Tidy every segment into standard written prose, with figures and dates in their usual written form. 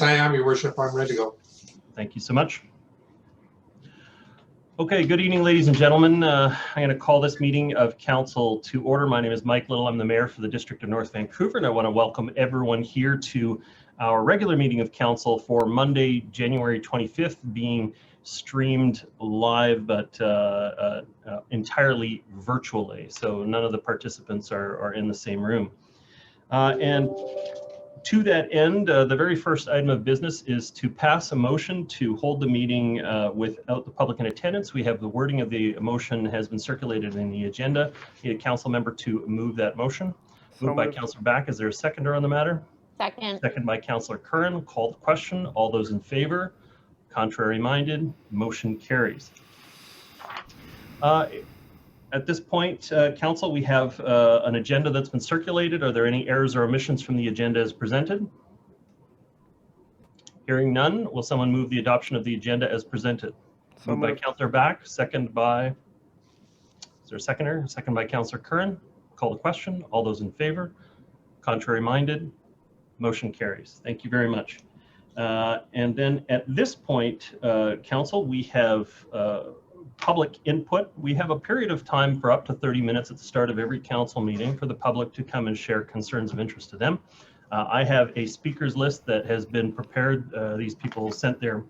I am, Your Worship. I'm ready to go. Thank you so much. Okay, good evening, ladies and gentlemen. I'm going to call this meeting of council to order. My name is Mike Little. I'm the mayor for the District of North Vancouver, and I want to welcome everyone here to our regular meeting of council for Monday, January 25th, being streamed live, but entirely virtually. So none of the participants are in the same room. And to that end, the very first item of business is to pass a motion to hold the meeting without the public in attendance. We have the wording of the motion has been circulated in the agenda. Need a council member to move that motion. Moved by Councillor Back. Is there a seconder on the matter? Second. Second by Councillor Curran. Call the question. All those in favor? Contrary minded? Motion carries. At this point, council, we have an agenda that's been circulated. Are there any errors or omissions from the agenda as presented? Hearing none, will someone move the adoption of the agenda as presented? So moved by Councillor Back, second by, is there a seconder? Second by Councillor Curran. Call the question. All those in favor? Contrary minded? Motion carries. Thank you very much. And then at this point, council, we have public input. We have a period of time for up to 30 minutes at the start of every council meeting for the public to come and share concerns of interest to them. I have a speakers list that has been prepared. These people sent their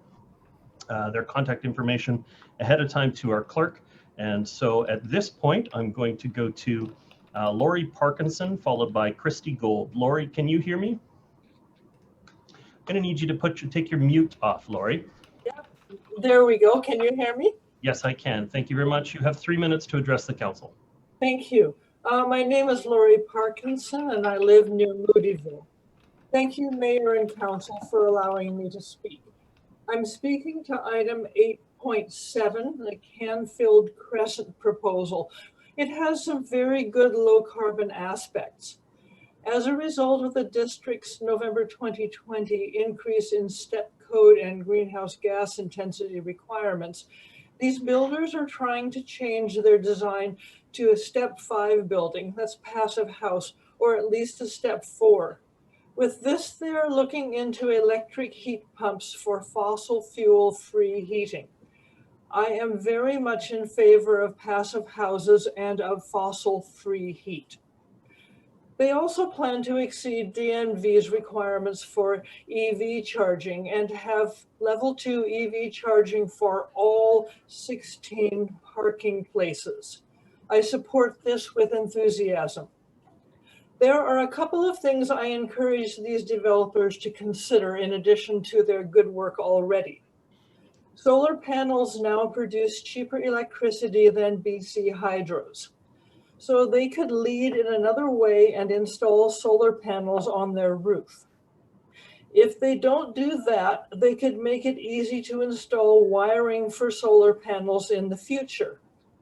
contact information ahead of time to our clerk. And so at this point, I'm going to go to Lori Parkinson, followed by Christy Gold. Lori, can you hear me? I'm going to need you to take your mute off, Lori. Yeah, there we go. Can you hear me? Yes, I can. Thank you very much. You have 3 minutes to address the council. Thank you. My name is Lori Parkinson and I live near Moodyville. Thank you, Mayor and Council, for allowing me to speak. I'm speaking to item 8.7, the Canfield Crescent proposal. It has some very good low carbon aspects. As a result of the district's November 2020 increase in step code and greenhouse gas intensity requirements, these builders are trying to change their design to a step 5 building, that's passive house, or at least a step 4. With this, they're looking into electric heat pumps for fossil fuel free heating. I am very much in favor of passive houses and of fossil free heat. They also plan to exceed DNV's requirements for EV charging and have level 2 EV charging for all 16 parking places. I support this with enthusiasm. There are a couple of things I encourage these developers to consider in addition to their good work already. Solar panels now produce cheaper electricity than BC hydros. So they could lead in another way and install solar panels on their roof. If they don't do that, they could make it easy to install wiring for solar panels in the future.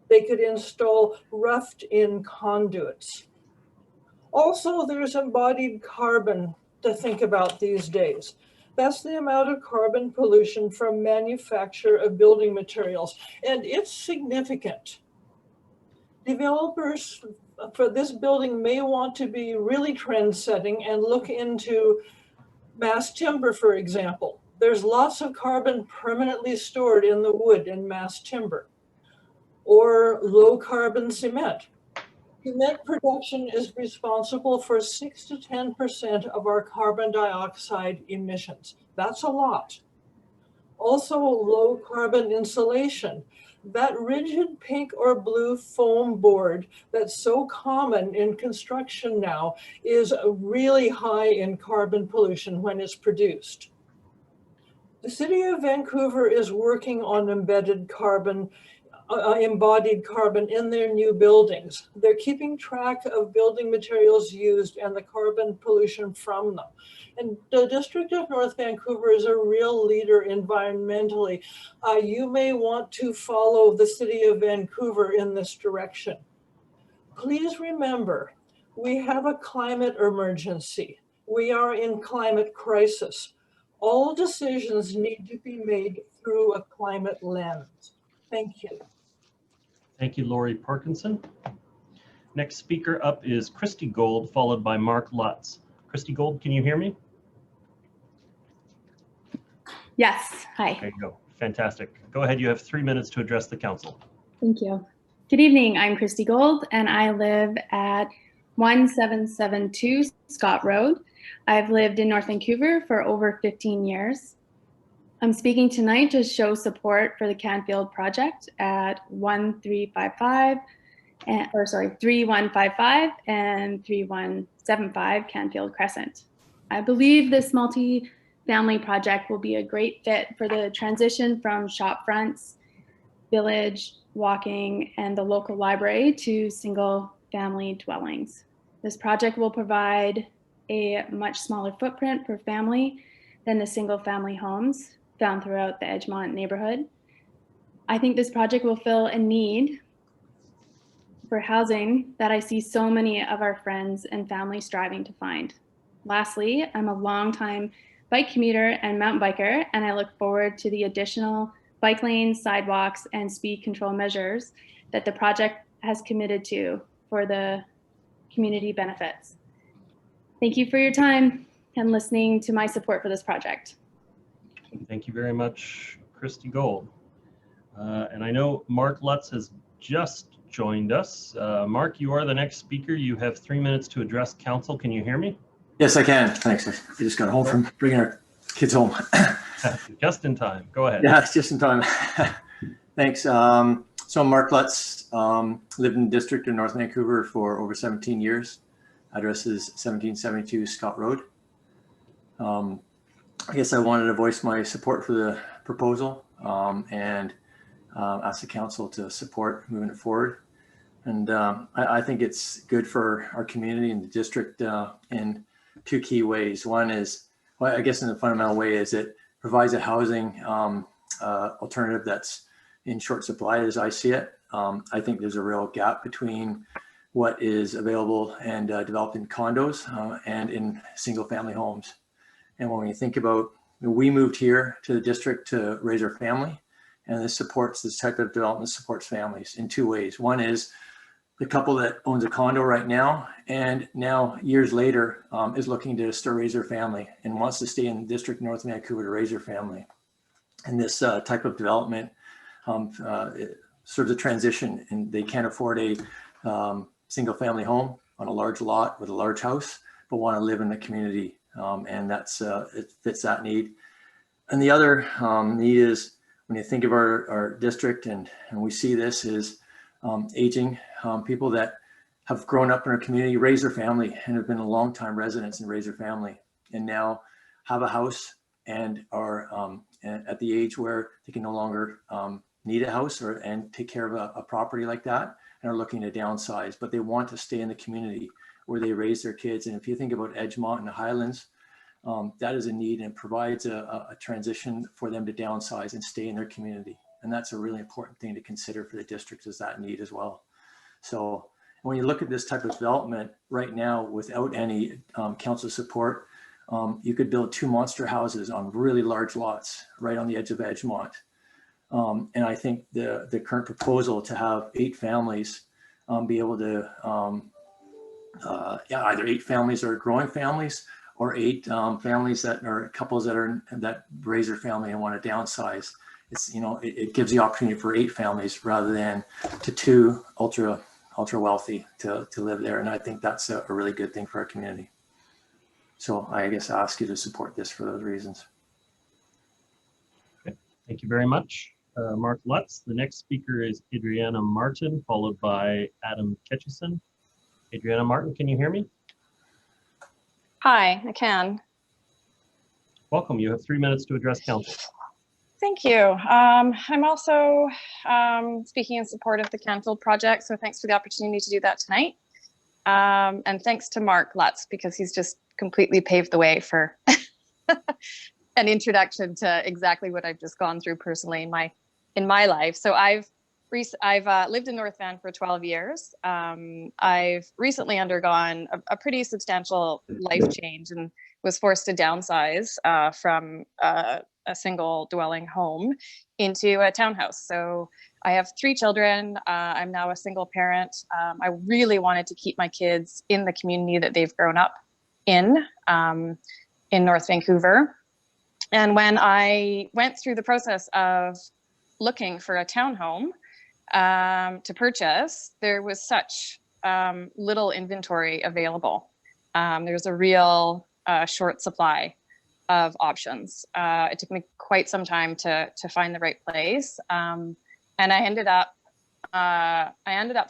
They could install roughed-in conduits. Also, there's embodied carbon to think about these days. That's the amount of carbon pollution from manufacture of building materials, and it's significant. Developers for this building may want to be really trend-setting and look into mass timber, for example. There's lots of carbon permanently stored in the wood in mass timber, or low-carbon cement. Cement production is responsible for 6 to 10% of our carbon dioxide emissions. That's a lot. Also, low-carbon insulation. That rigid pink or blue foam board that's so common in construction now is really high in carbon pollution when it's produced. The City of Vancouver is working on embodied carbon in their new buildings. They're keeping track of building materials used and the carbon pollution from them. And the District of North Vancouver is a real leader environmentally. You may want to follow the City of Vancouver in this direction. Please remember, we have a climate emergency. We are in climate crisis. All decisions need to be made through a climate lens. Thank you. Thank you, Lori Parkinson. Next speaker up is Christy Gold, followed by Mark Lutz. Christy Gold, can you hear me? Yes, hi. There you go. Fantastic. Go ahead. You have 3 minutes to address the council. Thank you. Good evening. I'm Christy Gold, and I live at 1772 Scott Road. I've lived in North Vancouver for over 15 years. I'm speaking tonight to show support for the Canfield project at 3155 and 3175 Canfield Crescent. I believe this multi-family project will be a great fit for the transition from shop fronts, village, walking, and the local library to single family dwellings. This project will provide a much smaller footprint per family than the single family homes found throughout the Edgemont neighborhood. I think this project will fill a need for housing that I see so many of our friends and family striving to find. Lastly, I'm a longtime bike commuter and mountain biker, and I look forward to the additional bike lanes, sidewalks, and speed control measures that the project has committed to for the community benefits. Thank you for your time and listening to my support for this project. Thank you very much, Christy Gold. And I know Mark Lutz has just joined us. Mark, you are the next speaker. You have 3 minutes to address council. Can you hear me? Yes, I can. Thanks. I just got home from bringing our kids home. Just in time. Go ahead. Yeah, it's just in time. Thanks. So I'm Mark Lutz, lived in the district of North Vancouver for over 17 years. Address is 1772 Scott Road. I guess I wanted to voice my support for the proposal and ask the council to support moving it forward. And I think it's good for our community and the district in two key ways. One is, well, I guess in a fundamental way, is it provides a housing alternative that's in short supply as I see it. I think there's a real gap between what is available and developed in condos and in single family homes. And when you think about, we moved here to the district to raise our family, and this type of development supports families in two ways. One is the couple that owns a condo right now, and now years later is looking to still raise their family and wants to stay in the district North Vancouver to raise their family. And this type of development serves a transition, and they can't afford a single family home on a large lot with a large house, but want to live in the community. And that's it fits that need. And the other need is, when you think of our district, and we see this, is aging people that have grown up in our community, raised their family, and have been a long time residents and raised their family, and now have a house and are at the age where they can no longer need a house and take care of a property like that, and are looking to downsize, but they want to stay in the community where they raise their kids. And if you think about Edgemont and the Highlands, that is a need, and provides a transition for them to downsize and stay in their community. And that's a really important thing to consider for the district, is that need as well. So when you look at this type of development right now, without any council support, you could build 2 monster houses on really large lots right on the edge of Edgemont. And I think the current proposal to have 8 families be able to, either 8 families or growing families, or 8 families that are couples that raise their family and want to downsize. It's, it gives the opportunity for 8 families rather than to 2 ultra wealthy to live there. And I think that's a really good thing for our community. So I guess I ask you to support this for those reasons. Okay. Thank you very much, Mark Lutz. The next speaker is Adriana Martin, followed by Adam Ketchison. Adriana Martin, can you hear me? Hi, I can. Welcome. You have 3 minutes to address council. Thank you. I'm also speaking in support of the Canfield project, so thanks for the opportunity to do that tonight. And thanks to Mark Lutz, because he's just completely paved the way for an introduction to exactly what I've just gone through personally in my life. So I've lived in North Van for 12 years. I've recently undergone a pretty substantial life change and was forced to downsize from a single dwelling home into a townhouse. So I have 3 children. I'm now a single parent. I really wanted to keep my kids in the community that they've grown up in North Vancouver. And when I went through the process of looking for a townhome to purchase, there was such little inventory available. There's a real short supply of options. It took me quite some time to find the right place, and I ended up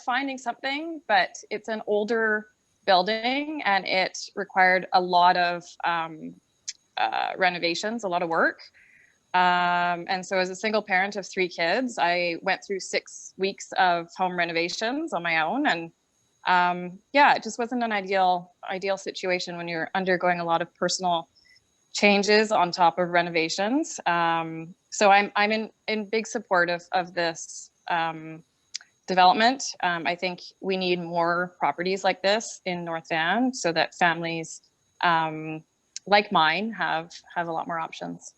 finding something, but it's an older building and it required a lot of renovations, a lot of work. And so as a single parent of 3 kids, I went through 6 weeks of home renovations on my own. And yeah, it just wasn't an ideal situation when you're undergoing a lot of personal changes on top of renovations. So I'm in big support of this development. I think we need more properties like this in North Van so that families like mine have a lot more options.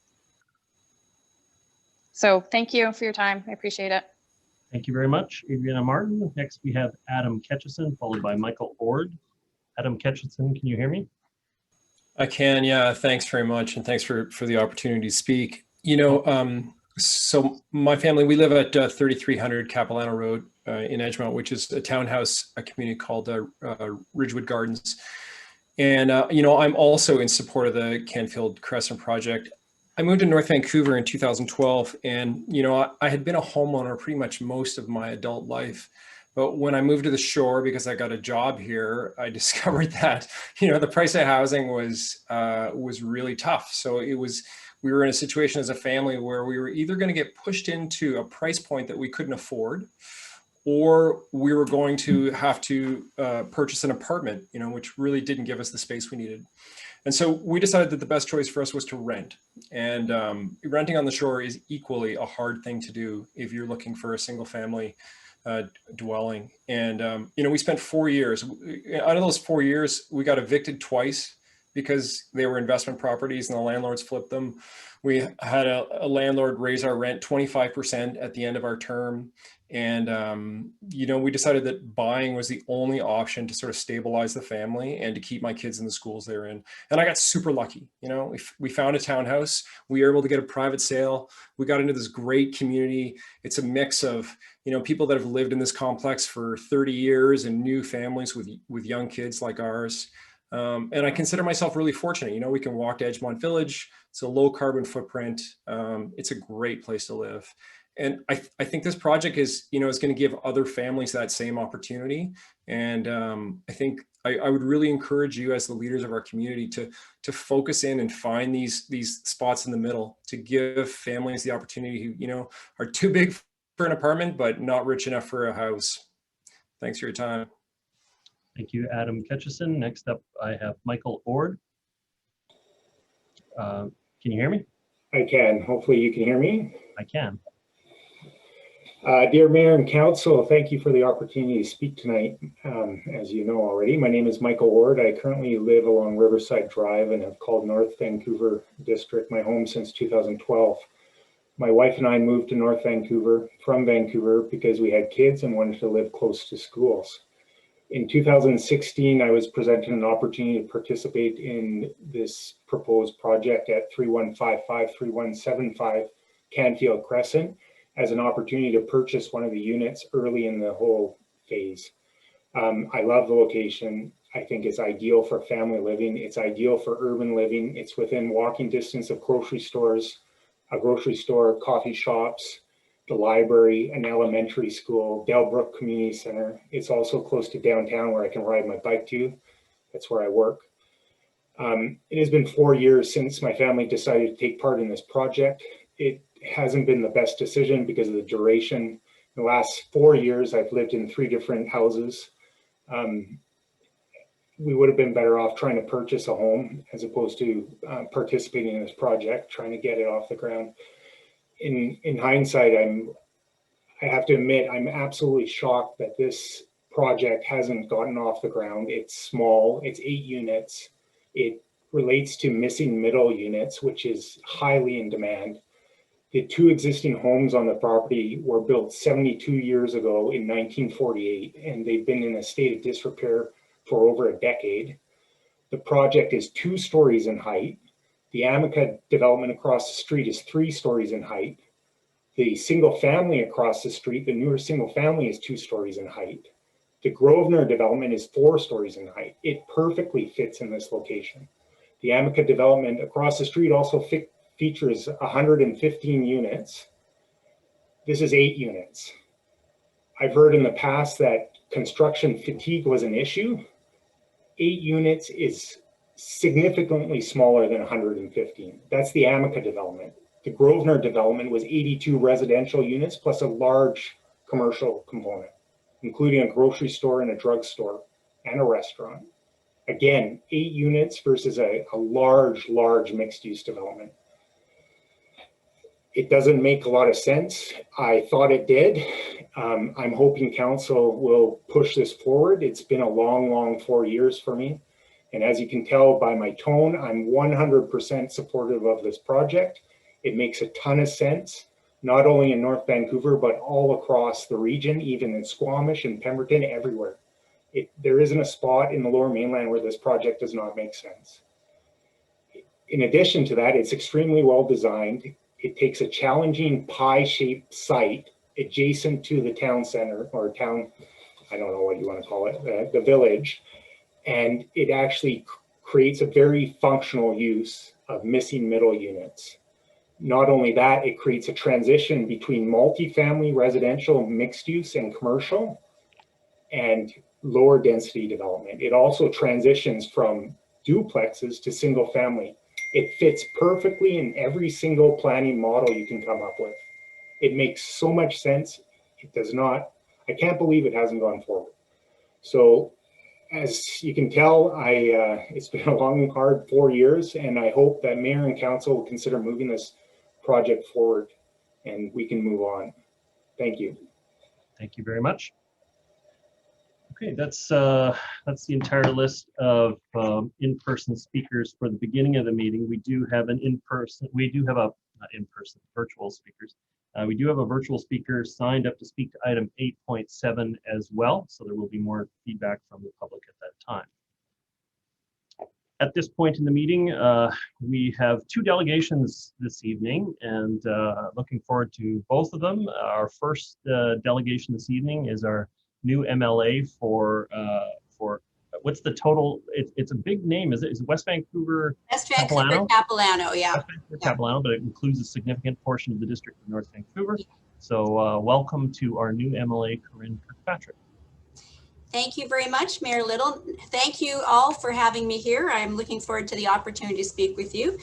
So thank you for your time. I appreciate it. Thank you very much, Adriana Martin. Next, we have Adam Ketchison, followed by Michael Ord. Adam Ketchison, can you hear me? I can, yeah. Thanks very much, and thanks for the opportunity to speak. You know, so my family, we live at 3300 Capilano Road in Edgemont, which is a townhouse, a community called Ridgewood Gardens. And, you know, I'm also in support of the Canfield Crescent project. I moved to North Vancouver in 2012, and, you know, I had been a homeowner pretty much most of my adult life. But when I moved to the shore, because I got a job here, I discovered that, you know, the price of housing was really tough. So we were in a situation as a family where we were either going to get pushed into a price point that we couldn't afford, or we were going to have to purchase an apartment, you know, which really didn't give us the space we needed. And so we decided that the best choice for us was to rent. And renting on the shore is equally a hard thing to do if you're looking for a single family dwelling. And, you know, we spent 4 years. Out of those 4 years, we got evicted twice because they were investment properties and the landlords flipped them. We had a landlord raise our rent 25% at the end of our term. And, you know, we decided that buying was the only option to sort of stabilize the family and to keep my kids in the schools they're in. And I got super lucky. You know, we found a townhouse. We were able to get a private sale. We got into this great community. It's a mix of, you know, people that have lived in this complex for 30 years and new families with young kids like ours. And I consider myself really fortunate. You know, we can walk to Edgemont Village. It's a low carbon footprint. It's a great place to live. And I think this project is, you know, is going to give other families that same opportunity. And I think I would really encourage you as the leaders of our community to focus in and find these spots in the middle to give families the opportunity who, you know, are too big for an apartment, but not rich enough for a house. Thanks for your time. Thank you, Adam Ketchison. Next up, I have Michael Ord. Can you hear me? I can. Hopefully you can hear me. I can. Dear Mayor and Council, thank you for the opportunity to speak tonight. As you know already, my name is Michael Ord. I currently live along Riverside Drive and have called North Vancouver District my home since 2012. My wife and I moved to North Vancouver from Vancouver because we had kids and wanted to live close to schools. In 2016, I was presented an opportunity to participate in this proposed project at 3155-3175 Canfield Crescent as an opportunity to purchase one of the units early in the whole phase. I love the location. I think it's ideal for family living. It's ideal for urban living. It's within walking distance of grocery stores, a grocery store, coffee shops, the library, an elementary school, Delbrook Community Center. It's also close to downtown where I can ride my bike to. That's where I work. It has been 4 years since my family decided to take part in this project. It hasn't been the best decision because of the duration. In the last 4 years, I've lived in 3 different houses. We would have been better off trying to purchase a home as opposed to participating in this project, trying to get it off the ground. In hindsight, I have to admit, I'm absolutely shocked that this project hasn't gotten off the ground. It's small, it's 8 units. It relates to missing middle units, which is highly in demand. The 2 existing homes on the property were built 72 years ago in 1948, and they've been in a state of disrepair for over a decade. The project is 2 stories in height. The Amica development across the street is 3 stories in height. The single family across the street, the newer single family, is 2 stories in height. The Grosvenor development is 4 stories in height. It perfectly fits in this location. The Amica development across the street also features 115 units. This is 8 units. I've heard in the past that construction fatigue was an issue. 8 units is significantly smaller than 115. That's the Amica development. The Grosvenor development was 82 residential units plus a large commercial component, including a grocery store and a drugstore and a restaurant. Again, 8 units versus a large mixed-use development. It doesn't make a lot of sense. I thought it did. I'm hoping council will push this forward. It's been a long 4 years for me. And as you can tell by my tone, I'm 100% supportive of this project. It makes a ton of sense, not only in North Vancouver, but all across the region, even in Squamish and Pemberton, everywhere. There isn't a spot in the Lower Mainland where this project does not make sense. In addition to that, it's extremely well designed. It takes a challenging pie-shaped site adjacent to the town center, or town, I don't know what you want to call it, the village, and it actually creates a very functional use of missing middle units. Not only that, it creates a transition between multifamily, residential, mixed use, and commercial, and lower density development. It also transitions from duplexes to single family. It fits perfectly in every single planning model you can come up with. It makes so much sense. It does not, I can't believe it hasn't gone forward. So as you can tell, it's been a long, hard 4 years, and I hope that Mayor and Council will consider moving this project forward and we can move on. Thank you. Thank you very much. Okay, that's the entire list of in-person speakers for the beginning of the meeting. We do have an virtual speakers. We do have a virtual speaker signed up to speak to item 8.7 as well, so there will be more feedback from the public at that time. At this point in the meeting, we have 2 delegations this evening, and looking forward to both of them. Our first delegation this evening is our new MLA for what's the total? It's a big name. Is it West Vancouver? West Vancouver Capilano, yeah. West Vancouver Capilano, but it includes a significant portion of the district of North Vancouver. So welcome to our new MLA, Corinne Kirkpatrick. Thank you very much, Mayor Little. Thank you all for having me here. I'm looking forward to the opportunity to speak with you.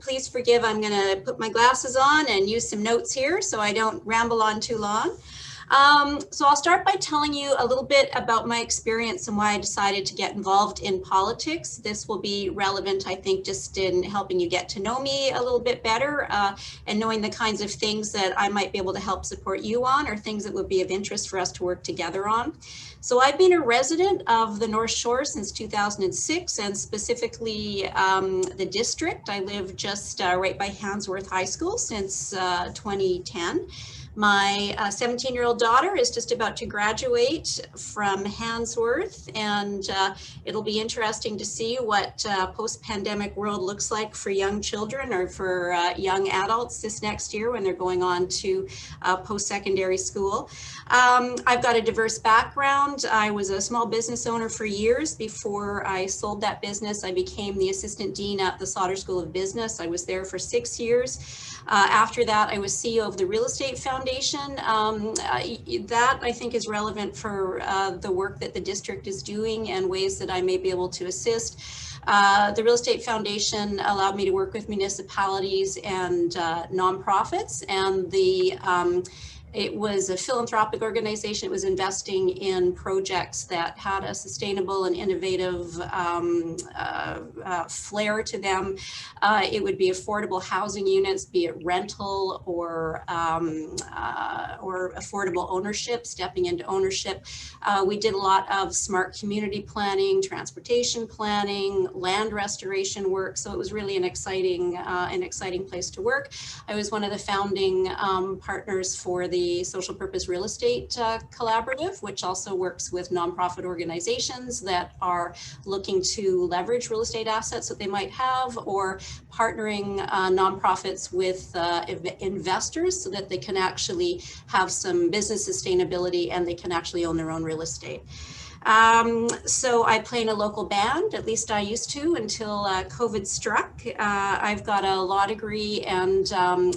Please forgive, I'm going to put my glasses on and use some notes here so I don't ramble on too long. So I'll start by telling you a little bit about my experience and why I decided to get involved in politics. This will be relevant, I think, just in helping you get to know me a little bit better and knowing the kinds of things that I might be able to help support you on, or things that would be of interest for us to work together on. So I've been a resident of the North Shore since 2006, and specifically the district. I live just right by Handsworth High School since 2010. My 17-year-old daughter is just about to graduate from Handsworth, and it'll be interesting to see what post-pandemic world looks like for young children or for young adults this next year when they're going on to post-secondary school. I've got a diverse background. I was a small business owner for years. Before I sold that business, I became the assistant dean at the Sauder School of Business. I was there for 6 years. After that, I was CEO of the Real Estate Foundation. That I think is relevant for the work that the district is doing and ways that I may be able to assist. The Real Estate Foundation allowed me to work with municipalities and nonprofits, and it was a philanthropic organization. It was investing in projects that had a sustainable and innovative flair to them. It would be affordable housing units, be it rental or affordable ownership, stepping into ownership. We did a lot of smart community planning, transportation planning, land restoration work. So it was really an exciting place to work. I was one of the founding partners for the the Social Purpose Real Estate Collaborative, which also works with nonprofit organizations that are looking to leverage real estate assets that they might have, or partnering nonprofits with investors so that they can actually have some business sustainability and they can actually own their own real estate. So I play in a local band, at least I used to until COVID struck. I've got a law degree and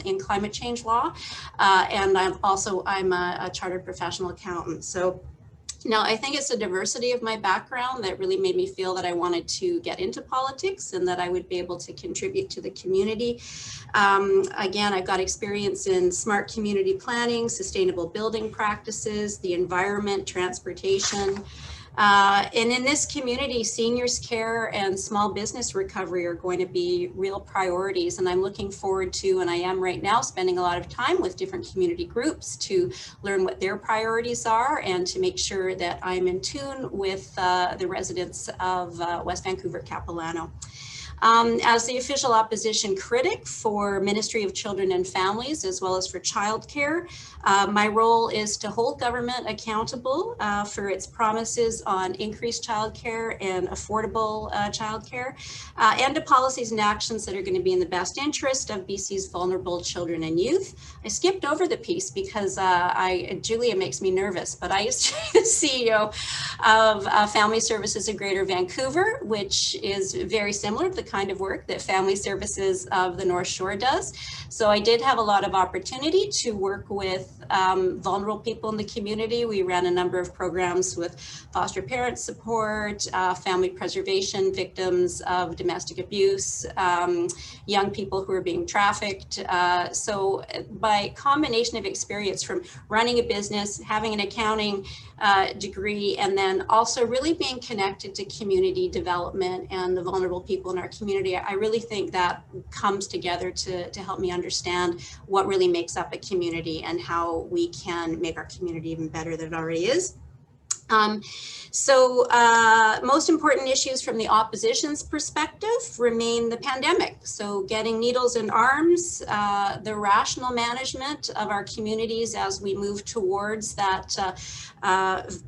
in climate change law, and I'm a chartered professional accountant. So now, I think it's the diversity of my background that really made me feel that I wanted to get into politics and that I would be able to contribute to the community. Again, I've got experience in smart community planning, sustainable building practices, the environment, transportation. And in this community, seniors care and small business recovery are going to be real priorities. And I'm looking forward to, and I am right now, spending a lot of time with different community groups to learn what their priorities are and to make sure that I'm in tune with the residents of West Vancouver, Capilano. As the official opposition critic for Ministry of Children and Families, as well as for childcare, my role is to hold government accountable for its promises on increased childcare and affordable childcare, and to policies and actions that are going to be in the best interest of BC's vulnerable children and youth. I skipped over the piece because Julia makes me nervous, but I used to be the CEO of Family Services of Greater Vancouver, which is very similar to the kind of work that Family Services of the North Shore does. So I did have a lot of opportunity to work with vulnerable people in the community. We ran a number of programs with foster parent support, family preservation, victims of domestic abuse, young people who are being trafficked. So by combination of experience from running a business, having an accounting degree, and then also really being connected to community development and the vulnerable people in our community, I really think that comes together to help me understand what really makes up a community and how we can make our community even better than it already is. Most important issues from the opposition's perspective remain the pandemic. So getting needles in arms, the rational management of our communities as we move towards that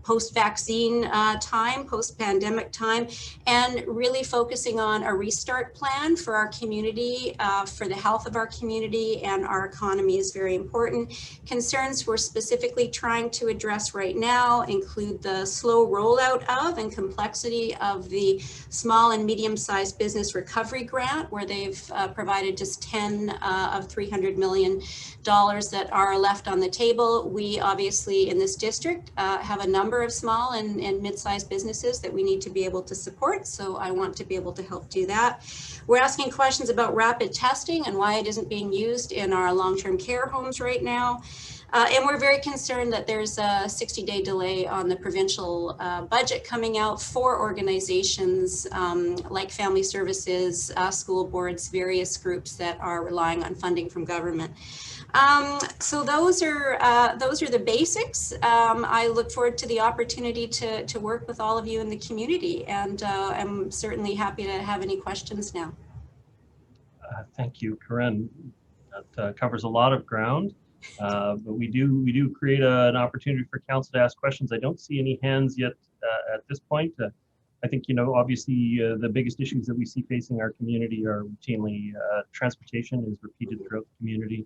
post-vaccine time, post-pandemic time, and really focusing on a restart plan for our community, for the health of our community and our economy is very important. Concerns we're specifically trying to address right now include the slow rollout of and complexity of the small and medium-sized business recovery grant, where they've provided just 10 of $300 million that are left on the table. We obviously in this district have a number of small and mid-sized businesses that we need to be able to support. So I want to be able to help do that. We're asking questions about rapid testing and why it isn't being used in our long-term care homes right now. And we're very concerned that there's a 60-day delay on the provincial budget coming out for organizations like Family Services, school boards, various groups that are relying on funding from government. So those are the basics. I look forward to the opportunity to work with all of you in the community, and I'm certainly happy to have any questions now. Thank you, Curran. That covers a lot of ground. But we do create an opportunity for council to ask questions. I don't see any hands yet at this point. I think, obviously the biggest issues that we see facing our community are routinely transportation is repeated throughout the community,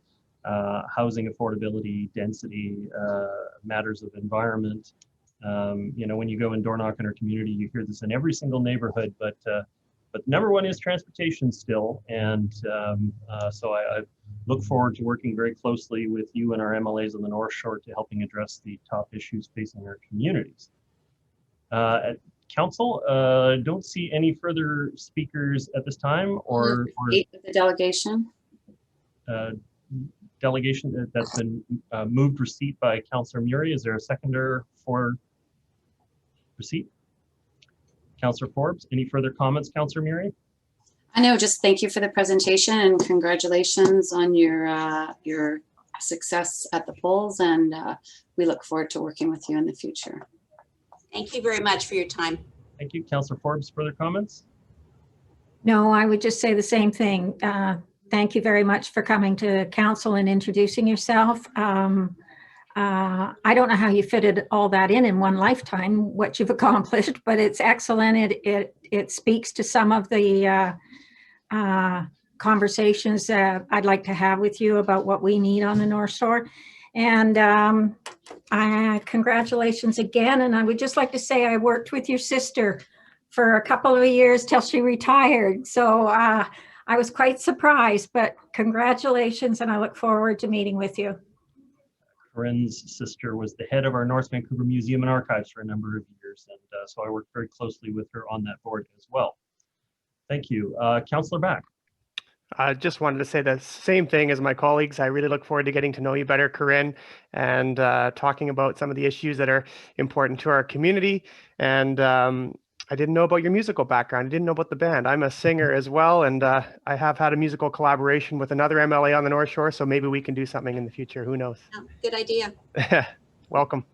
housing affordability, density, matters of environment. When you go and door knock in our community, you hear this in every single neighborhood, but number one is transportation still. And so I look forward to working very closely with you and our MLAs on the North Shore to helping address the top issues facing our communities. At Council, don't see any further speakers at this time, or the delegation. Delegation that's been moved receipt by Councillor Murray. Is there a seconder for receipt? Councillor Forbes, any further comments, Councillor Murray? I know, just thank you for the presentation and congratulations on your success at the polls, and we look forward to working with you in the future. Thank you very much for your time. Thank you. Councillor Forbes, further comments? No, I would just say the same thing. Thank you very much for coming to council and introducing yourself. I don't know how you fitted all that in one lifetime, what you've accomplished, but it's excellent. It speaks to some of the conversations I'd like to have with you about what we need on the North Shore. And congratulations again. And I would just like to say I worked with your sister for a couple of years till she retired. So I was quite surprised, but congratulations, and I look forward to meeting with you. Corinne's sister was the head of our North Vancouver Museum and Archives for a number of years, and so I worked very closely with her on that board as well. Thank you. Councillor Back. I just wanted to say the same thing as my colleagues. I really look forward to getting to know you better, Corinne, and talking about some of the issues that are important to our community. And I didn't know about your musical background. I didn't know about the band. I'm a singer as well, and I have had a musical collaboration with another MLA on the North Shore, so maybe we can do something in the future. Who knows? Oh, good idea. Welcome.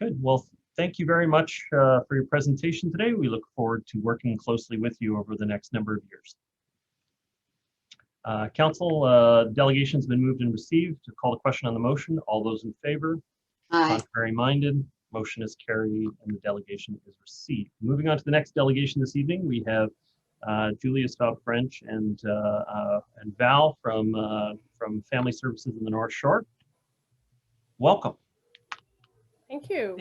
Good. Well, thank you very much for your presentation today. We look forward to working closely with you over the next number of years. Council, delegation's been moved and received. To call the question on the motion, all those in favor? Aye. Contrary minded, motion is carried and the delegation is received. Moving on to the next delegation this evening, we have Julia Staub-French and Val from Family Services in the North Shore. Welcome. Thank you.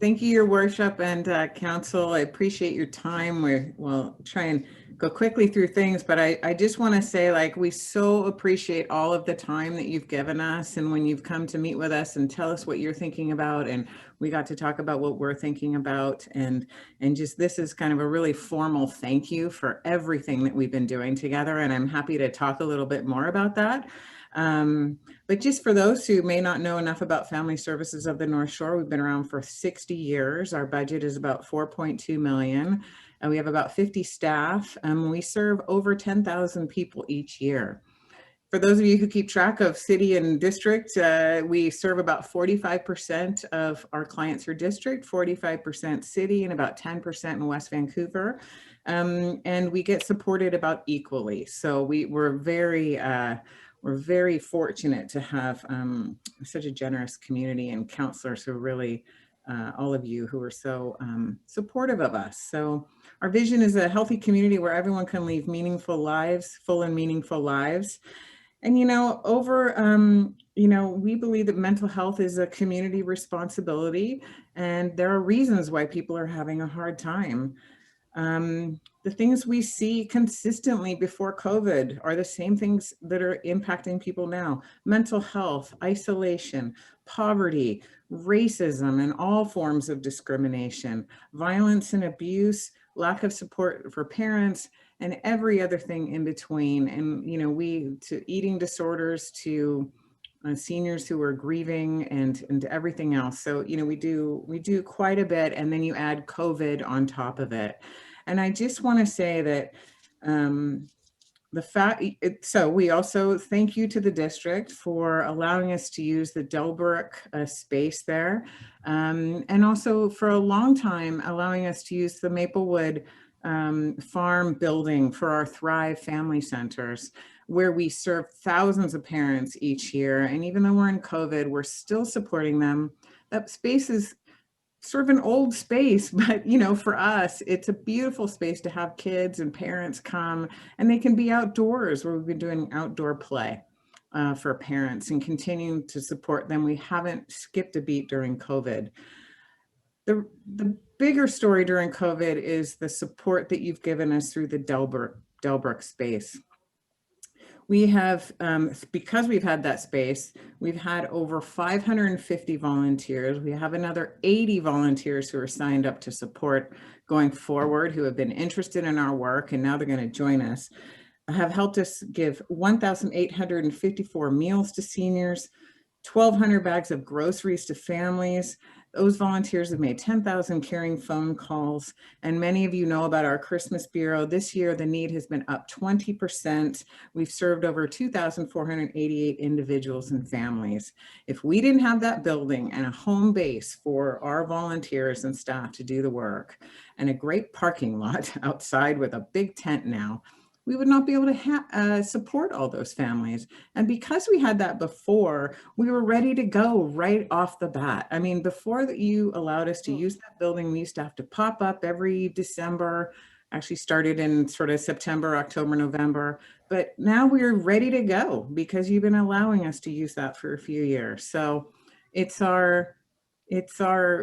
Thank you, Your Worship and Council. I appreciate your time. We'll try and go quickly through things, but I just want to say, like, we so appreciate all of the time that you've given us, and when you've come to meet with us and tell us what you're thinking about, and we got to talk about what we're thinking about, and just this is kind of a really formal thank you for everything that we've been doing together, and I'm happy to talk a little bit more about that. But just for those who may not know enough about Family Services of the North Shore, we've been around for 60 years. Our budget is about 4.2 million, and we have about 50 staff. We serve over 10,000 people each year. For those of you who keep track of city and district, we serve about 45% of our clients are district, 45% city, and about 10% in West Vancouver. And we get supported about equally. So we're very fortunate to have such a generous community and counselors who really, all of you who are so supportive of us. So our vision is a healthy community where everyone can live meaningful lives, full and meaningful lives. And, we believe that mental health is a community responsibility, and there are reasons why people are having a hard time. The things we see consistently before COVID are the same things that are impacting people now: mental health, isolation, poverty, racism, and all forms of discrimination, violence and abuse, lack of support for parents, and every other thing in between. And, to eating disorders, to seniors who are grieving, and everything else. So, we do quite a bit, and then you add COVID on top of it. And I just want to say that so we also thank you to the district for allowing us to use the Delbrook space there, and also for a long time allowing us to use the Maplewood farm building for our Thrive Family Centers, where we serve thousands of parents each year. And even though we're in COVID, we're still supporting them. That space is sort of an old space, but for us, it's a beautiful space to have kids and parents come, and they can be outdoors, where we've been doing outdoor play for parents and continuing to support them. We haven't skipped a beat during COVID. The bigger story during COVID is the support that you've given us through the Delbrook space. We have, because we've had that space, we've had over 550 volunteers. We have another 80 volunteers who are signed up to support going forward, who have been interested in our work, and now they're going to join us, have helped us give 1,854 meals to seniors, 1,200 bags of groceries to families. Those volunteers have made 10,000 caring phone calls, and many of you know about our Christmas Bureau. This year, the need has been up 20%. We've served over 2,488 individuals and families. If we didn't have that building and a home base for our volunteers and staff to do the work, and a great parking lot outside with a big tent now, we would not be able to support all those families. And because we had that before, we were ready to go right off the bat. I mean, before that you allowed us to use that building, we used to have to pop up every December, actually started in sort of September, October, November. But now we're ready to go because you've been allowing us to use that for a few years. So it's our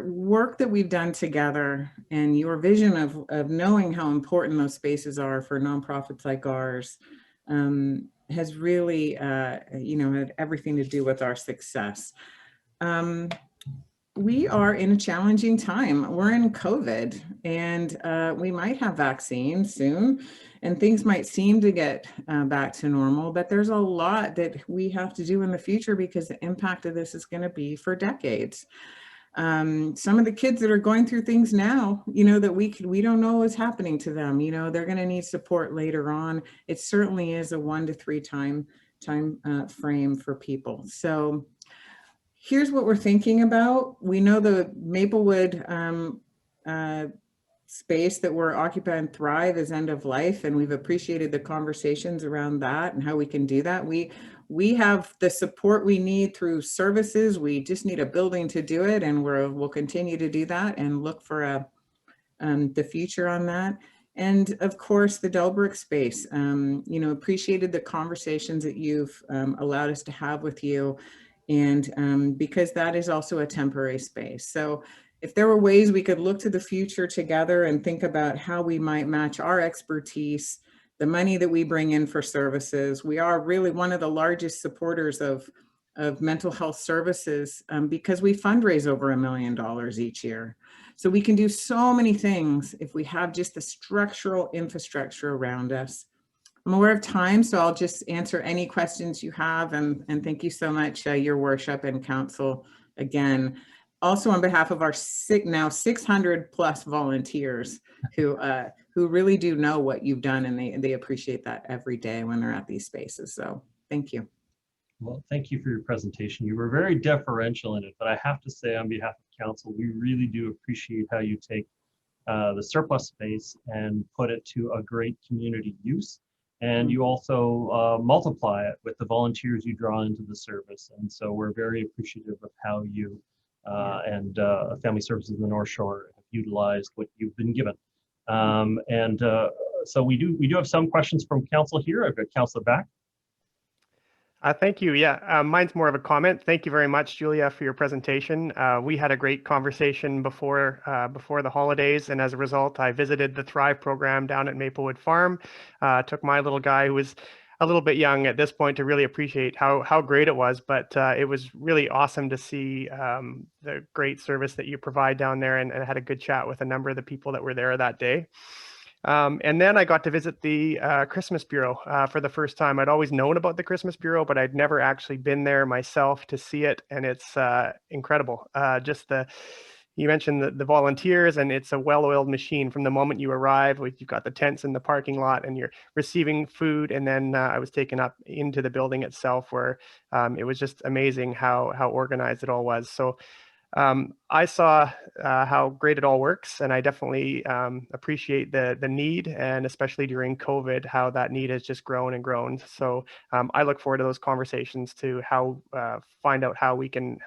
work that we've done together, and your vision of knowing how important those spaces are for nonprofits like ours has really, had everything to do with our success. We are in a challenging time. We're in COVID, and we might have vaccines soon, and things might seem to get back to normal, but there's a lot that we have to do in the future because the impact of this is going to be for decades. Some of the kids that are going through things now, that we don't know what's happening to them. They're going to need support later on. It certainly is a 1 to 3 time frame for people. So here's what we're thinking about. We know the Maplewood space that we're occupying Thrive is end of life, and we've appreciated the conversations around that and how we can do that. We have the support we need through services. We just need a building to do it, and we'll continue to do that and look for the future on that. And of course, the Delbrook space. Appreciated the conversations that you've allowed us to have with you, and because that is also a temporary space. So if there were ways we could look to the future together and think about how we might match our expertise, the money that we bring in for services. We are really one of the largest supporters of mental health services because we fundraise over $1 million each year. So we can do so many things if we have just the structural infrastructure around us. I'm aware of time, so I'll just answer any questions you have, and thank you so much, Your Worship and Council, again. Also on behalf of our now 600 plus volunteers who really do know what you've done, and they appreciate that every day when they're at these spaces. So thank you. Well, thank you for your presentation. You were very deferential in it, but I have to say on behalf of council, we really do appreciate how you take the surplus space and put it to a great community use. And you also multiply it with the volunteers you draw into the service. And so we're very appreciative of how you and Family Services in the North Shore have utilized what you've been given. So we do have some questions from council here. I've got Councillor back. Thank you. Yeah, mine's more of a comment. Thank you very much, Julia, for your presentation. We had a great conversation before the holidays, and as a result, I visited the Thrive program down at Maplewood Farm. Took my little guy, who was a little bit young at this point, to really appreciate how great it was. But it was really awesome to see the great service that you provide down there, and I had a good chat with a number of the people that were there that day. And then I got to visit the Christmas Bureau for the first time. I'd always known about the Christmas Bureau, but I'd never actually been there myself to see it. And it's incredible. You mentioned the volunteers, and it's a well-oiled machine from the moment you arrive. You've got the tents in the parking lot, and you're receiving food. And then I was taken up into the building itself, where it was just amazing how organized it all was. So I saw how great it all works, and I definitely appreciate the need, and especially during COVID, how that need has just grown and grown. So I look forward to those conversations to find out how we can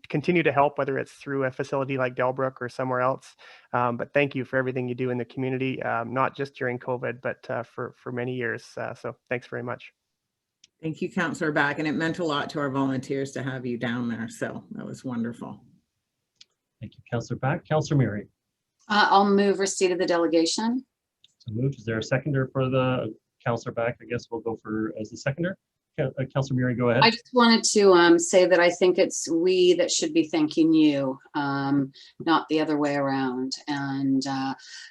continue to help, whether it's through a facility like Delbrook or somewhere else. But thank you for everything you do in the community, not just during COVID, but for many years. So thanks very much. Thank you, Councillor Back, and it meant a lot to our volunteers to have you down there. So that was wonderful. Thank you, Councillor Back. Councillor Mary. I'll move receipt of the delegation. So moved. Is there a seconder for the Councillor Back? I guess we'll go for as the seconder. Councillor Mary, go ahead. I just wanted to say that I think it's we that should be thanking you, not the other way around. And,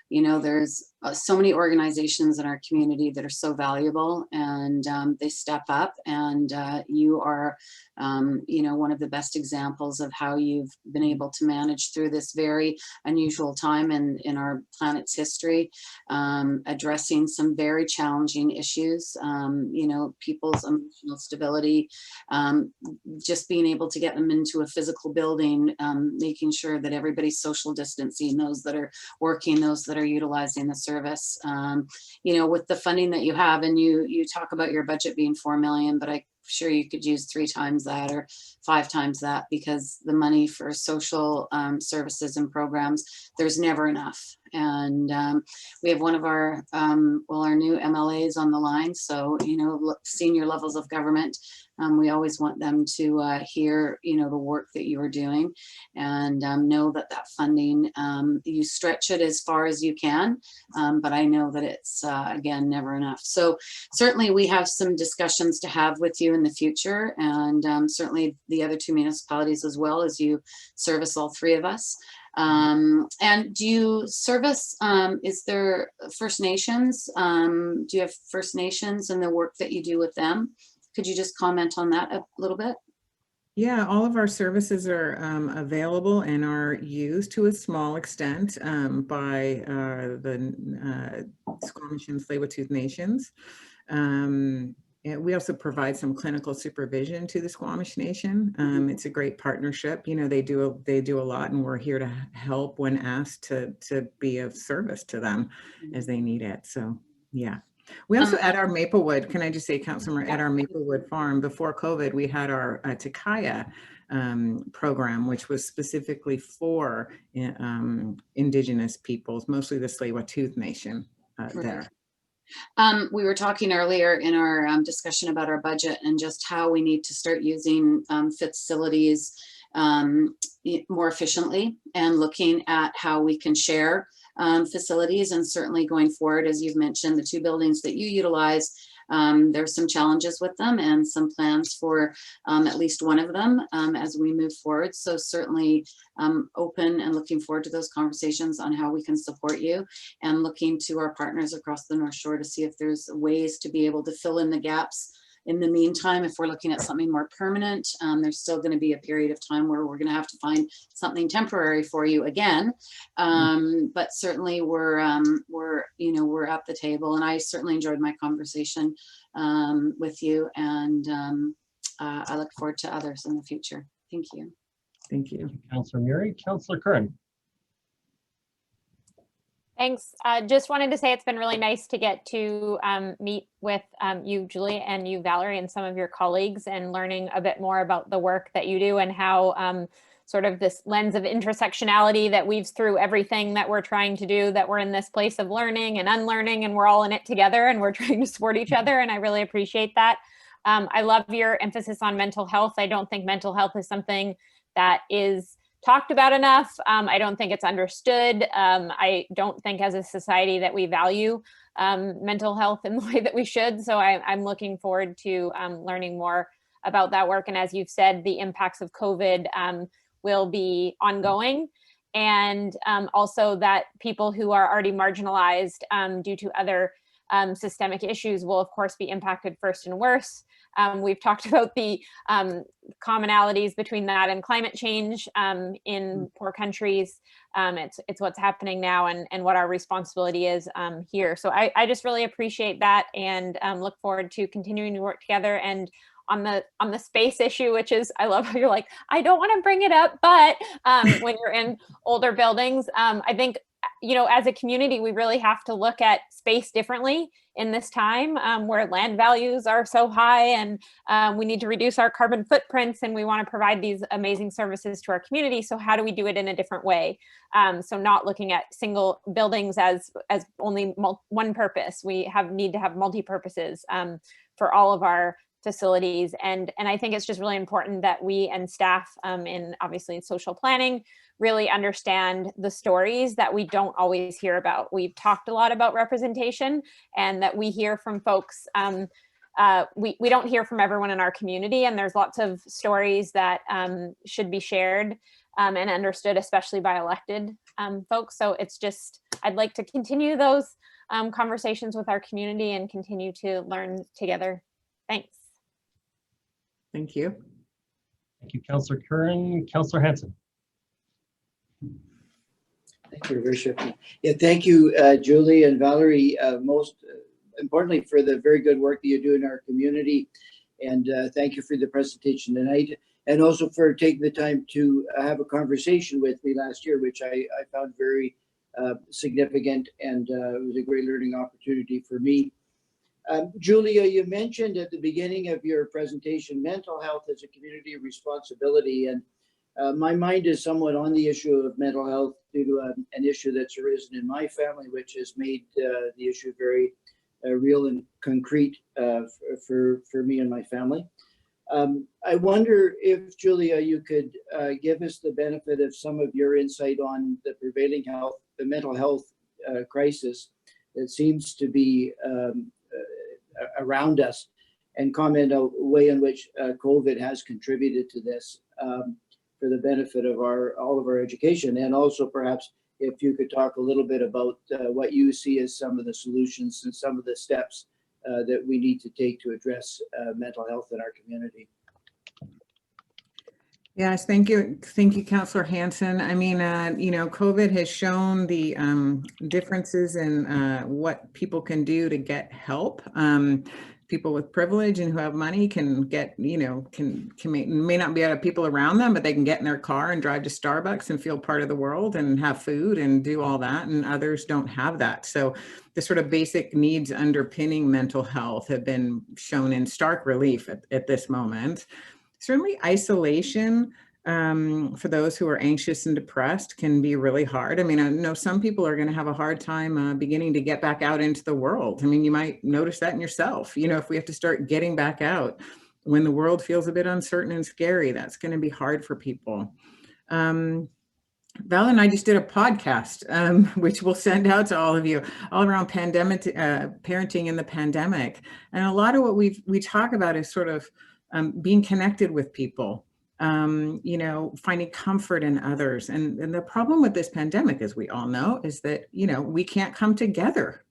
there's so many organizations in our community that are so valuable, and they step up, and you are, one of the best examples of how you've been able to manage through this very unusual time in our planet's history, addressing some very challenging issues, people's emotional stability, just being able to get them into a physical building, making sure that everybody's social distancing, those that are working, those that are utilizing the service. You know, with the funding that you have, and you talk about your budget being 4 million, but I'm sure you could use 3 times that or 5 times that, because the money for social services and programs, there's never enough. And we have one of our, well, our new MLAs on the line. So, you know, senior levels of government, we always want them to hear, you know, the work that you are doing, and know that that funding, you stretch it as far as you can, but I know that it's, again, never enough. So certainly we have some discussions to have with you in the future, and certainly the other 2 municipalities as well, as you service all 3 of us. And do you service, is there First Nations? Do you have First Nations and the work that you do with them? Could you just comment on that a little bit? Yeah, all of our services are available and are used to a small extent by the Squamish and Tsleil-Waututh Nations. And we also provide some clinical supervision to the Squamish Nation. It's a great partnership. You know, they do a lot, and we're here to help when asked to be of service to them as they need it. So, yeah. We also, at our Maplewood, can I just say, Councilor, at our Maplewood farm, before COVID, we had our Takaya program, which was specifically for Indigenous peoples, mostly the Tsleil-Waututh Nation there. We were talking earlier in our discussion about our budget and just how we need to start using facilities more efficiently, and looking at how we can share facilities. And certainly going forward, as you've mentioned, the 2 buildings that you utilize, there's some challenges with them and some plans for at least one of them as we move forward. So certainly open and looking forward to those conversations on how we can support you, and looking to our partners across the North Shore to see if there's ways to be able to fill in the gaps. In the meantime, if we're looking at something more permanent, there's still going to be a period of time where we're going to have to find something temporary for you again. But certainly we're you know, we're at the table, and I certainly enjoyed my conversation with you, and I look forward to others in the future. Thank you. Thank you. Councillor Murray. Councillor Curran. Thanks. Just wanted to say it's been really nice to get to meet with you, Julie, and you, Valerie, and some of your colleagues, and learning a bit more about the work that you do, and how sort of this lens of intersectionality that weaves through everything that we're trying to do, that we're in this place of learning and unlearning, and we're all in it together, and we're trying to support each other. And I really appreciate that. I love your emphasis on mental health. I don't think mental health is something that is talked about enough. I don't think it's understood. I don't think as a society that we value mental health in the way that we should. So I'm looking forward to learning more about that work. And as you've said, the impacts of COVID will be ongoing. And also that people who are already marginalized due to other systemic issues will of course be impacted first and worse. We've talked about the commonalities between that and climate change in poor countries. It's what's happening now, and what our responsibility is here. So I just really appreciate that, and look forward to continuing to work together. And on the space issue, which is, I love how you're like, I don't want to bring it up, but when you're in older buildings, I think, you know, as a community, we really have to look at space differently in this time where land values are so high, and we need to reduce our carbon footprints, and we want to provide these amazing services to our community. So how do we do it in a different way? So not looking at single buildings as only one purpose. We need to have multi-purposes for all of our facilities. And I think it's just really important that we and staff obviously in social planning really understand the stories that we don't always hear about. We've talked a lot about representation, and that we hear from folks. We don't hear from everyone in our community, and there's lots of stories that should be shared and understood, especially by elected folks. So it's just, I'd like to continue those conversations with our community and continue to learn together. Thanks. Thank you. Thank you, Councillor Curran. Councilor Hanson. Thank you, Your Worship. Yeah, thank you, Julie and Valerie, most importantly for the very good work that you do in our community. And thank you for the presentation tonight, and also for taking the time to have a conversation with me last year, which I found very significant, and it was a great learning opportunity for me. Julia, you mentioned at the beginning of your presentation, mental health as a community responsibility, and my mind is somewhat on the issue of mental health due to an issue that's arisen in my family, which has made the issue very real and concrete for me and my family. I wonder if, Julia, you could give us the benefit of some of your insight on the prevailing mental health crisis that seems to be around us, and comment a way in which COVID has contributed to this for the benefit of all of our education. And also perhaps if you could talk a little bit about what you see as some of the solutions and some of the steps that we need to take to address mental health in our community. Yes, thank you. Thank you, Councilor Hanson. I mean, you know, COVID has shown the differences in what people can do to get help. People with privilege and who have money can get, you know, may not be able to have people around them, but they can get in their car and drive to Starbucks and feel part of the world and have food and do all that. And others don't have that. So the sort of basic needs underpinning mental health have been shown in stark relief at this moment. Certainly isolation for those who are anxious and depressed can be really hard. I mean, I know some people are going to have a hard time beginning to get back out into the world. I mean, you might notice that in yourself. You know, if we have to start getting back out when the world feels a bit uncertain and scary, that's going to be hard for people. Val and I just did a podcast, which we'll send out to all of you, all around pandemic, parenting in the pandemic. And a lot of what we talk about is sort of being connected with people, you know, finding comfort in others. And the problem with this pandemic, as we all know, is that, you know, we can't come together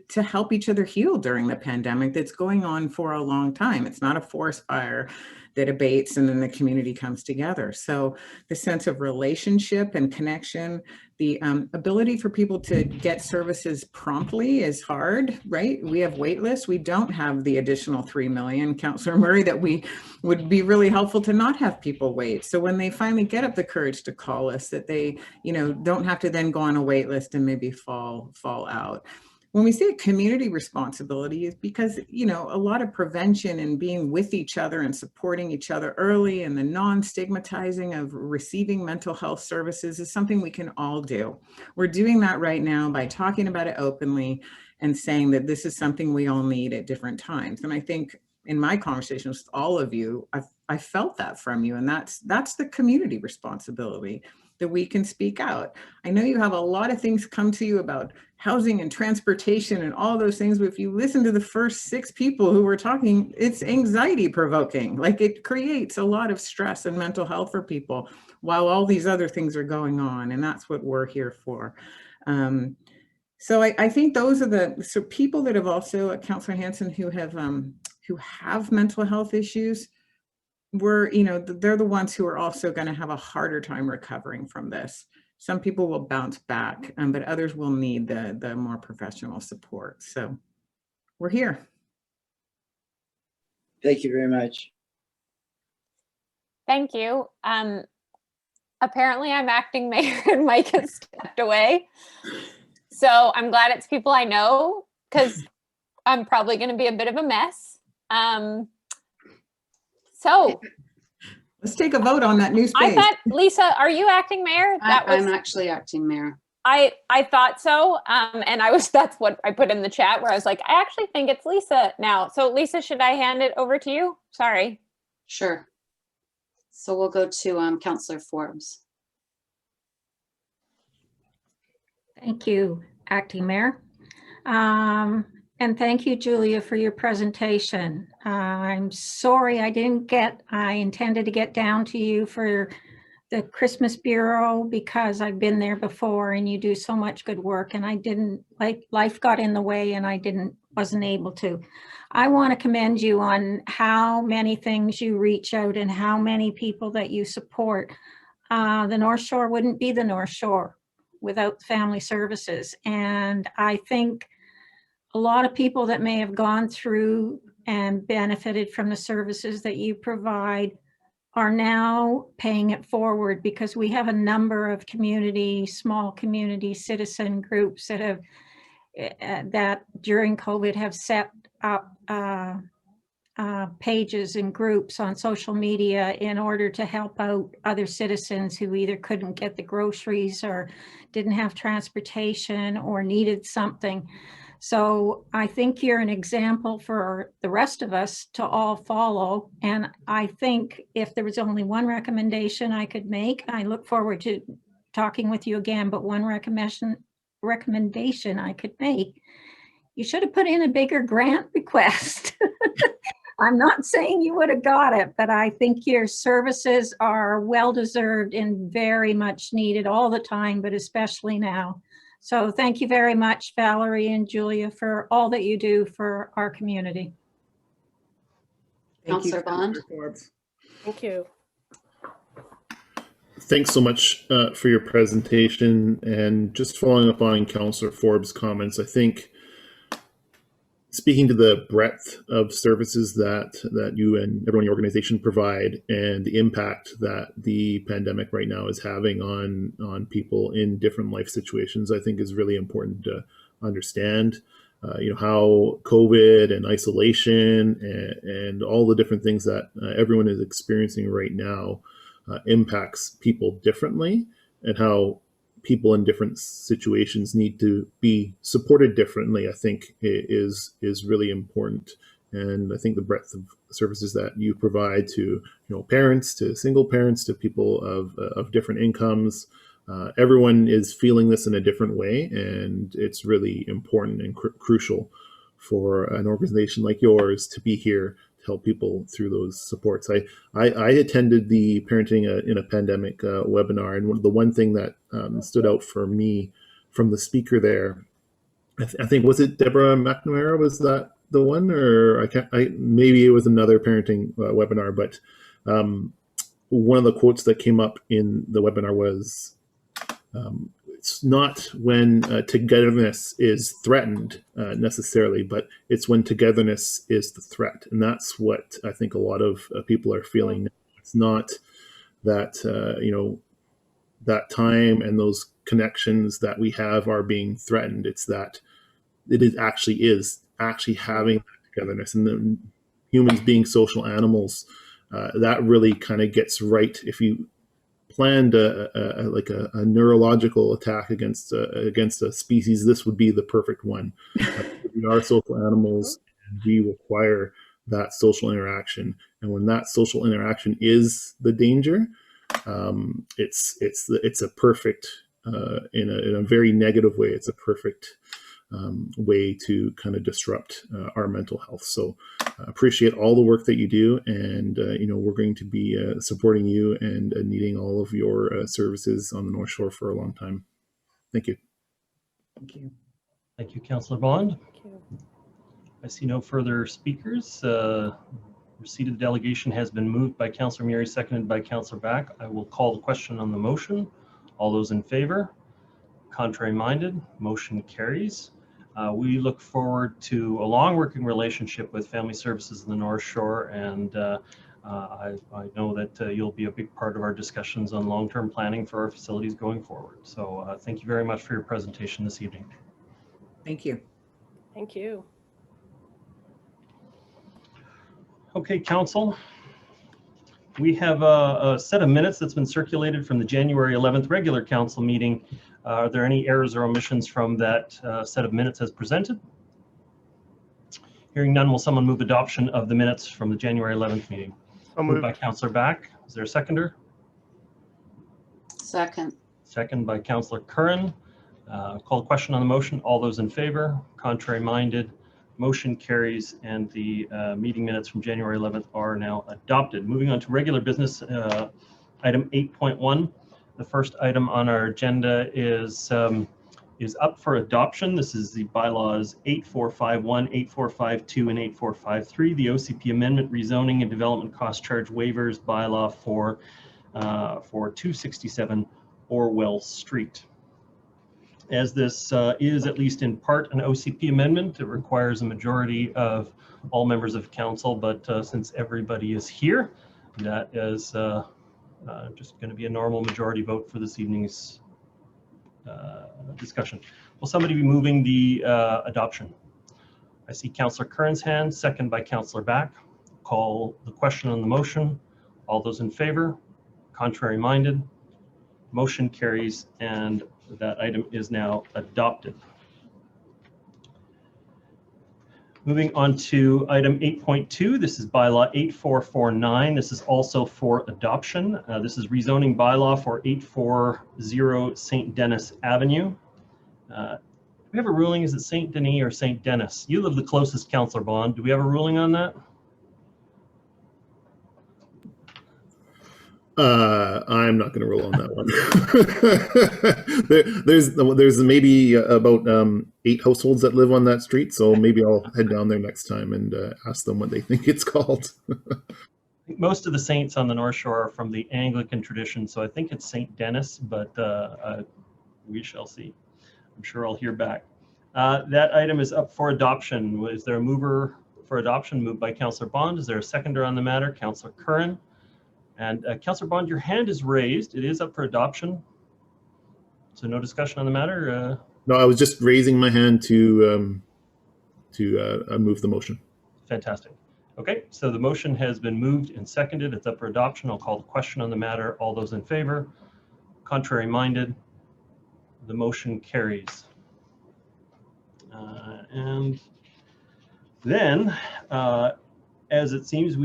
to help each other heal during the pandemic that's going on for a long time. It's not a forest fire that abates and then the community comes together. So the sense of relationship and connection, the ability for people to get services promptly is hard, right? We have wait lists. We don't have the additional 3 million, Councillor Murray, that we would be really helpful to not have people wait. So when they finally get up the courage to call us, that they, you know, don't have to then go on a wait list and maybe fall out. When we say community responsibility, is because, you know, a lot of prevention and being with each other and supporting each other early and the non-stigmatizing of receiving mental health services is something we can all do. We're doing that right now by talking about it openly and saying that this is something we all need at different times. And I think in my conversations with all of you, I felt that from you, and that's the community responsibility, that we can speak out. I know you have a lot of things come to you about housing and transportation and all those things, but if you listen to the first 6 people who were talking, it's anxiety provoking. Like, it creates a lot of stress and mental health for people while all these other things are going on, and that's what we're here for. So I think those are people that have also, Councillor Hanson, who have mental health issues, you know, they're the ones who are also going to have a harder time recovering from this. Some people will bounce back, but others will need the more professional support. So we're here. Thank you very much. Thank you. Apparently I'm acting mayor and Mike has stepped away. So I'm glad it's people I know, because I'm probably going to be a bit of a mess. So let's take a vote on that new space. I thought, Lisa, are you acting mayor? I'm actually acting mayor. I thought so. And that's what I put in the chat, where I was like, I actually think it's Lisa now. So Lisa, should I hand it over to you? Sorry. Sure. So we'll go to Councillor Forbes. Thank you, Acting Mayor. And thank you, Julia, for your presentation. I'm sorry I intended to get down to you for the Christmas Bureau, because I've been there before and you do so much good work, and I didn't, life got in the way and I wasn't able to. I want to commend you on how many things you reach out and how many people that you support. The North Shore wouldn't be the North Shore without family services. And I think a lot of people that may have gone through and benefited from the services that you provide are now paying it forward because we have a number of small community citizen groups that have that during COVID have set up pages and groups on social media in order to help out other citizens who either couldn't get the groceries or didn't have transportation or needed something. So I think you're an example for the rest of us to all follow. And I think if there was only one recommendation I could make, I look forward to talking with you again, but one recommendation I could make, you should have put in a bigger grant request. I'm not saying you would have got it, but I think your services are well-deserved and very much needed all the time, but especially now. So thank you very much, Valerie and Julia, for all that you do for our community. Councillor Bond. Thank you. Thanks so much for your presentation. And just following up on Councillor Forbes' comments, I think speaking to the breadth of services that you and everyone in your organization provide and the impact that the pandemic right now is having on people in different life situations, I think is really important to understand. How COVID and isolation and all the different things that everyone is experiencing right now impacts people differently, and how people in different situations need to be supported differently, I think is really important. And I think the breadth of services that you provide to parents, to single parents, to people of different incomes, everyone is feeling this in a different way, and it's really important and crucial for an organization like yours to be here to help people through those supports. I attended the Parenting in a Pandemic webinar, and the one thing that stood out for me from the speaker there, I think, was it Deborah McNamara? Was that the one, or maybe it was another parenting webinar? But one of the quotes that came up in the webinar was, it's not when togetherness is threatened necessarily, but it's when togetherness is the threat. And that's what I think a lot of people are feeling. It's not that, that time and those connections that we have are being threatened. It's that it is actually having that togetherness, and then humans being social animals, that really kind of gets right. If you planned a neurological attack against a species, this would be the perfect one. We are social animals, and we require that social interaction. And when that social interaction is the danger, it's a perfect in a very negative way. It's a perfect way to kind of disrupt our mental health. So appreciate all the work that you do, and we're going to be supporting you and needing all of your services on the North Shore for a long time. Thank you. Thank you. Thank you, Councillor Bond. Thank you. I see no further speakers. Receipt of the delegation has been moved by Councillor Murray, seconded by Councillor Back. I will call the question on the motion. All those in favor? Contrary minded? Motion carries. We look forward to a long working relationship with Family Services in the North Shore, and I know that you'll be a big part of our discussions on long-term planning for our facilities going forward. So thank you very much for your presentation this evening. Thank you. Thank you. Okay, Council. We have a set of minutes that's been circulated from the January 11th regular Council meeting. Are there any errors or omissions from that set of minutes as presented? Hearing none, will someone move adoption of the minutes from the January 11th meeting? Moved by Councillor Back. Is there a seconder? Second. Second by Councillor Curran. Call the question on the motion. All those in favor? Contrary minded? Motion carries, and the meeting minutes from January 11th are now adopted. Moving on to regular business, item 8.1. The first item on our agenda is up for adoption. This is the bylaws 8451, 8452, and 8453, the OCP amendment, rezoning and development cost charge waivers bylaw for 267 Orwell Street. As this is at least in part an OCP amendment, it requires a majority of all members of council, but since everybody is here, That is just going to be a normal majority vote for this evening's discussion. Will somebody be moving the adoption? I see Councillor Curran's hand, second by Councillor Back. Call the question on the motion. All those in favor? Contrary minded? Motion carries, and that item is now adopted. Moving on to item 8.2, this is bylaw 8449. This is also for adoption. This is rezoning bylaw for 840 St. Denis Avenue. Do we have a ruling? Is it St. Denis or St. Denis? You live the closest, Councillor Bond. Do we have a ruling on that? I'm not going to roll on that one. there's maybe about 8 households that live on that street, so maybe I'll head down there next time and ask them what they think it's called. Most of the saints on the North Shore are from the Anglican tradition, so I think it's St. Denis, but we shall see. I'm sure I'll hear back. That item is up for adoption. Is there a mover for adoption? Moved by Councillor Bond. Is there a seconder on the matter? Councillor Curran. And Councillor Bond, your hand is raised. It is up for adoption. So no discussion on the matter? No, I was just raising my hand to move the motion. Fantastic. Okay, so the motion has been moved and seconded. It's up for adoption. I'll call the question on the matter. All those in favor? Contrary minded? The motion carries. And then, as it seems,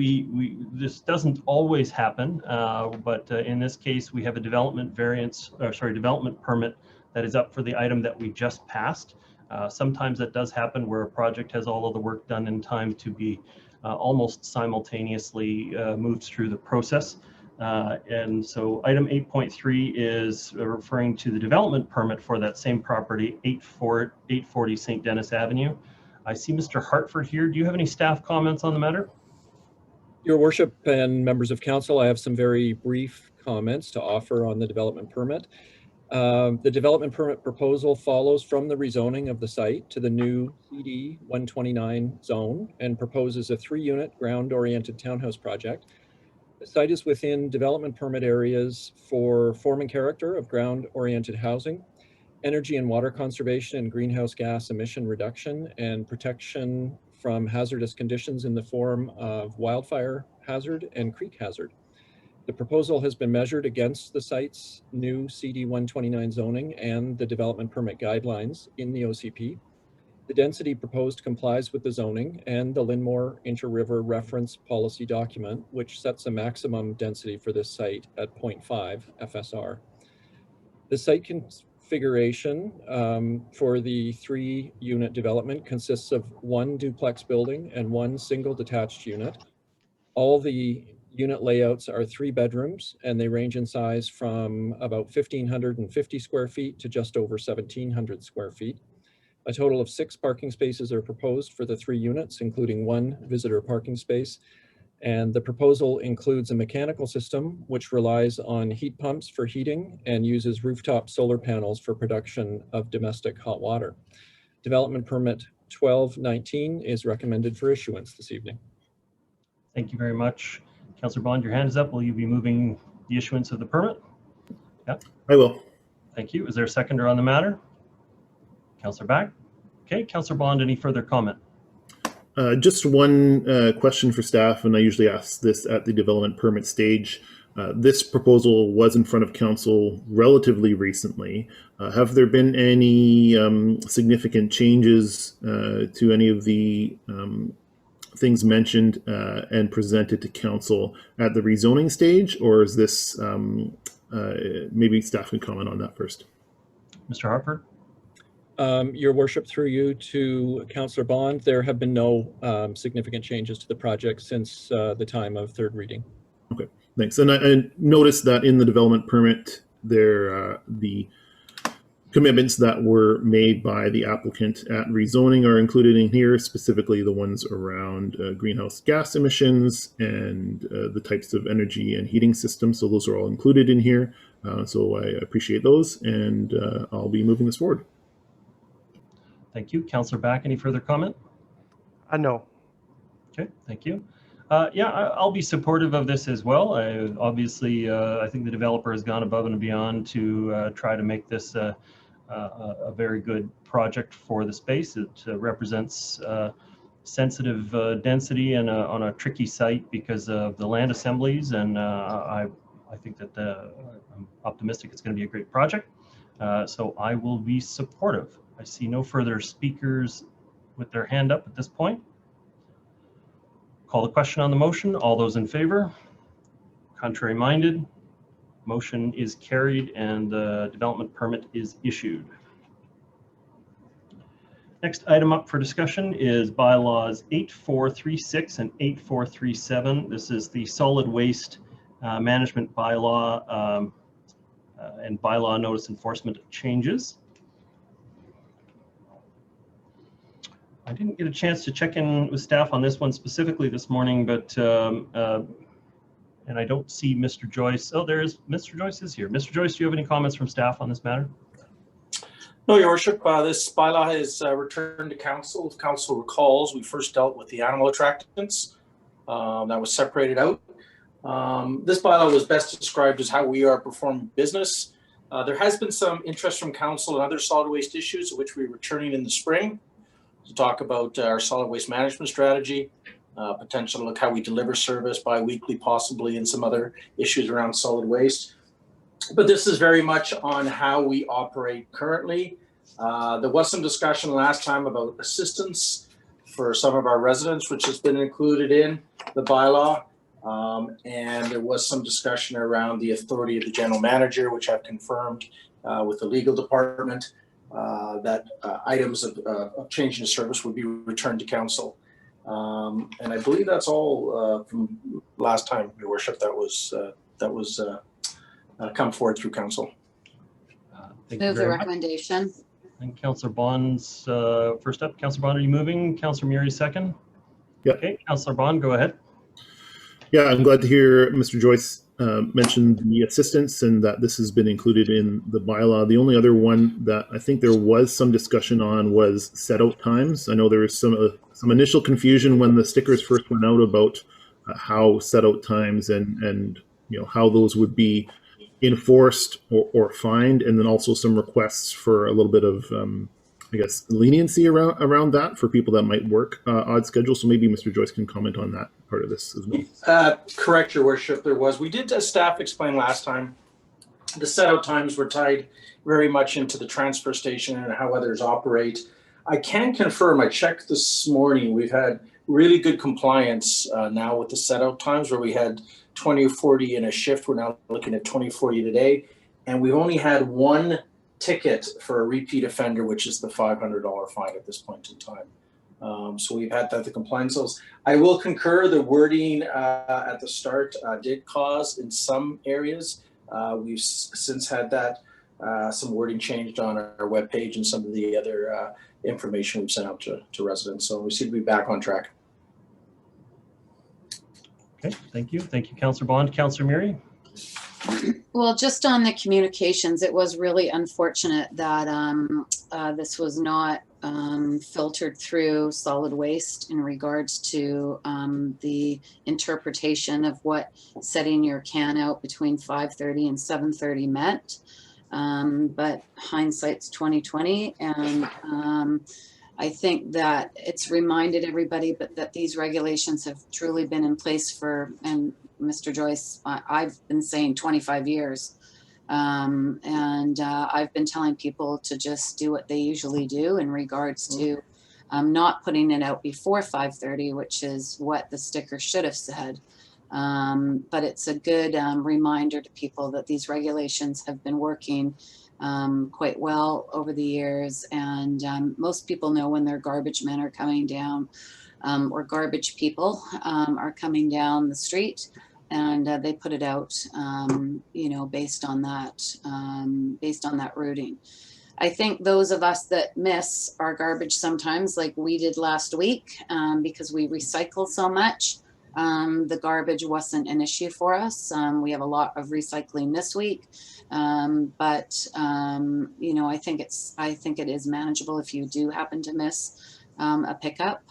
this doesn't always happen, but in this case, we have a development development permit that is up for the item that we just passed. Sometimes that does happen where a project has all of the work done in time to be almost simultaneously moved through the process. And so item 8.3 is referring to the development permit for that same property, 840 St. Denis Avenue. I see Mr. Hartford here. Do you have any staff comments on the matter? Your Worship and members of council, I have some very brief comments to offer on the development permit. The development permit proposal follows from the rezoning of the site to the new CD 129 zone and proposes a 3-unit ground-oriented townhouse project. The site is within development permit areas for form and character of ground-oriented housing, energy and water conservation and greenhouse gas emission reduction, and protection from hazardous conditions in the form of wildfire hazard and creek hazard. The proposal has been measured against the site's new CD 129 zoning and the development permit guidelines in the OCP. The density proposed complies with the zoning and the Linmore Inter-River Reference Policy document, which sets a maximum density for this site at 0.5 FSR. The site configuration for the 3-unit development consists of 1 duplex building and 1 single detached unit. All the unit layouts are 3 bedrooms, and they range in size from about 1,550 square feet to just over 1,700 square feet. A total of 6 parking spaces are proposed for the 3 units, including 1 visitor parking space. And the proposal includes a mechanical system which relies on heat pumps for heating and uses rooftop solar panels for production of domestic hot water. Development permit 1219 is recommended for issuance this evening. Thank you very much. Councillor Bond, your hand is up. Will you be moving the issuance of the permit? Yeah. I will. Thank you. Is there a seconder on the matter? Councillor Back. Okay, Councillor Bond, any further comment? Just one question for staff, and I usually ask this at the development permit stage. This proposal was in front of council relatively recently. Have there been any significant changes to any of the things mentioned and presented to council at the rezoning stage, or is this, maybe staff can comment on that first? Mr. Hartford? Your Worship, through you to Councillor Bond, there have been no significant changes to the project since the time of 3rd reading. Okay, thanks. And I noticed that in the development permit, there the commitments that were made by the applicant at rezoning are included in here, specifically the ones around greenhouse gas emissions and the types of energy and heating systems. So those are all included in here. So I appreciate those, and I'll be moving this forward. Thank you. Councillor Back, any further comment? No. Okay, thank you. Yeah, I'll be supportive of this as well. Obviously, I think the developer has gone above and beyond to try to make this a very good project for the space. It represents sensitive density and on a tricky site because of the land assemblies, and I think that I'm optimistic it's going to be a great project. So I will be supportive. I see no further speakers with their hand up at this point. Call the question on the motion. All those in favor? Contrary minded? Motion is carried and the development permit is issued. Next item up for discussion is bylaws 8436 and 8437. This is the solid waste management bylaw and bylaw notice enforcement changes. I didn't get a chance to check in with staff on this one specifically this morning, but and I don't see Mr. Joyce. Oh, there is Mr. Joyce is here. Mr. Joyce, do you have any comments from staff on this matter? No, Your Worship. This bylaw has returned to council. If council recalls, we first dealt with the animal attractants that was separated out. This bylaw was best described as how we are performing business. There has been some interest from council and other solid waste issues, which we're returning in the spring to talk about our solid waste management strategy, potential to look how we deliver service bi-weekly possibly, and some other issues around solid waste. But this is very much on how we operate currently. There was some discussion last time about assistance for some of our residents, which has been included in the bylaw. And there was some discussion around the authority of the general manager, which I've confirmed with the legal department, that items of change in service would be returned to council. And I believe that's all from last time, Your Worship, that was come forward through council. Move the recommendation. And Councillor Bond's first up. Councillor Bond, are you moving? Councillor Murray second? Yeah. Okay, Councillor Bond, go ahead. Yeah, I'm glad to hear Mr. Joyce mention the assistance and that this has been included in the bylaw. The only other one that I think there was some discussion on was set out times. I know there was some initial confusion when the stickers first went out about how set out times and you know how those would be enforced or fined, and then also some requests for a little bit of I guess leniency around that for people that might work odd schedules. So maybe Mr. Joyce can comment on that part of this as well. Correct, Your Worship. There was. We did, as staff explained last time, the set out times were tied very much into the transfer station and how others operate. I can confirm, I checked this morning, we've had really good compliance now with the set out times, where we had 20/40 in a shift. We're now looking at 20/40 today. And we've only had one ticket for a repeat offender, which is the $500 fine at this point in time. So we've had that, the compliance levels. I will concur, the wording at the start did cause in some areas. We've since had that, some wording changed on our webpage and some of the other information we've sent out to residents. So we seem to be back on track. Okay, thank you. Thank you, Councillor Bond. Councillor Murray? Well, just on the communications, it was really unfortunate that this was not filtered through solid waste in regards to the interpretation of what setting your can out between 5:30 and 7:30 meant. But hindsight's 20/20, and I think that it's reminded everybody that these regulations have truly been in place for, and Mr. Joyce, I've been saying 25 years. And I've been telling people to just do what they usually do in regards to not putting it out before 5:30, which is what the sticker should have said. But it's a good reminder to people that these regulations have been working quite well over the years. And most people know when their garbage men are coming down or garbage people are coming down the street, and they put it out, you know, based on that routing. I think those of us that miss our garbage sometimes, like we did last week, because we recycle so much, the garbage wasn't an issue for us. We have a lot of recycling this week, but you know, I think it is manageable if you do happen to miss a pickup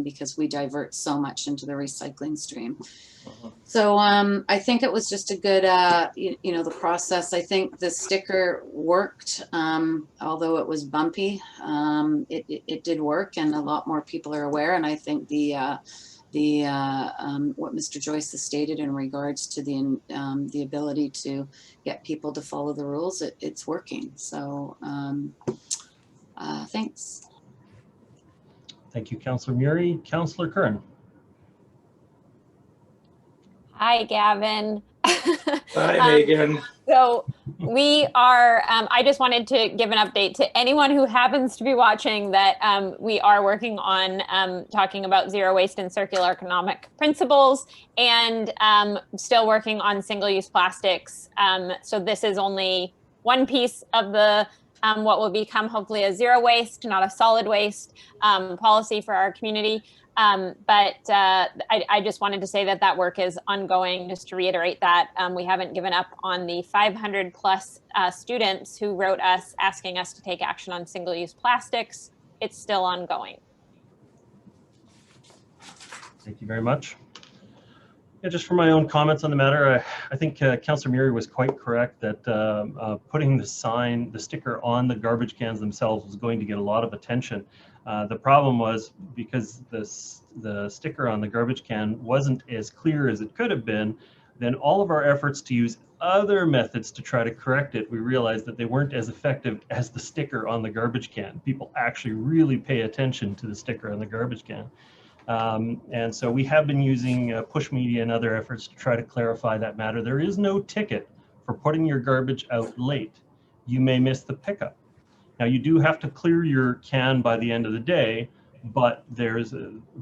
because we divert so much into the recycling stream. So I think it was just a good, you know, the process. I think the sticker worked, although it was bumpy. It did work, and a lot more people are aware. And I think what Mr. Joyce has stated in regards to the ability to get people to follow the rules, it's working. So thanks. Thank you, Councillor Murray. Councillor Curran. Hi, Gavin. Hi, Megan. So we are, I just wanted to give an update to anyone who happens to be watching that we are working on talking about zero waste and circular economic principles, and still working on single-use plastics. So this is only one piece of the what will become hopefully a zero waste, not a solid waste policy for our community. But I just wanted to say that that work is ongoing. Just to reiterate that we haven't given up on the 500 plus students who wrote us asking us to take action on single-use plastics. It's still ongoing. Thank you very much. Yeah, just for my own comments on the matter, I think Councillor Murray was quite correct that putting the sticker on the garbage cans themselves was going to get a lot of attention. The problem was because the sticker on the garbage can wasn't as clear as it could have been, then all of our efforts to use other methods to try to correct it, we realized that they weren't as effective as the sticker on the garbage can. People actually really pay attention to the sticker on the garbage can. And so we have been using push media and other efforts to try to clarify that matter. There is no ticket for putting your garbage out late. You may miss the pickup. Now you do have to clear your can by the end of the day, but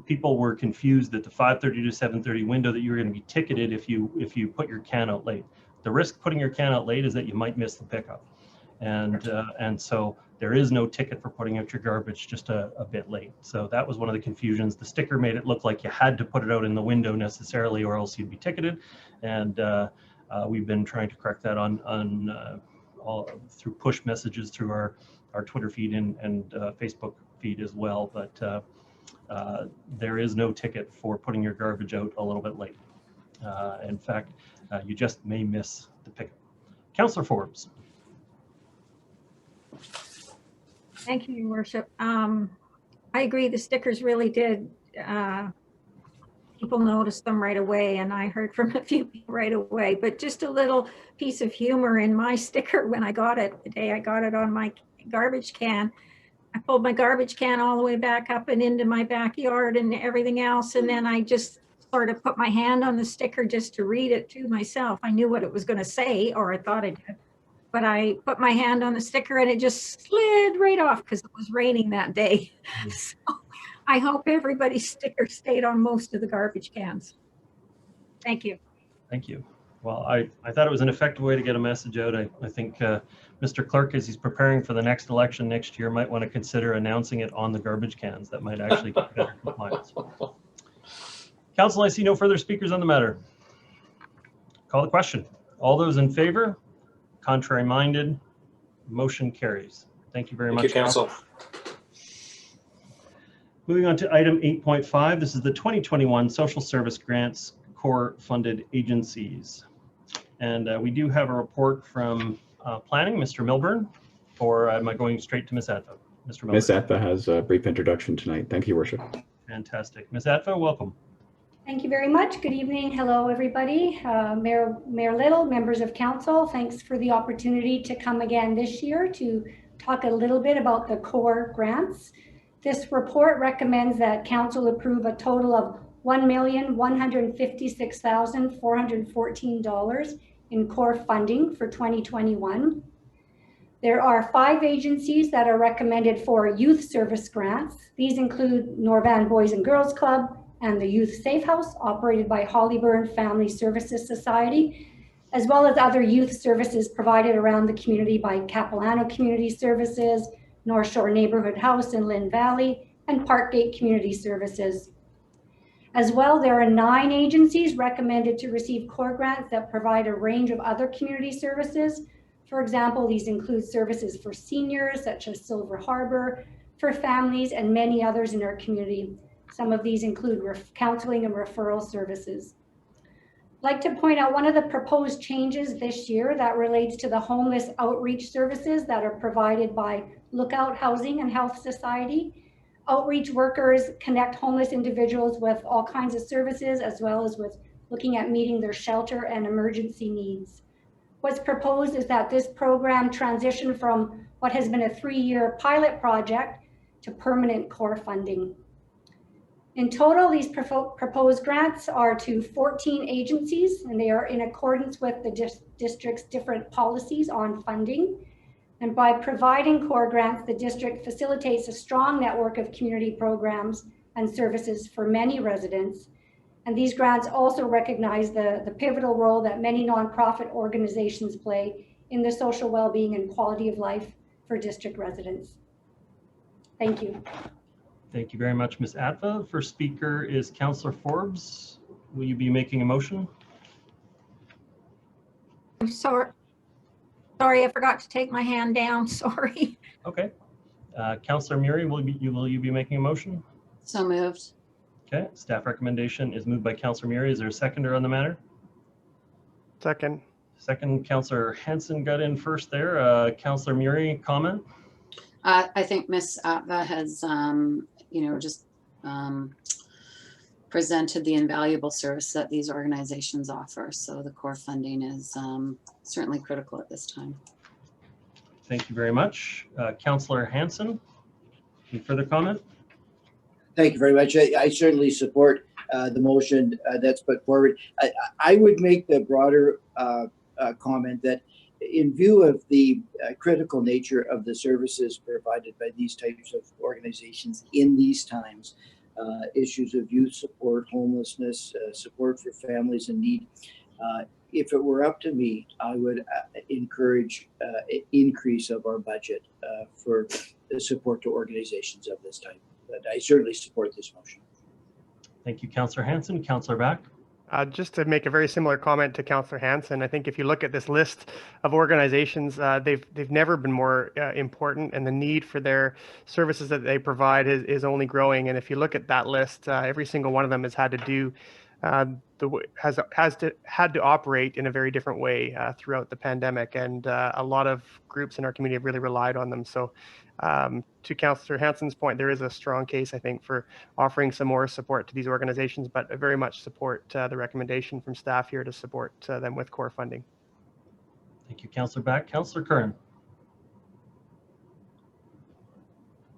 people were confused that the 5:30 to 7:30 window that you were going to be ticketed if you put your can out late. The risk putting your can out late is that you might miss the pickup. And so there is no ticket for putting out your garbage just a bit late. So that was one of the confusions. The sticker made it look like you had to put it out in the window necessarily or else you'd be ticketed. And we've been trying to correct that all through push messages through our Twitter feed and Facebook feed as well. But there is no ticket for putting your garbage out a little bit late. In fact, you just may miss the pickup. Councillor Forbes. Thank you, Your Worship. I agree, the stickers really did, people noticed them right away, and I heard from a few people right away, but just a little piece of humor in my sticker when I got it, the day I got it on my garbage can. I pulled my garbage can all the way back up and into my backyard and everything else, and then I just sort of put my hand on the sticker just to read it to myself. I knew what it was going to say, or I thought I did. But I put my hand on the sticker and it just slid right off because it was raining that day. So I hope everybody's sticker stayed on most of the garbage cans. Thank you. Thank you. Well, I thought it was an effective way to get a message out. I think Mr. Clerk, as he's preparing for the next election next year, might want to consider announcing it on the garbage cans. That might actually get better compliance. Council, I see no further speakers on the matter. Call the question. All those in favor? Contrary minded, motion carries. Thank you very much. Thank you, Council. Moving on to item 8.5, this is the 2021 Social Service Grants Core Funded Agencies. And we do have a report from Planning, Mr. Milburn, or am I going straight to Ms. Atva? Mr. Milburn. Ms. Atva has a brief introduction tonight. Thank you, Worship. Fantastic. Ms. Atva, welcome. Thank you very much. Good evening. Hello, everybody. Mayor Little, members of council, thanks for the opportunity to come again this year to talk a little bit about the core grants. This report recommends that council approve a total of $1,156,414 in core funding for 2021. There are 5 agencies that are recommended for youth service grants. These include Norvan Boys and Girls Club, and the Youth Safe House operated by Hollyburn Family Services Society, as well as other youth services provided around the community by Capilano Community Services, North Shore Neighborhood House in Lynn Valley, and Parkgate Community Services. As well, there are 9 agencies recommended to receive core grants that provide a range of other community services. For example, these include services for seniors such as Silver Harbor, for families and many others in our community. Some of these include counseling and referral services. I'd like to point out one of the proposed changes this year that relates to the homeless outreach services that are provided by Lookout Housing and Health Society. Outreach workers connect homeless individuals with all kinds of services, as well as with looking at meeting their shelter and emergency needs. What's proposed is that this program transition from what has been a 3-year pilot project to permanent core funding. In total, these proposed grants are to 14 agencies, and they are in accordance with the district's different policies on funding. And by providing core grants, the district facilitates a strong network of community programs and services for many residents. And these grants also recognize the pivotal role that many nonprofit organizations play in the social well-being and quality of life for district residents. Thank you. Thank you very much, Ms. Atva. First speaker is Councillor Forbes. Will you be making a motion? I'm sorry, I forgot to take my hand down. Sorry. Okay. Councillor Murray, will you be making a motion? So moved. Okay. Staff recommendation is moved by Councillor Murray. Is there a seconder on the matter? Second. Second, Councillor Hanson got in first there. Councillor Murray, comment? I think Ms. Atva has, just presented the invaluable service that these organizations offer. So the core funding is certainly critical at this time. Thank you very much. Councillor Hanson, any further comment? Thank you very much. I certainly support the motion that's put forward. I would make the broader comment that in view of the critical nature of the services provided by these types of organizations in these times, issues of youth support, homelessness, support for families in need, if it were up to me, I would encourage increase of our budget for the support to organizations of this type. But I certainly support this motion. Thank you, Councillor Hanson. Councillor Back. Just to make a very similar comment to Councillor Hanson, I think if you look at this list of organizations, they've never been more important, and the need for their services that they provide is only growing. And if you look at that list, every single one of them has had to do had to operate in a very different way throughout the pandemic, and a lot of groups in our community have really relied on them. So to Councillor Hanson's point, there is a strong case, I think, for offering some more support to these organizations, but I very much support the recommendation from staff here to support them with core funding. Thank you, Councillor Back. Councillor Curran.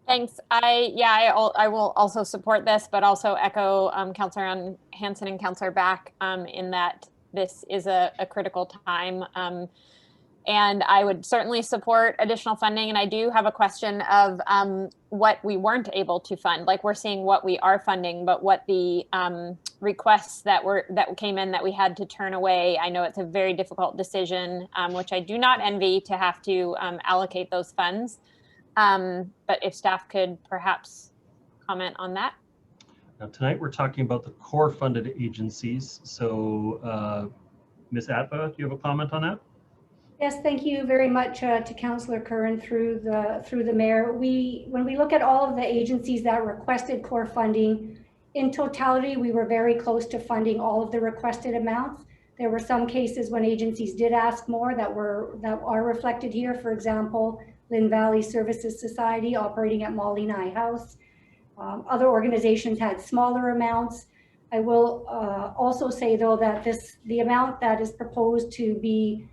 Thanks. I will also support this, but also echo Councillor Hanson and Councillor Back in that this is a critical time. And I would certainly support additional funding. And I do have a question of what we weren't able to fund. Like, we're seeing what we are funding, but what the requests that came in that we had to turn away. I know it's a very difficult decision, which I do not envy, to have to allocate those funds. But if staff could perhaps comment on that. Now, tonight we're talking about the core funded agencies. So Ms. Atva, do you have a comment on that? Yes, thank you very much to Councillor Curran through the mayor. When we look at all of the agencies that requested core funding, in totality, we were very close to funding all of the requested amounts. There were some cases when agencies did ask more that are reflected here. For example, Lynn Valley Services Society operating at Molly Nye House. Other organizations had smaller amounts. I will also say, though, that the amount that is proposed to be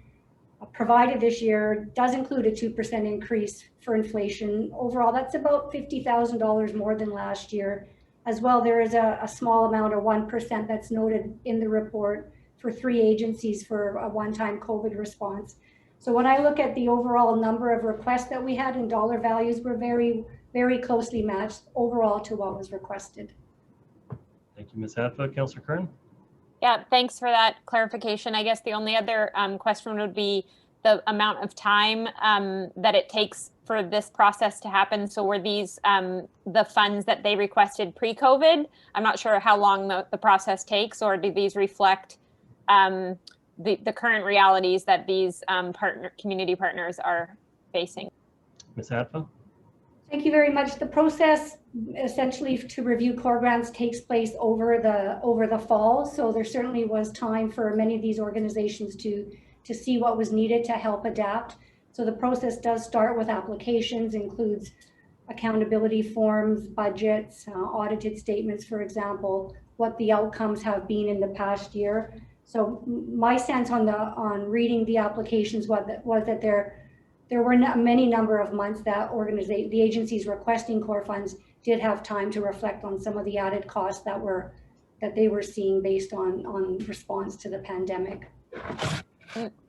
provided this year does include a 2% increase for inflation. Overall, that's about $50,000 more than last year. As well, there is a small amount of 1% that's noted in the report for 3 agencies for a one-time COVID response. So when I look at the overall number of requests that we had in dollar values, we're very, very closely matched overall to what was requested. Thank you, Ms. Atva. Councillor Curran. Yeah, thanks for that clarification. I guess the only other question would be the amount of time that it takes for this process to happen. So were these the funds that they requested pre-COVID? I'm not sure how long the process takes, or do these reflect the current realities that these community partners are facing? Ms. Atva. Thank you very much. The process essentially to review core grants takes place over the fall. So there certainly was time for many of these organizations to see what was needed to help adapt. So the process does start with applications, includes accountability forms, budgets, audited statements, for example, what the outcomes have been in the past year. So my sense on reading the applications was that there were many number of months that the agencies requesting core funds did have time to reflect on some of the added costs that they were seeing based on response to the pandemic.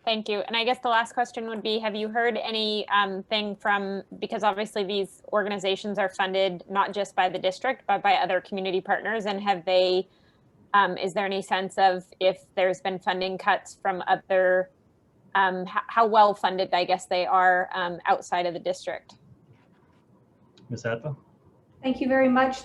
Thank you. And I guess the last question would be, have you heard any thing from, because obviously these organizations are funded not just by the district, but by other community partners, and have they, is there any sense of if there's been funding cuts from other, how well funded, I guess, they are outside of the district? Ms. Adva? Thank you very much.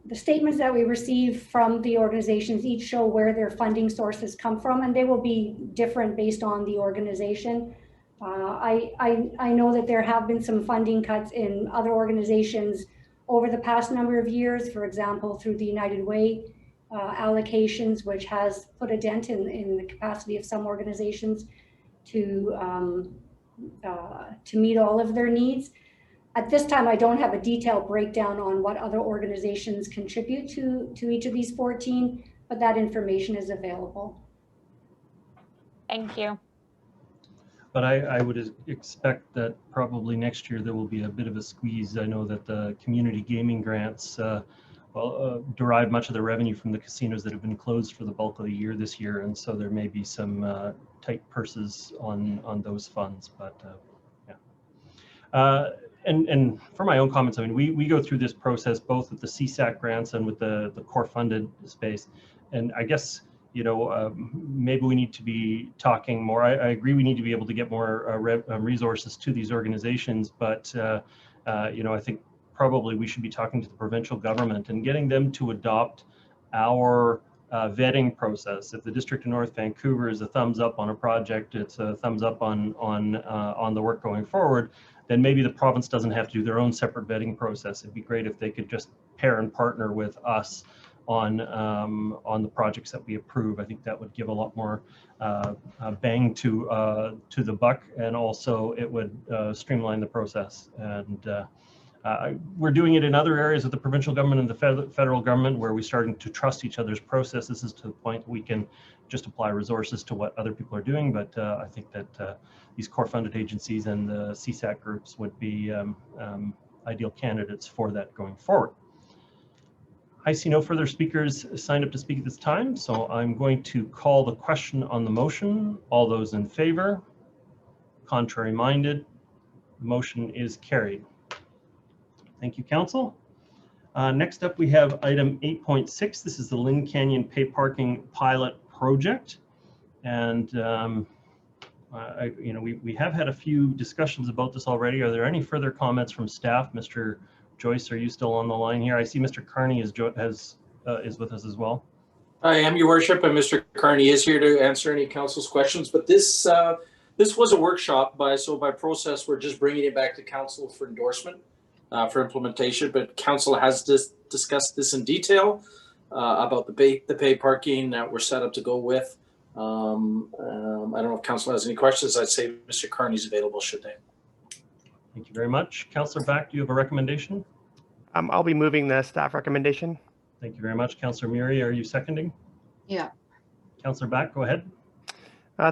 The statements that we receive from the organizations each show where their funding sources come from, and they will be different based on the organization. I know that there have been some funding cuts in other organizations over the past number of years, for example, through the United Way allocations, which has put a dent in the capacity of some organizations to meet all of their needs. At this time, I don't have a detailed breakdown on what other organizations contribute to each of these 14, but that information is available. Thank you. But I would expect that probably next year there will be a bit of a squeeze. I know that the community gaming grants derive much of the revenue from the casinos that have been closed for the bulk of the year this year, and so there may be some tight purses on those funds. But yeah. And for my own comments, I mean, we go through this process both with the CSAC grants and with the core funded space. And I guess, you know, maybe we need to be talking more. I agree we need to be able to get more resources to these organizations, but, you know, I think probably we should be talking to the provincial government and getting them to adopt our vetting process. If the District of North Vancouver is a thumbs up on a project, it's a thumbs up on the work going forward, then maybe the province doesn't have to do their own separate vetting process. It'd be great if they could just pair and partner with us on the projects that we approve. I think that would give a lot more bang to the buck, and also it would streamline the process. And we're doing it in other areas of the provincial government and the federal government, where we're starting to trust each other's processes to the point we can just apply resources to what other people are doing. But I think that these core funded agencies and the CSAC groups would be ideal candidates for that going forward. I see no further speakers signed up to speak at this time, so I'm going to call the question on the motion. All those in favor? Contrary minded? The motion is carried. Thank you, Council. Next up, we have item 8.6. This is the Lynn Canyon Pay Parking Pilot Project. And you know, we have had a few discussions about this already. Are there any further comments from staff? Mr. Joyce, are you still on the line here? I see Mr. Carney is with us as well. I am, Your Worship, and Mr. Carney is here to answer any council's questions. But this was a workshop, so by process, we're just bringing it back to council for endorsement, for implementation. But council has discussed this in detail about the pay parking that we're set up to go with. I don't know if council has any questions. I'd say Mr. Carney's available should they. Thank you very much. Councillor Back, do you have a recommendation? I'll be moving the staff recommendation. Thank you very much. Councillor Murray, are you seconding? Yeah. Councillor Back, go ahead.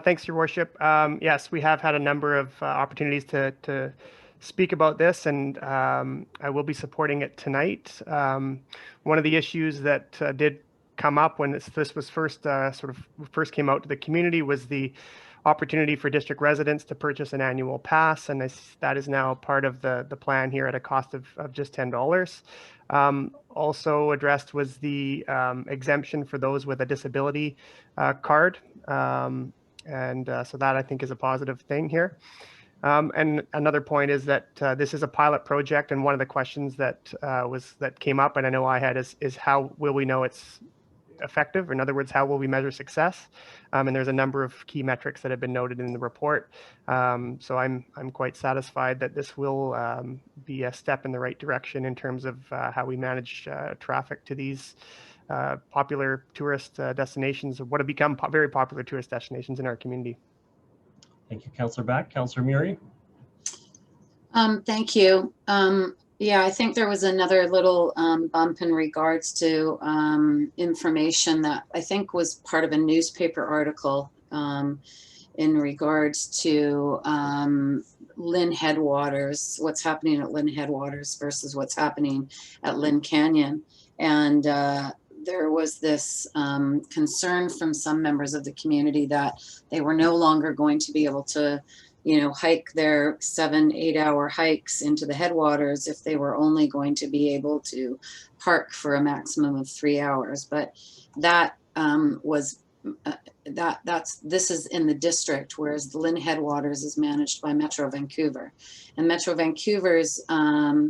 Thanks, Your Worship. Yes, we have had a number of opportunities to speak about this, and I will be supporting it tonight. One of the issues that did come up when this was first came out to the community was the opportunity for district residents to purchase an annual pass, and that is now part of the plan here at a cost of just $10. Also addressed was the exemption for those with a disability card, and so that I think is a positive thing here. And another point is that this is a pilot project, and one of the questions that came up, and I know I had, is how will we know it's effective? In other words, how will we measure success? And there's a number of key metrics that have been noted in the report. So I'm quite satisfied that this will be a step in the right direction in terms of how we manage traffic to these popular tourist destinations, what have become very popular tourist destinations in our community. Thank you, Councillor Back. Councillor Murray. Thank you. Yeah, I think there was another little bump in regards to information that I think was part of a newspaper article in regards to Lynn Headwaters, what's happening at Lynn Headwaters versus what's happening at Lynn Canyon. And there was this concern from some members of the community that they were no longer going to be able to, you know, hike their 7-8 hour hikes into the headwaters if they were only going to be able to park for a maximum of 3 hours. But that this is in the district, whereas the Lynn Headwaters is managed by Metro Vancouver, and Metro Vancouver's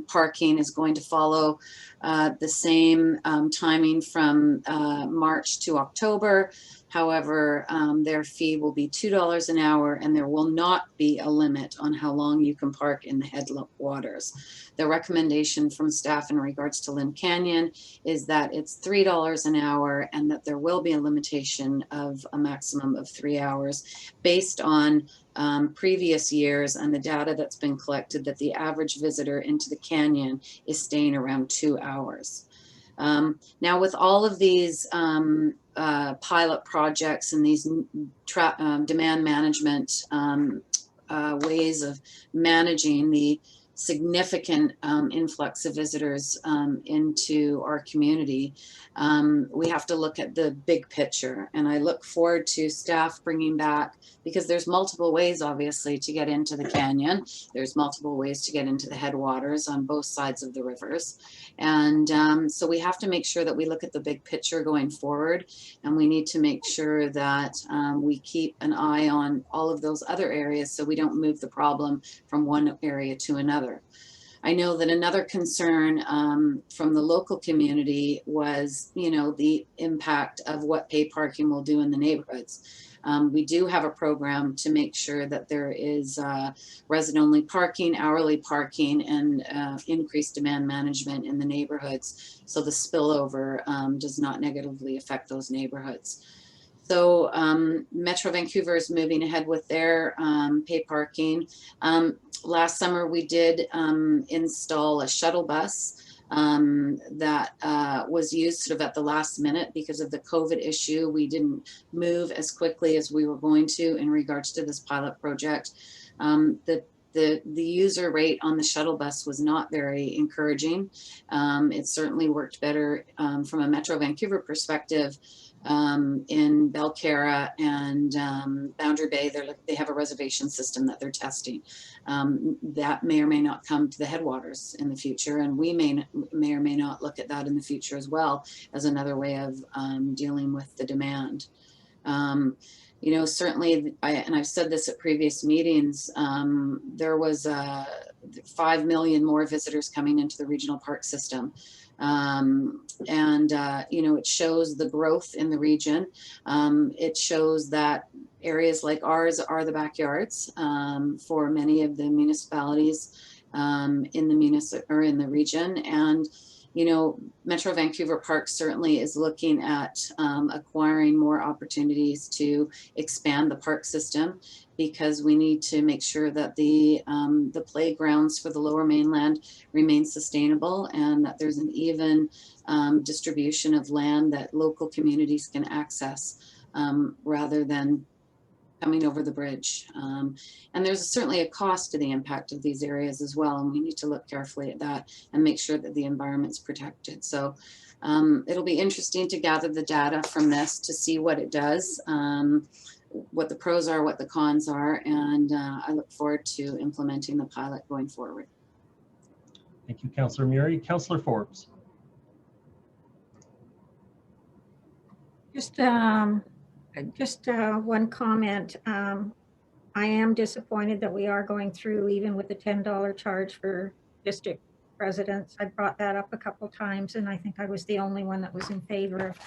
parking is going to follow the same timing from March to October. However, their fee will be $2 an hour, and there will not be a limit on how long you can park in the headwaters. The recommendation from staff in regards to Lynn Canyon is that it's $3 an hour, and that there will be a limitation of a maximum of 3 hours based on previous years and the data that's been collected, that the average visitor into the canyon is staying around 2 hours. Now, with all of these pilot projects and these demand management ways of managing the significant influx of visitors into our community, we have to look at the big picture. And I look forward to staff bringing back, because there's multiple ways, obviously, to get into the canyon. There's multiple ways to get into the headwaters on both sides of the rivers. And so we have to make sure that we look at the big picture going forward. And we need to make sure that we keep an eye on all of those other areas so we don't move the problem from one area to another. I know that another concern from the local community was, you know, the impact of what paid parking will do in the neighborhoods. We do have a program to make sure that there is resident-only parking, hourly parking, and increased demand management in the neighborhoods, so the spillover does not negatively affect those neighborhoods. So Metro Vancouver is moving ahead with their paid parking. Last summer, we did install a shuttle bus that was used sort of at the last minute because of the COVID issue. We didn't move as quickly as we were going to in regards to this pilot project. The user rate on the shuttle bus was not very encouraging. It certainly worked better from a Metro Vancouver perspective. In Belcarra and Boundary Bay, they have a reservation system that they're testing. That may or may not come to the headwaters in the future, and we may or may not look at that in the future as well as another way of dealing with the demand. You know, certainly, and I've said this at previous meetings, there was 5 million more visitors coming into the regional park system. You know, it shows the growth in the region. It shows that areas like ours are the backyards for many of the municipalities in the region. And you know, Metro Vancouver Park certainly is looking at acquiring more opportunities to expand the park system, because we need to make sure that the playgrounds for the Lower Mainland remain sustainable, and that there's an even distribution of land that local communities can access rather than coming over the bridge. And there's certainly a cost to the impact of these areas as well, and we need to look carefully at that and make sure that the environment's protected. So it'll be interesting to gather the data from this to see what it does, what the pros are, what the cons are, and I look forward to implementing the pilot going forward. Thank you, Councillor Murray. Councillor Forbes. Just one comment. I am disappointed that we are going through even with the $10 charge for district residents. I brought that up a couple times, and I think I was the only one that was in favor of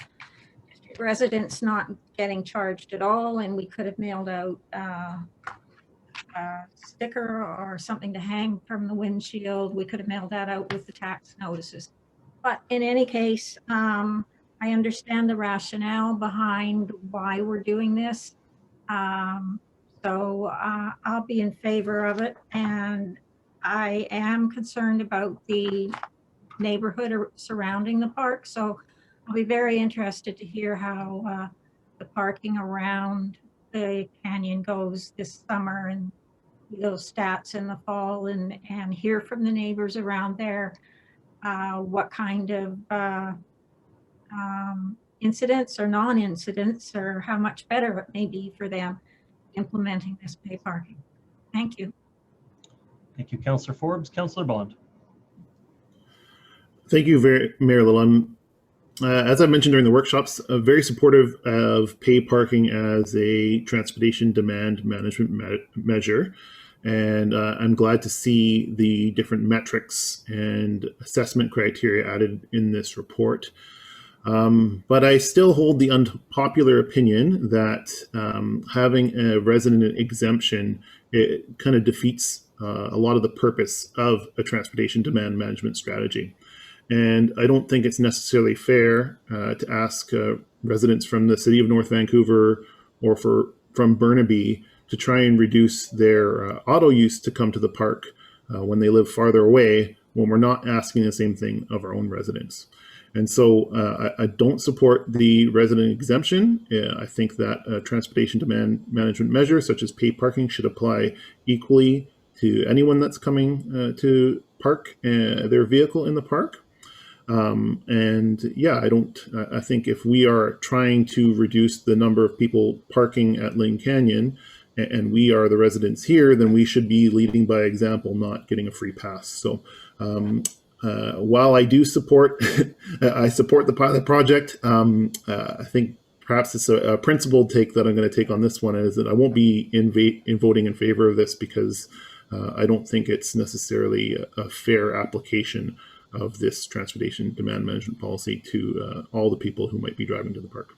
residents not getting charged at all, and we could have mailed out a sticker or something to hang from the windshield. We could have mailed that out with the tax notices. But in any case, I understand the rationale behind why we're doing this. So I'll be in favor of it. And I am concerned about the neighborhood surrounding the park. So I'll be very interested to hear how the parking around the canyon goes this summer, and those stats in the fall, and hear from the neighbors around there what kind of incidents or non-incidents, or how much better it may be for them implementing this pay parking. Thank you. Thank you, Councillor Forbes. Councillor Bond. Thank you, Mayor Little. As I mentioned during the workshops, very supportive of pay parking as a transportation demand management measure. And I'm glad to see the different metrics and assessment criteria added in this report. But I still hold the unpopular opinion that having a resident exemption, it kind of defeats a lot of the purpose of a transportation demand management strategy. And I don't think it's necessarily fair to ask residents from the city of North Vancouver or from Burnaby to try and reduce their auto use to come to the park when they live farther away, when we're not asking the same thing of our own residents. And so I don't support the resident exemption. I think that transportation demand management measures such as pay parking should apply equally to anyone that's coming to park their vehicle in the park. And yeah, I think if we are trying to reduce the number of people parking at Lynn Canyon, and we are the residents here, then we should be leading by example, not getting a free pass. So while I do support, I support the pilot project, I think perhaps it's a principled take that I'm going to take on this one, is that I won't be in voting in favor of this, because I don't think it's necessarily a fair application of this transportation demand management policy to all the people who might be driving to the park.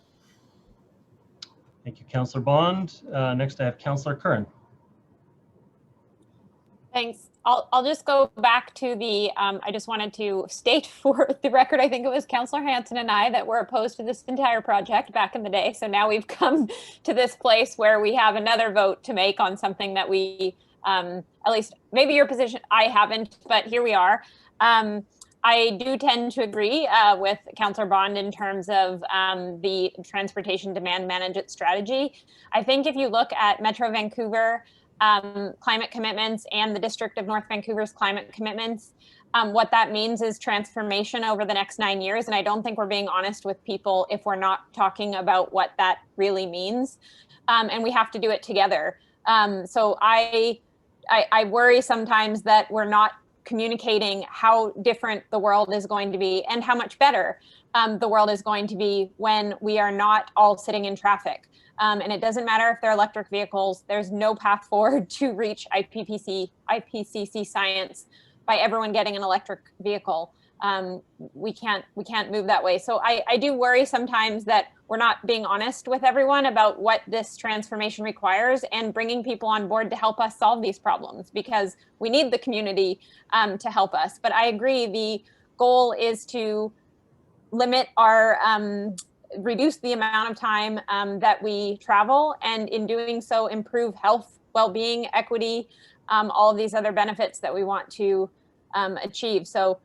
Thank you, Councillor Bond. Next, I have Councillor Curran. Thanks. I'll just go back to the, I just wanted to state for the record, I think it was Councilor Hanson and I that were opposed to this entire project back in the day. So now we've come to this place where we have another vote to make on something that we, at least maybe your position, I haven't, but here we are. I do tend to agree with Councillor Bond in terms of the transportation demand management strategy. I think if you look at Metro Vancouver climate commitments and the District of North Vancouver's climate commitments, what that means is transformation over the next 9 years. And I don't think we're being honest with people if we're not talking about what that really means. And we have to do it together. So I worry sometimes that we're not communicating how different the world is going to be and how much better the world is going to be when we are not all sitting in traffic. And it doesn't matter if they're electric vehicles, there's no path forward to reach IPCC science by everyone getting an electric vehicle. We can't move that way. So I do worry sometimes that we're not being honest with everyone about what this transformation requires and bringing people on board to help us solve these problems, because we need the community to help us. But I agree, the goal is to limit our, reduce the amount of time that we travel, and in doing so, improve health, well-being, equity, all of these other benefits that we want to achieve. So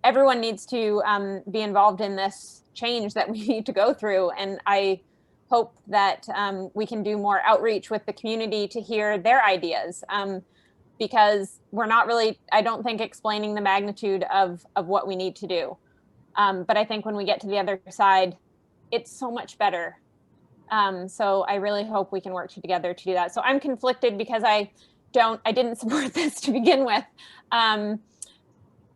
everyone needs to be involved in this change that we need to go through. And I hope that we can do more outreach with the community to hear their ideas, because we're not really, I don't think, explaining the magnitude of what we need to do. But I think when we get to the other side, it's so much better. So I really hope we can work together to do that. So I'm conflicted because I didn't support this to begin with.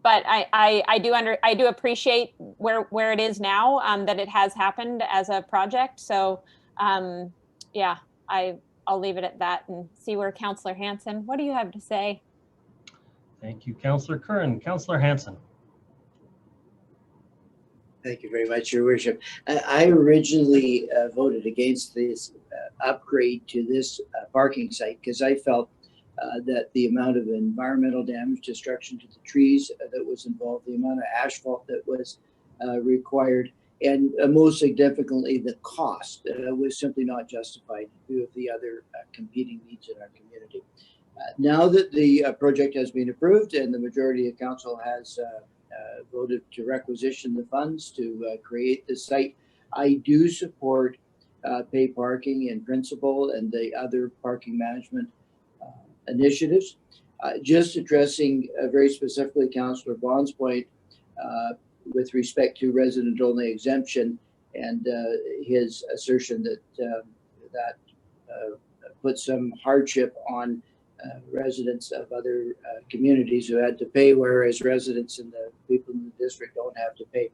But I do appreciate where it is now, that it has happened as a project. So yeah, I'll leave it at that and see where Councilor Hanson, what do you have to say? Thank you, Councilor Curran. Councilor Hanson. Thank you very much, Your Worship. I originally voted against this upgrade to this parking site because I felt that the amount of environmental damage, destruction to the trees that was involved, the amount of asphalt that was required, and most significantly, the cost was simply not justified in view of the other competing needs in our community. Now that the project has been approved and the majority of council has voted to requisition the funds to create this site, I do support pay parking in principle and the other parking management initiatives. Just addressing very specifically Councillor Bond's point with respect to resident-only exemption and his assertion that that puts some hardship on residents of other communities who had to pay, whereas residents and the people in the district don't have to pay.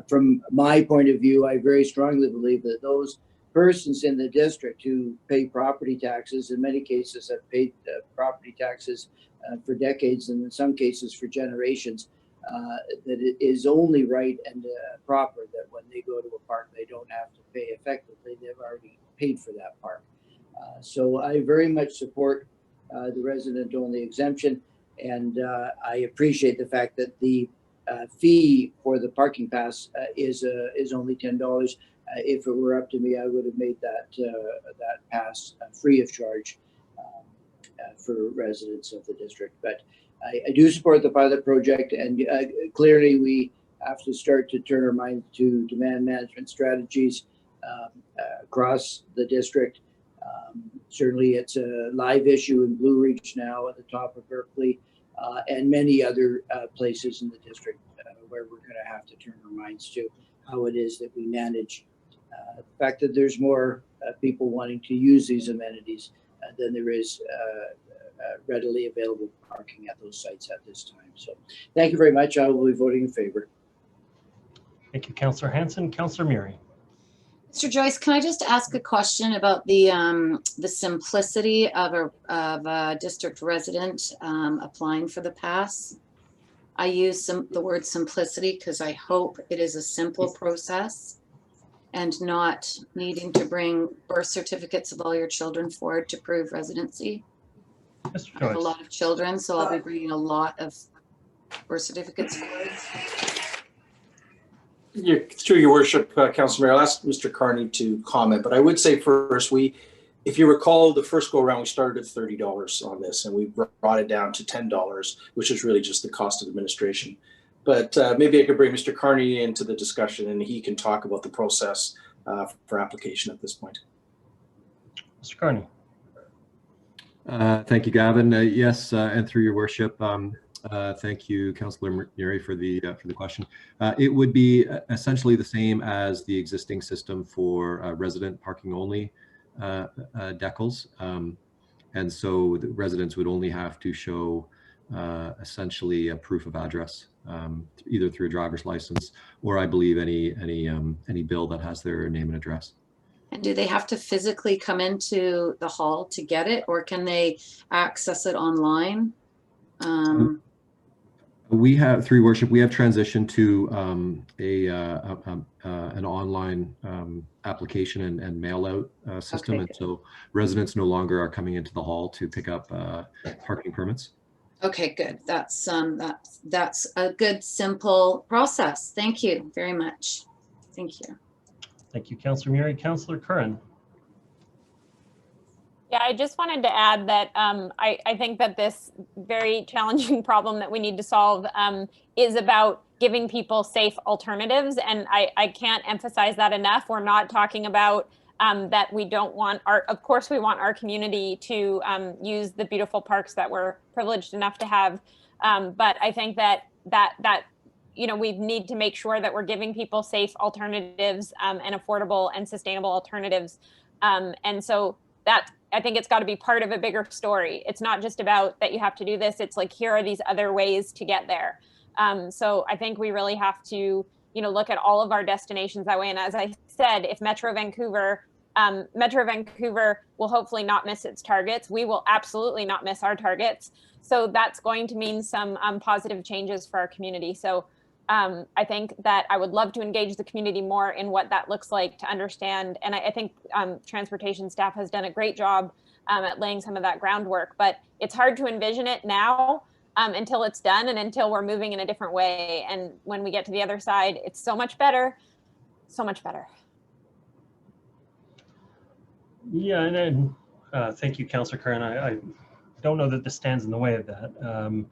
From my point of view, I very strongly believe that those persons in the district who pay property taxes, in many cases have paid property taxes for decades and in some cases for generations, that it is only right and proper that when they go to a park, they don't have to pay effectively. They've already paid for that park. So I very much support the resident-only exemption, and I appreciate the fact that the fee for the parking pass is only $10. If it were up to me, I would have made that that pass free of charge for residents of the district. But I do support the pilot project, and clearly we have to start to turn our mind to demand management strategies across the district. Certainly it's a live issue in Blue Ridge now at the top of Berkeley and many other places in the district where we're going to have to turn our minds to how it is that we manage the fact that there's more people wanting to use these amenities than there is readily available parking at those sites at this time. So thank you very much. I will be voting in favor. Thank you, Councillor Hanson. Councillor Murray. Mr. Joyce, can I just ask a question about the simplicity of a district resident applying for the pass? I use the word simplicity because I hope it is a simple process and not needing to bring birth certificates of all your children forward to prove residency. I have a lot of children, so I'll be bringing a lot of birth certificates forward. Yeah, through your worship, Councillor Mayor, I'll ask Mr. Carney to comment, but I would say first, if you recall, the first go around, we started at $30 on this and we brought it down to $10, which is really just the cost of administration. But maybe I could bring Mr. Carney into the discussion and he can talk about the process for application at this point. Mr. Carney. Thank you, Gavin. Yes, and through your worship, thank you, Councillor Murray, for the question. It would be essentially the same as the existing system for resident parking only decals, and so the residents would only have to show essentially a proof of address, either through a driver's license or I believe any bill that has their name and address. And do they have to physically come into the hall to get it, or can they access it online? We have, through worship, we have transitioned to an online application and mail out system. Okay. And so residents no longer are coming into the hall to pick up parking permits. Okay, good. That's a good, simple process. Thank you very much. Thank you. Thank you, Councillor Murray. Councillor Curran. Yeah, I just wanted to add that I think that this very challenging problem that we need to solve is about giving people safe alternatives. And I can't emphasize that enough. We're not talking about that we don't want of course we want our community to use the beautiful parks that we're privileged enough to have. But I think that you know, we need to make sure that we're giving people safe alternatives and affordable and sustainable alternatives. And so that, I think it's got to be part of a bigger story. It's not just about that you have to do this. It's like, here are these other ways to get there. So I think we really have to, you know, look at all of our destinations that way. And as I said, if Metro Vancouver will hopefully not miss its targets, we will absolutely not miss our targets. So that's going to mean some positive changes for our community. So I think that I would love to engage the community more in what that looks like to understand. And I think transportation staff has done a great job at laying some of that groundwork, but it's hard to envision it now until it's done and until we're moving in a different way. And when we get to the other side, it's so much better, so much better. Yeah, and then thank you, Councillor Curran. I don't know that this stands in the way of that.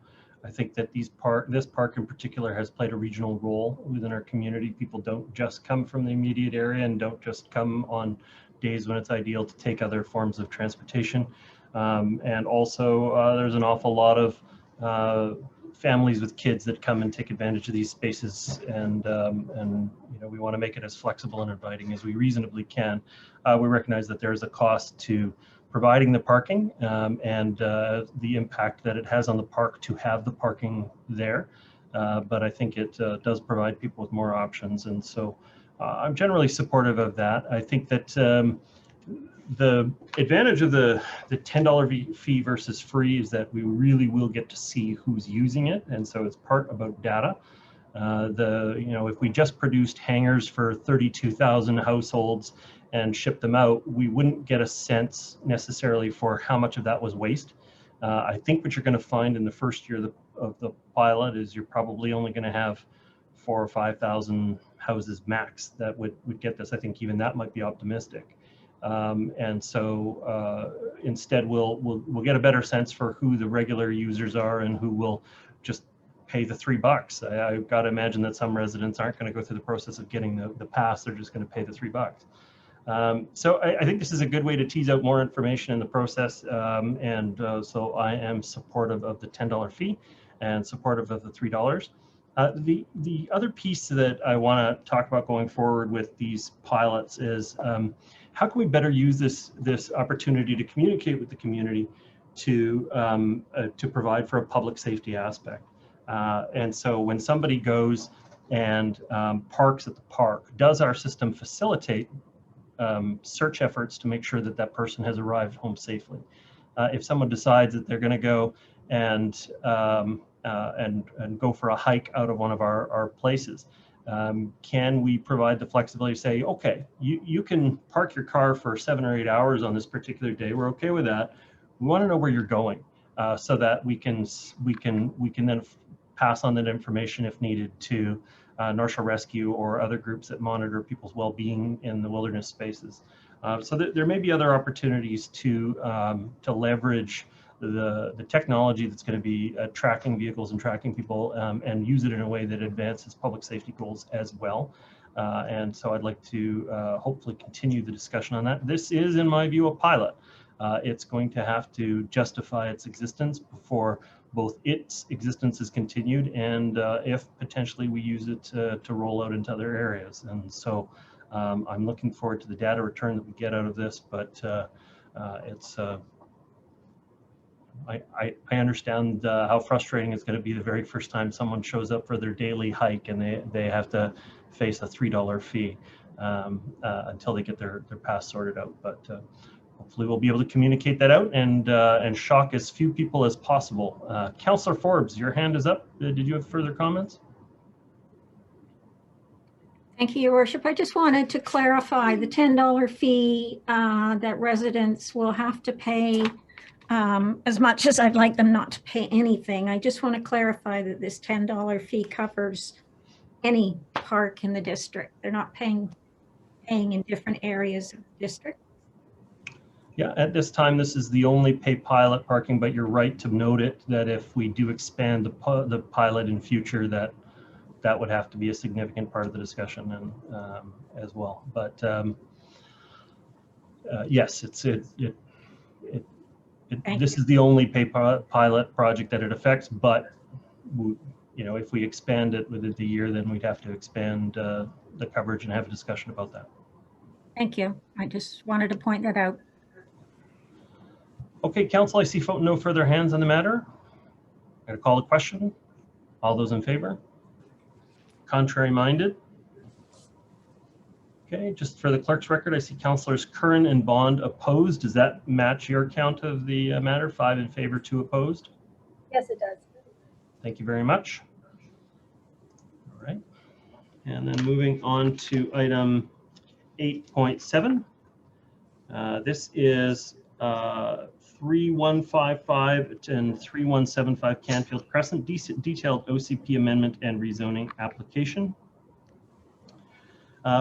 I think that this park in particular has played a regional role within our community. People don't just come from the immediate area and don't just come on days when it's ideal to take other forms of transportation. And also there's an awful lot of families with kids that come and take advantage of these spaces, and you know, we want to make it as flexible and inviting as we reasonably can. We recognize that there's a cost to providing the parking and the impact that it has on the park to have the parking there. But I think it does provide people with more options. And so I'm generally supportive of that. I think that the advantage of the $10 fee versus free is that we really will get to see who's using it. And so it's part about data. You know, if we just produced hangars for 32,000 households and ship them out, we wouldn't get a sense necessarily for how much of that was waste. I think what you're going to find in the first year of the pilot is you're probably only going to have 4,000 or 5,000 houses max that would get this. I think even that might be optimistic. And so instead we'll get a better sense for who the regular users are and who will just pay the $3. I've got to imagine that some residents aren't going to go through the process of getting the pass. They're just going to pay the $3. So I think this is a good way to tease out more information in the process. So I am supportive of the $10 fee and supportive of the $3. The other piece that I want to talk about going forward with these pilots is how can we better use this opportunity to communicate with the community to provide for a public safety aspect. And so when somebody goes and parks at the park, does our system facilitate search efforts to make sure that that person has arrived home safely? If someone decides that they're going to go and go for a hike out of one of our places, can we provide the flexibility to say, okay, you can park your car for 7 or 8 hours on this particular day. We're okay with that. We want to know where you're going so that we can then pass on that information if needed to North Shore Rescue or other groups that monitor people's well-being in the wilderness spaces. So there may be other opportunities to leverage the technology that's going to be tracking vehicles and tracking people and use it in a way that advances public safety goals as well. And so I'd like to hopefully continue the discussion on that. This is, in my view, a pilot. It's going to have to justify its existence before both its existence is continued and if potentially we use it to roll out into other areas. And so I'm looking forward to the data return that we get out of this, but I understand how frustrating it's going to be the very first time someone shows up for their daily hike and they have to face a $3 fee until they get their pass sorted out. But hopefully we'll be able to communicate that out and shock as few people as possible. Councillor Forbes, your hand is up. Did you have further comments? Thank you, Your Worship. I just wanted to clarify the $10 fee that residents will have to pay. As much as I'd like them not to pay anything, I just want to clarify that this $10 fee covers any park in the district. They're not paying in different areas of the district. Yeah, at this time, this is the only pay pilot parking, but you're right to note it that if we do expand the pilot in future, that would have to be a significant part of the discussion and as well. But yes, this is the only pay pilot project that it affects, but you know, if we expand it within the year, then we'd have to expand the coverage and have a discussion about that. Thank you. I just wanted to point that out. Okay, Council, I see no further hands on the matter. I'm going to call the question. All those in favor? Contrary minded? Okay, just for the clerk's record, I see Councillors Curran and Bond opposed. Does that match your count of the matter? 5 in favor, 2 opposed? Yes, it does. Thank you very much. All And then moving on to item 8.7. This is 3155 and 3175 Canfield Crescent, detailed OCP amendment and rezoning application.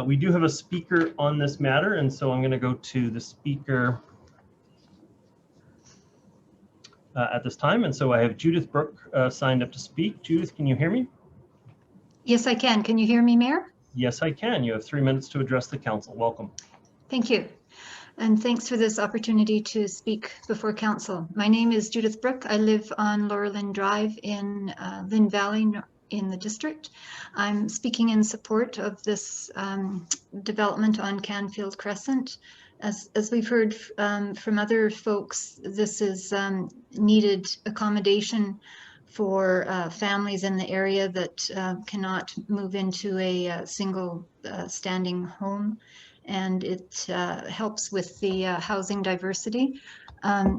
We do have a speaker on this matter, and so I'm going to go to the speaker at this time. And so I have Judith Brooke signed up to speak. Judith, can you hear me? Yes, I can. Can you hear me, Mayor? Yes, I can. You have 3 minutes to address the council. Welcome. Thank you. And thanks for this opportunity to speak before council. My name is Judith Brooke. I live on Laura Lynn Drive in Lynn Valley in the district. I'm speaking in support of this development on Canfield Crescent. As we've heard from other folks, this is needed accommodation for families in the area that cannot move into a single standing home. And it helps with the housing diversity. I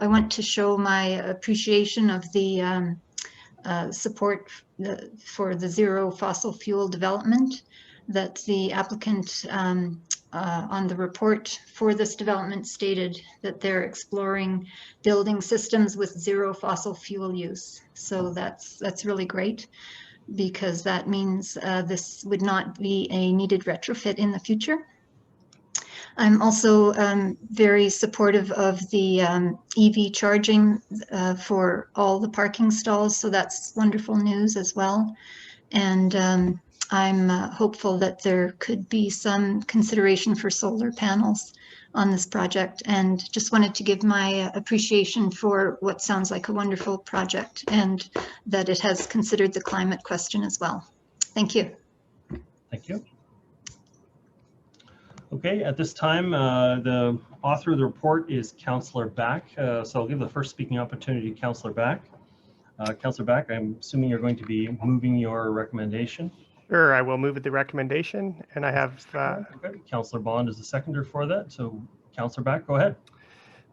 want to show my appreciation of the support for the zero fossil fuel development that the applicant on the report for this development stated that they're exploring building systems with zero fossil fuel use. So that's really great, because that means this would not be a needed retrofit in the future. I'm also very supportive of the EV charging for all the parking stalls, so that's wonderful news as well. And I'm hopeful that there could be some consideration for solar panels on this project, and just wanted to give my appreciation for what sounds like a wonderful project, and that it has considered the climate question as well. Thank you. Thank you. Okay, at this time, the author of the report is Councillor Back. So I'll give the first speaking opportunity to Councillor Back. Councillor Back, I'm assuming you're going to be moving your recommendation. Sure, I will move the recommendation, and I have. Okay. Councillor Bond is the seconder for that. So Councillor Back, go ahead.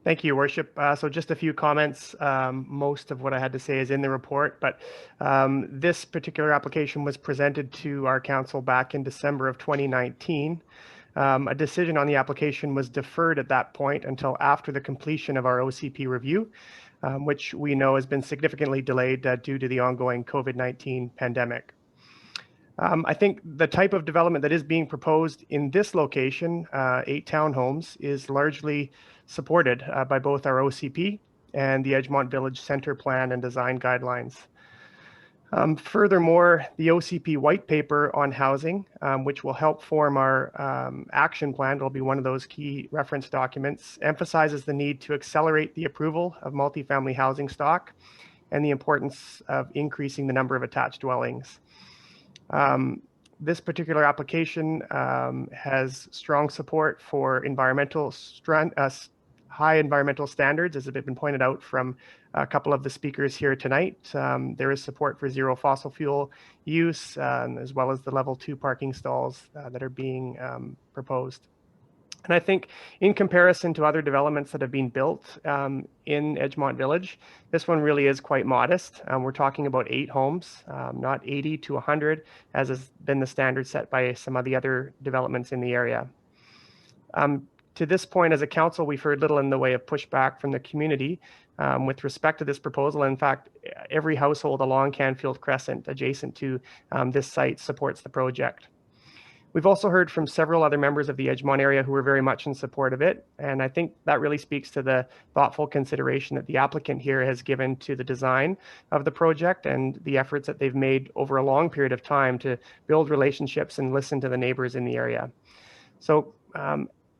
Thank you, Your Worship. So just a few comments. Most of what I had to say is in the report, but this particular application was presented to our council back in December of 2019. A decision on the application was deferred at that point until after the completion of our OCP review, which we know has been significantly delayed due to the ongoing COVID-19 pandemic. I think the type of development that is being proposed in this location, 8 townhomes, is largely supported by both our OCP and the Edgemont Village Center Plan and Design Guidelines. Furthermore, the OCP white paper on housing, which will help form our action plan, will be one of those key reference documents, emphasizes the need to accelerate the approval of multifamily housing stock and the importance of increasing the number of attached dwellings. This particular application has strong support for high environmental standards, as has been pointed out from a couple of the speakers here tonight. There is support for zero fossil fuel use, as well as the level 2 parking stalls that are being proposed. And I think in comparison to other developments that have been built in Edgemont Village, this one really is quite modest. We're talking about 8 homes, not 80 to 100, as has been the standard set by some of the other developments in the area. To this point, as a council, we've heard little in the way of pushback from the community with respect to this proposal. In fact, every household along Canfield Crescent adjacent to this site supports the project. We've also heard from several other members of the Edgemont area who are very much in support of it. And I think that really speaks to the thoughtful consideration that the applicant here has given to the design of the project and the efforts that they've made over a long period of time to build relationships and listen to the neighbors in the area. So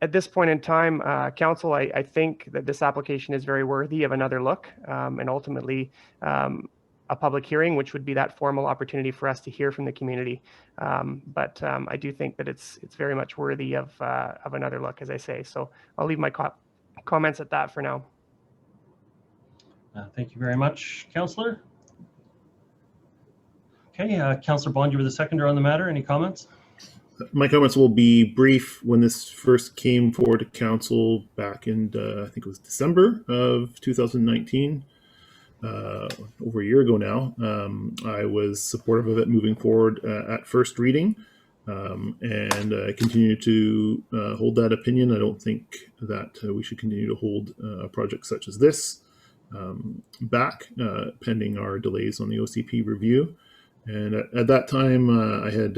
at this point in time, Council, I think that this application is very worthy of another look and ultimately a public hearing, which would be that formal opportunity for us to hear from the community. But I do think that it's very much worthy of another look, as I say. So I'll leave my comments at that for now. Thank you very much, Councillor. Okay, Councillor Bond, you were the seconder on the matter. Any comments? My comments will be brief. When this first came forward to council back in, I think it was December of 2019, over a year ago now, I was supportive of it moving forward at first reading. and I continue to hold that opinion. I don't think that we should continue to hold a project such as this back, pending our delays on the OCP review. And at that time, I had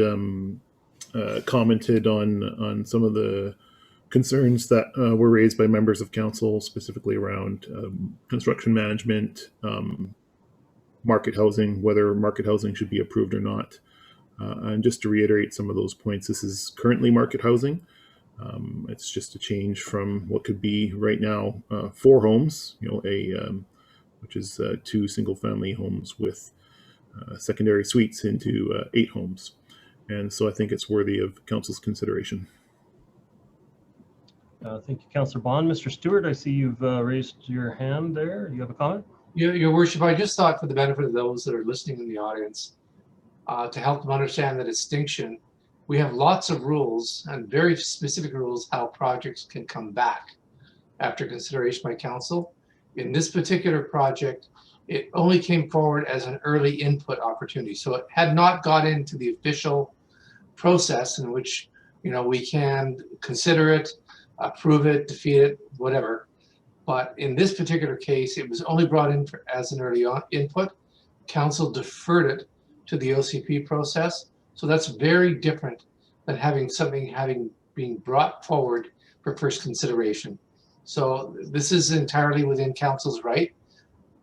commented on some of the concerns that were raised by members of council, specifically around construction management, market housing, whether market housing should be approved or not. And just to reiterate some of those points, this is currently market housing. It's just a change from what could be right now 4 homes, which is 2 single-family homes with secondary suites into 8 homes. And so I think it's worthy of council's consideration. Thank you, Councillor Bond. Mr. Stewart, I see you've raised your hand there. You have a comment? Your Worship, I just thought for the benefit of those that are listening in the audience, to help them understand the distinction, we have lots of rules and very specific rules how projects can come back after consideration by council. In this particular project, it only came forward as an early input opportunity. So it had not got into the official process in which, we can consider it, approve it, defeat it, whatever. But in this particular case, it was only brought in as an early input. Council deferred it to the OCP process. So that's very different than having something being brought forward for first consideration. So this is entirely within council's right,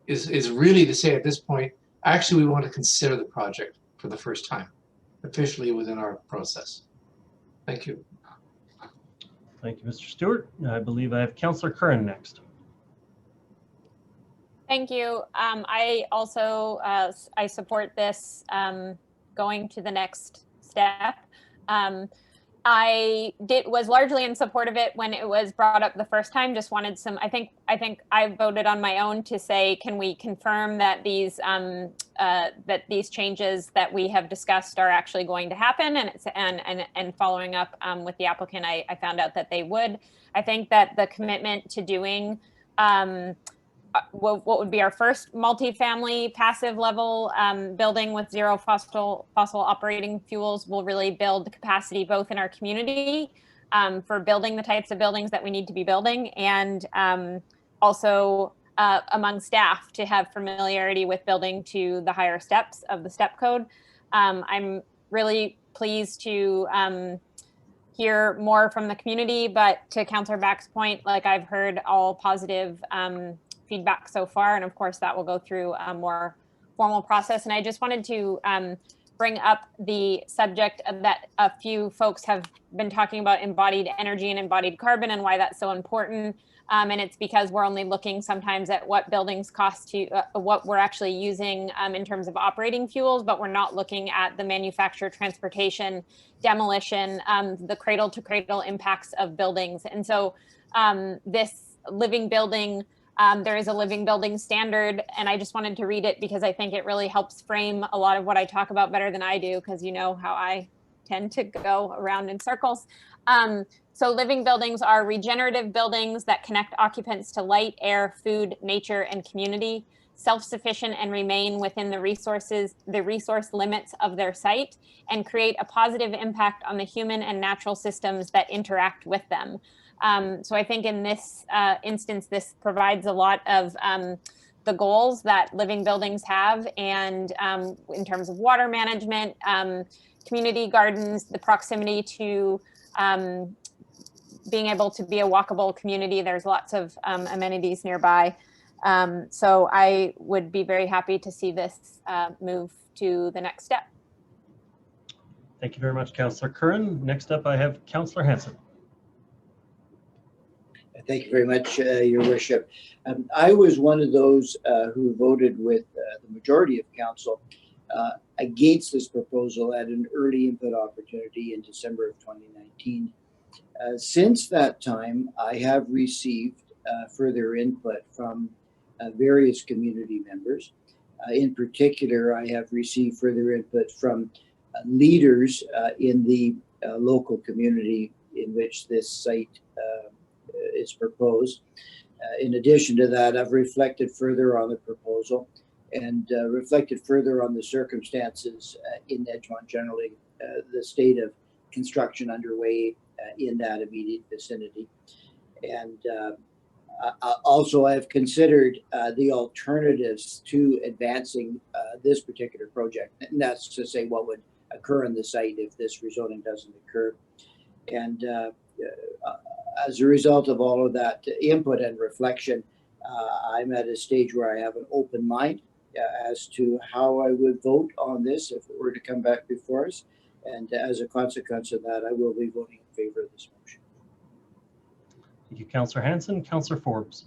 is really to say at this point, actually we want to consider the project for the first time, officially within our process. Thank you. Thank you, Mr. Stewart. I believe I have Councillor Curran next. Thank you. I also I support this going to the next step. I was largely in support of it when it was brought up the first time. Just wanted some. I think I voted on my own to say, can we confirm that these changes that we have discussed are actually going to happen? And following up with the applicant, I found out that they would. I think that the commitment to doing what would be our first multifamily passive level building with 0 fossil operating fuels will really build capacity both in our community for building the types of buildings that we need to be building, and also among staff to have familiarity with building to the higher steps of the step code. I'm really pleased to hear more from the community, but to Councillor Back's point, like I've heard all positive feedback so far, and of course that will go through a more formal process. And I just wanted to bring up the subject of that a few folks have been talking about embodied energy and embodied carbon and why that's so important. And it's because we're only looking sometimes at what buildings cost to what we're actually using in terms of operating fuels, but we're not looking at the manufacture, transportation, demolition, the cradle to cradle impacts of buildings. And so this living building, there is a living building standard, and I just wanted to read it because I think it really helps frame a lot of what I talk about better than I do, because you know how I tend to go around in circles. So living buildings are regenerative buildings that connect occupants to light, air, food, nature, and community, self-sufficient and remain within the resource limits of their site, and create a positive impact on the human and natural systems that interact with them. So I think in this instance, this provides a lot of the goals that living buildings have, and in terms of water management, community gardens, the proximity to being able to be a walkable community. There's lots of amenities nearby. So I would be very happy to see this move to the next step. Thank you very much, Councillor Curran. Next up, I have Councilor Hanson. Thank you very much, Your Worship. I was one of those who voted with the majority of council against this proposal at an early input opportunity in December of 2019. Since that time, I have received further input from various community members. In particular, I have received further input from leaders in the local community in which this site is proposed. In addition to that, I've reflected further on the proposal and reflected further on the circumstances in Edgemont generally, the state of construction underway in that immediate vicinity. And also, I've considered the alternatives to advancing this particular project, and that's to say what would occur on the site if this rezoning doesn't occur. And as a result of all of that input and reflection, I'm at a stage where I have an open mind as to how I would vote on this if it were to come back before us. And as a consequence of that, I will be voting in favor of this motion. Thank you, Councillor Hanson. Councillor Forbes.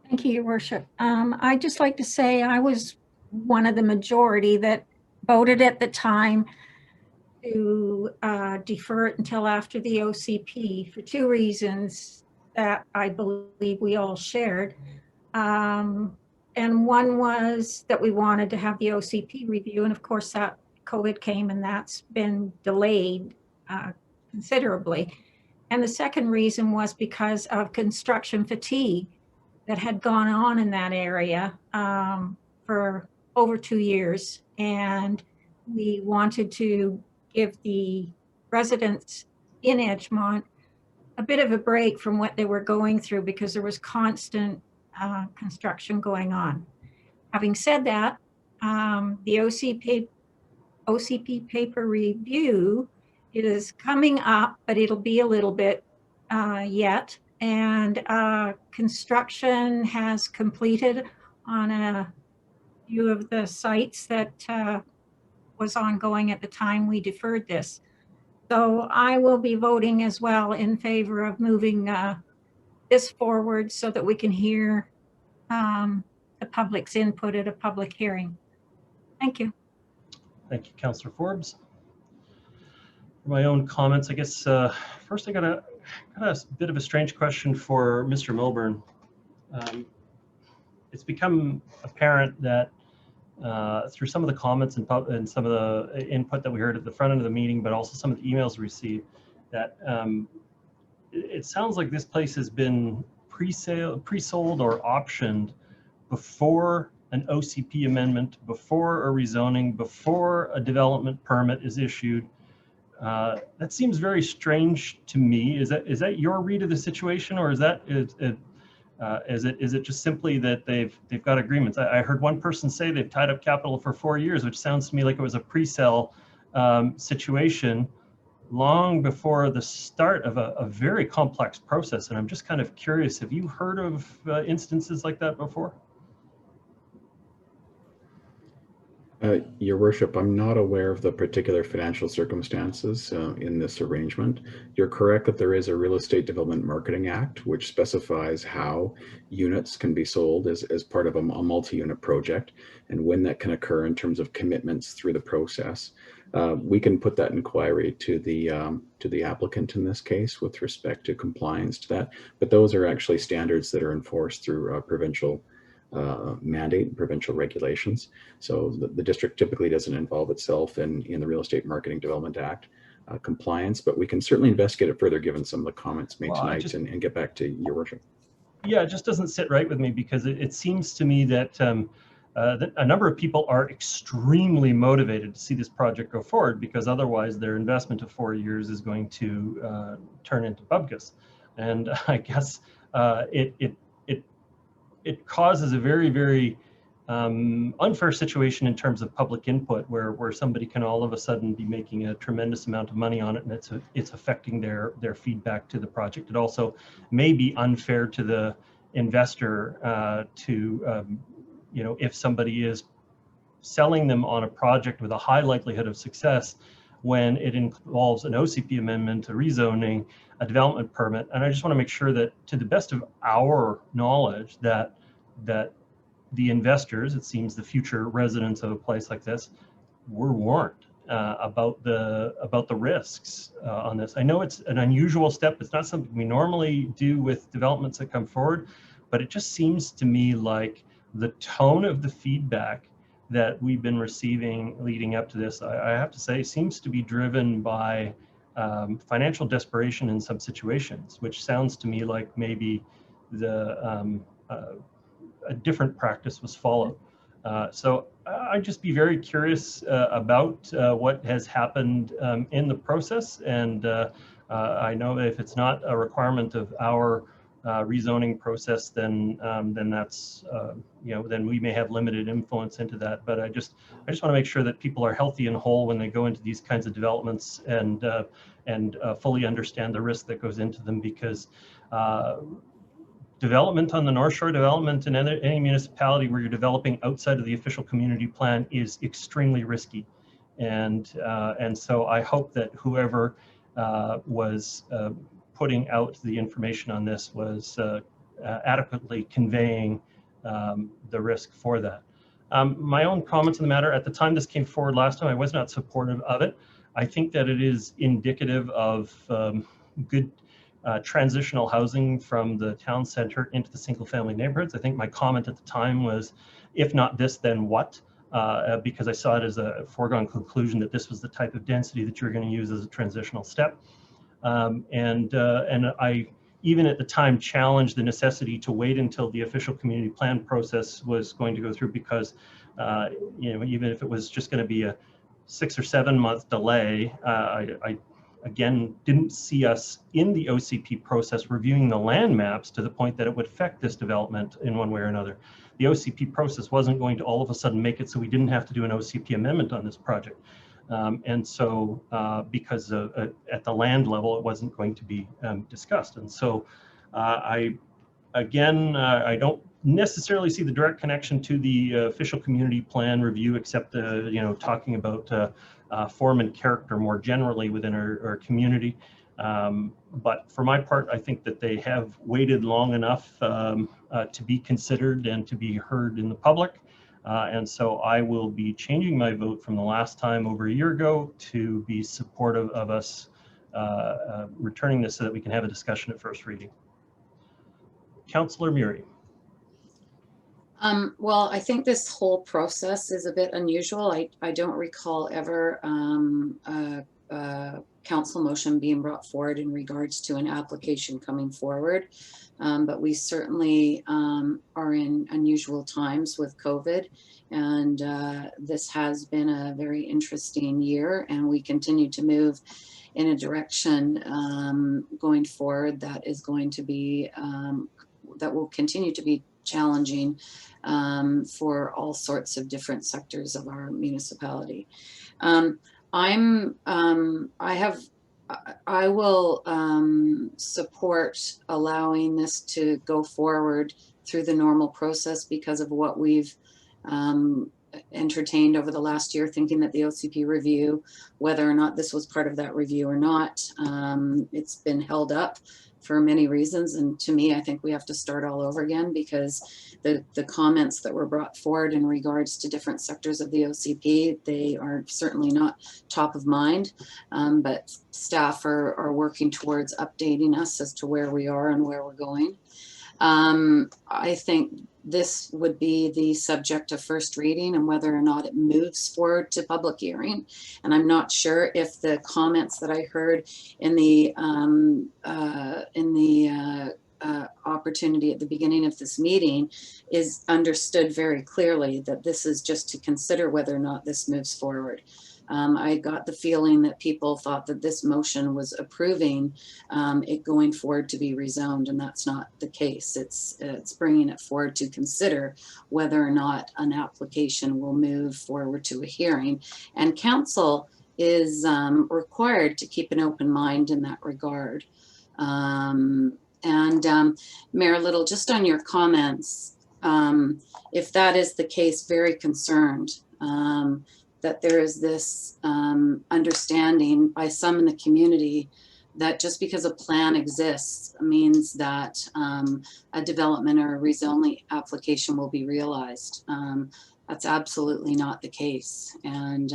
Thank you, Your Worship. I'd just like to say I was one of the majority that voted at the time to defer it until after the OCP for two reasons that I believe we all shared. And one was that we wanted to have the OCP review, and of course that COVID came and that's been delayed considerably. And the second reason was because of construction fatigue that had gone on in that area for over 2 years. And we wanted to give the residents in Edgemont a bit of a break from what they were going through because there was constant construction going on. Having said that, the OCP paper review is coming up, but it'll be a little bit yet. And construction has completed on a few of the sites that was ongoing at the time we deferred this. So I will be voting as well in favor of moving this forward so that we can hear the public's input at a public hearing. Thank you. Thank you, Councillor Forbes. For my own comments, I guess first I got a bit of a strange question for Mr. Milburn. It's become apparent that through some of the comments and some of the input that we heard at the front end of the meeting, but also some of the emails received, that it sounds like this place has been pre-sold or optioned before an OCP amendment, before a rezoning, before a development permit is issued. That seems very strange to me. Is that your read of the situation, or is it just simply that they've got agreements? I heard one person say they've tied up capital for 4 years, which sounds to me like it was a pre-sale situation long before the start of a very complex process. And I'm just kind of curious, have you heard of instances like that before? Your Worship, I'm not aware of the particular financial circumstances in this arrangement. You're correct that there is a Real Estate Development Marketing Act, which specifies how units can be sold as part of a multi-unit project and when that can occur in terms of commitments through the process. We can put that inquiry to the applicant in this case with respect to compliance to that, but those are actually standards that are enforced through provincial mandate and provincial regulations. So the district typically doesn't involve itself in the Real Estate Marketing Development Act compliance, but we can certainly investigate it further given some of the comments made tonight and get back to Your Worship. Yeah, it just doesn't sit right with me because it seems to me that a number of people are extremely motivated to see this project go forward because otherwise their investment of 4 years is going to turn into bubkus. And I guess it causes a very, very unfair situation in terms of public input where somebody can all of a sudden be making a tremendous amount of money on it, and it's affecting their feedback to the project. It also may be unfair to the investor if somebody is selling them on a project with a high likelihood of success when it involves an OCP amendment, a rezoning, a development permit. And I just want to make sure that to the best of our knowledge that the investors, it seems the future residents of a place like this, were warned about the risks on this. I know it's an unusual step. It's not something we normally do with developments that come forward, but it just seems to me like the tone of the feedback that we've been receiving leading up to this, I have to say, seems to be driven by financial desperation in some situations, which sounds to me like maybe a different practice was followed. So I'd just be very curious about what has happened in the process. And I know if it's not a requirement of our rezoning process, then that's then we may have limited influence into that. But I just want to make sure that people are healthy and whole when they go into these kinds of developments, and fully understand the risk that goes into them, because development on the North Shore, development in any municipality where you're developing outside of the official community plan is extremely risky. And so I hope that whoever was putting out the information on this was adequately conveying the risk for that. My own comments on the matter: at the time this came forward last time, I was not supportive of it. I think that it is indicative of good transitional housing from the town center into the single family neighborhoods. I think my comment at the time was, if not this, then what? Because I saw it as a foregone conclusion that this was the type of density that you're going to use as a transitional step. And I, even at the time, challenged the necessity to wait until the official community plan process was going to go through, because even if it was just going to be a 6 or 7 month delay, I again didn't see us in the OCP process reviewing the land maps to the point that it would affect this development in one way or another. The OCP process wasn't going to all of a sudden make it so we didn't have to do an OCP amendment on this project. And so because at the land level, it wasn't going to be discussed. And so I don't necessarily see the direct connection to the official community plan review, except talking about form and character more generally within our community. But for my part, I think that they have waited long enough to be considered and to be heard in the public. And so I will be changing my vote from the last time over a year ago to be supportive of us returning this so that we can have a discussion at first reading. Councillor Murray. Well, I think this whole process is a bit unusual. I don't recall ever a council motion being brought forward in regards to an application coming forward. But we certainly are in unusual times with COVID, and this has been a very interesting year, and we continue to move in a direction going forward that is going to be, that will continue to be challenging for all sorts of different sectors of our municipality. I will support allowing this to go forward through the normal process because of what we've entertained over the last year, thinking that the OCP review, whether or not this was part of that review or not, it's been held up for many reasons. And to me, I think we have to start all over again, because the comments that were brought forward in regards to different sectors of the OCP, they are certainly not top of mind, but staff are working towards updating us as to where we are and where we're going. I think this would be the subject of first reading and whether or not it moves forward to public hearing. And I'm not sure if the comments that I heard in the opportunity at the beginning of this meeting is understood very clearly that this is just to consider whether or not this moves forward. I got the feeling that people thought that this motion was approving it going forward to be rezoned, and that's not the case. It's bringing it forward to consider whether or not an application will move forward to a hearing. And council is required to keep an open mind in that regard. Mayor Little, just on your comments, if that is the case, very concerned that there is this understanding by some in the community that just because a plan exists means that a development or a rezoning application will be realized. That's absolutely not the case. And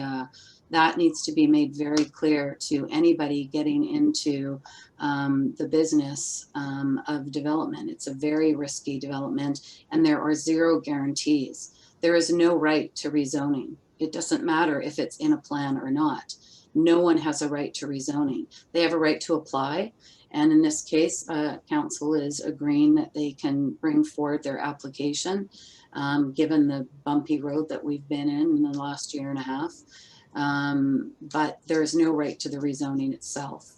that needs to be made very clear to anybody getting into the business of development. It's a very risky development, and there are zero guarantees. There is no right to rezoning. It doesn't matter if it's in a plan or not. No one has a right to rezoning. They have a right to apply, And in this case, council is agreeing that they can bring forward their application, given the bumpy road that we've been in the last year and a half. But there is no right to the rezoning itself.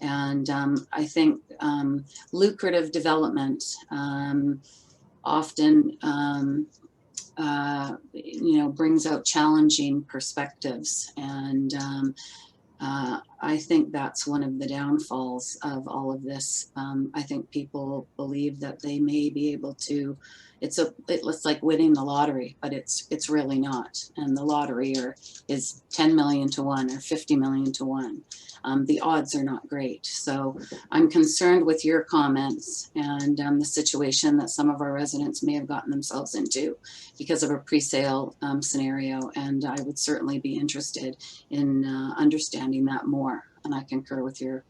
And I think lucrative development often brings out challenging perspectives. And I think that's one of the downfalls of all of this. I think people believe that they may be able to, it's like winning the lottery, but it's really not. And the lottery is 10 million to 1 or 50 million to 1. The odds are not great. So I'm concerned with your comments and the situation that some of our residents may have gotten themselves into because of a pre-sale scenario. And I would certainly be interested in understanding that more. And I concur with your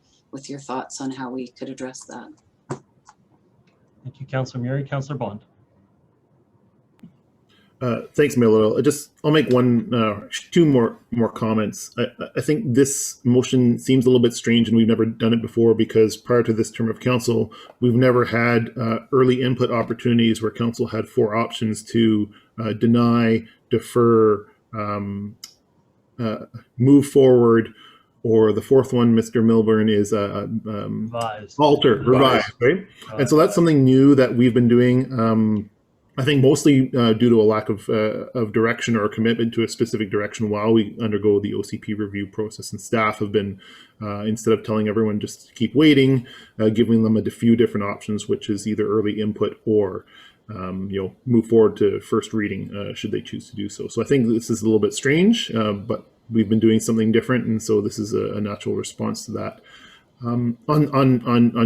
thoughts on how we could address that. Thank you, Councillor Murray. Councillor Bond. Thanks, Mayor Little. I'll make two more comments. I think this motion seems a little bit strange, and we've never done it before because prior to this term of council, we've never had early input opportunities where council had 4 options to deny, defer, move forward, or the 4th one, Mr. Milburn, is revise, right? And so that's something new that we've been doing. I think mostly due to a lack of direction or a commitment to a specific direction while we undergo the OCP review process. And staff have been, instead of telling everyone just to keep waiting, giving them a few different options, which is either early input or move forward to first reading should they choose to do so. So I think this is a little bit strange, but we've been doing something different, and so this is a natural response to that. On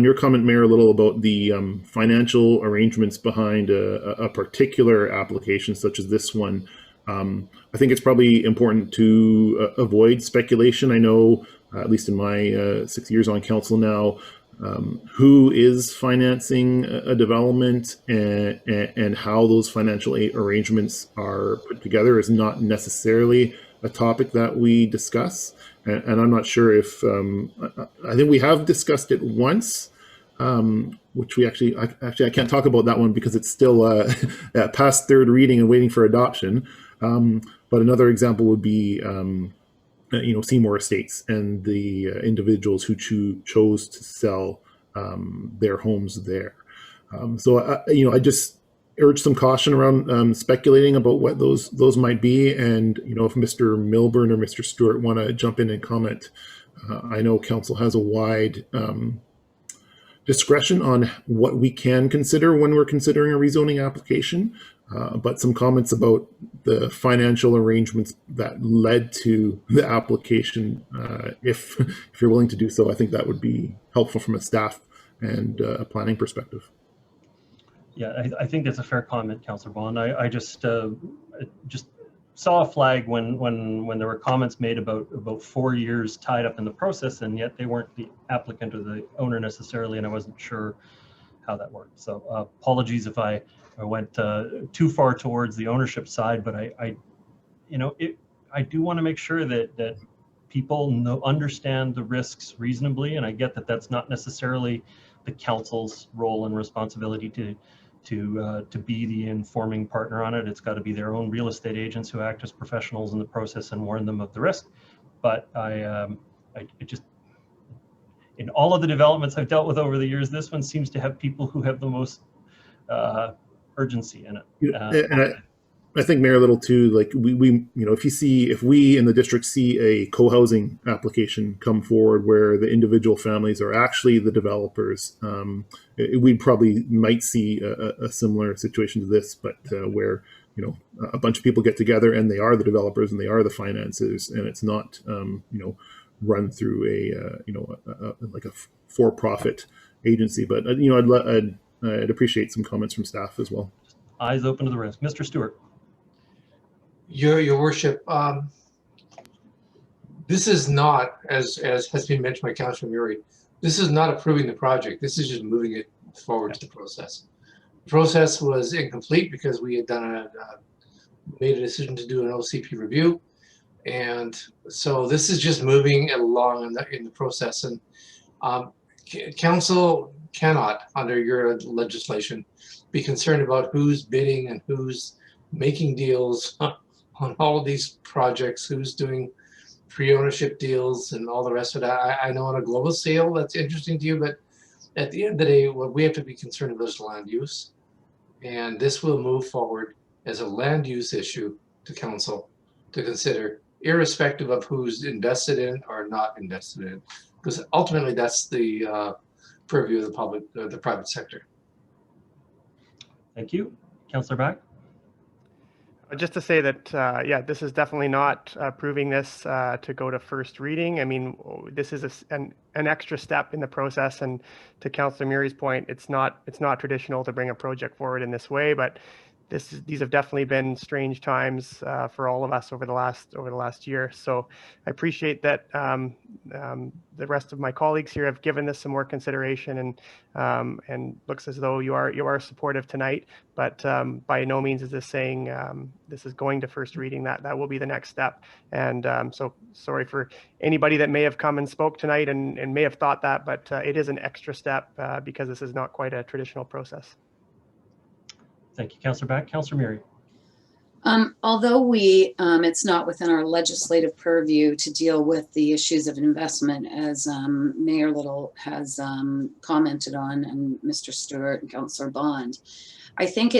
your comment, Mayor, a little about the financial arrangements behind a particular application such as this one, I think it's probably important to avoid speculation. I know, at least in my 6 years on council now, who is financing a development and how those financial arrangements are put together is not necessarily a topic that we discuss. And I'm not sure if, I think we have discussed it once, which we actually I can't talk about that one because it's still past 3rd reading and waiting for adoption. But another example would be, Seymour Estates and the individuals who chose to sell their homes there. I just urge some caution around speculating about what those might be. And, if Mr. Milburn or Mr. Stewart want to jump in and comment, I know council has a wide discretion on what we can consider when we're considering a rezoning application. But some comments about the financial arrangements that led to the application, if you're willing to do so, I think that would be helpful from a staff and a planning perspective. Yeah, I think that's a fair comment, Councillor Bond. I just saw a flag when there were comments made about 4 years tied up in the process, and yet they weren't the applicant or the owner necessarily, and I wasn't sure how that worked. So apologies if I went too far towards the ownership side, but I do want to make sure that people understand the risks reasonably, and I get that that's not necessarily the council's role and responsibility to be the informing partner on it. It's got to be their own real estate agents who act as professionals in the process and warn them of the risk. But I just, in all of the developments I've dealt with over the years, this one seems to have people who have the most urgency in it. And I think, Mayor Little, too, like if we in the district see a co-housing application come forward where the individual families are actually the developers, we probably might see a similar situation to this, but where a bunch of people get together and they are the developers and they are the financiers, and it's not run through like a for-profit agency. But I'd appreciate some comments from staff as well. Eyes open to the risk. Mr. Stewart. Your worship, this is not, as has been mentioned by Councillor Murray, this is not approving the project. This is just moving it forward to the process. The process was incomplete because we had made a decision to do an OCP review, and so this is just moving it along in the process. And council cannot, under your legislation, be concerned about who's bidding and who's making deals on all of these projects, who's doing pre-ownership deals and all the rest of that. I know on a global scale that's interesting to you, but at the end of the day, what we have to be concerned about is land use. And this will move forward as a land use issue to council to consider, irrespective of who's invested in or not invested in, because ultimately that's the purview of the public, the private sector. Thank you. Councillor Back. Just to say that, yeah, this is definitely not approving this to go to first reading. I mean, this is an extra step in the process, and to Councillor Murray's point, it's not traditional to bring a project forward in this way, but these have definitely been strange times for all of us over the last year. So I appreciate that the rest of my colleagues here have given this some more consideration, and looks as though you are supportive tonight. But by no means is this saying this is going to first reading. That will be the next step. And so sorry for anybody that may have come and spoke tonight and may have thought that, but it is an extra step because this is not quite a traditional process. Thank you, Councillor Back. Councillor Murray. Although it's not within our legislative purview to deal with the issues of investment, as Mayor Little has commented on, and Mr. Stewart and Councillor Bond, I think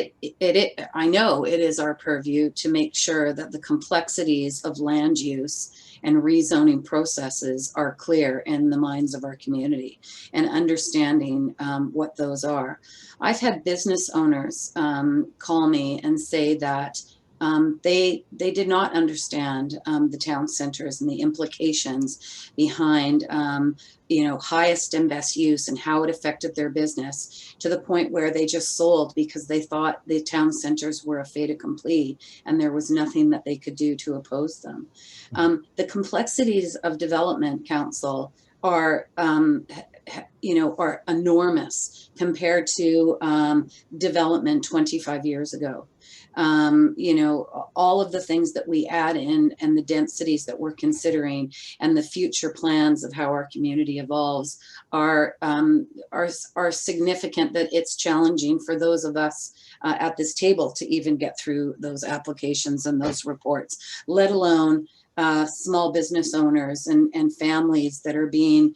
I know it is our purview to make sure that the complexities of land use and rezoning processes are clear in the minds of our community, and understanding what those are. I've had business owners call me and say that they did not understand the town centers and the implications behind highest and best use and how it affected their business, to the point where they just sold because they thought the town centers were a fait accompli and there was nothing that they could do to oppose them. The complexities of development, council, are enormous compared to development 25 years ago. All of the things that we add in and the densities that we're considering and the future plans of how our community evolves are significant, that it's challenging for those of us at this table to even get through those applications and those reports, let alone small business owners and families that are being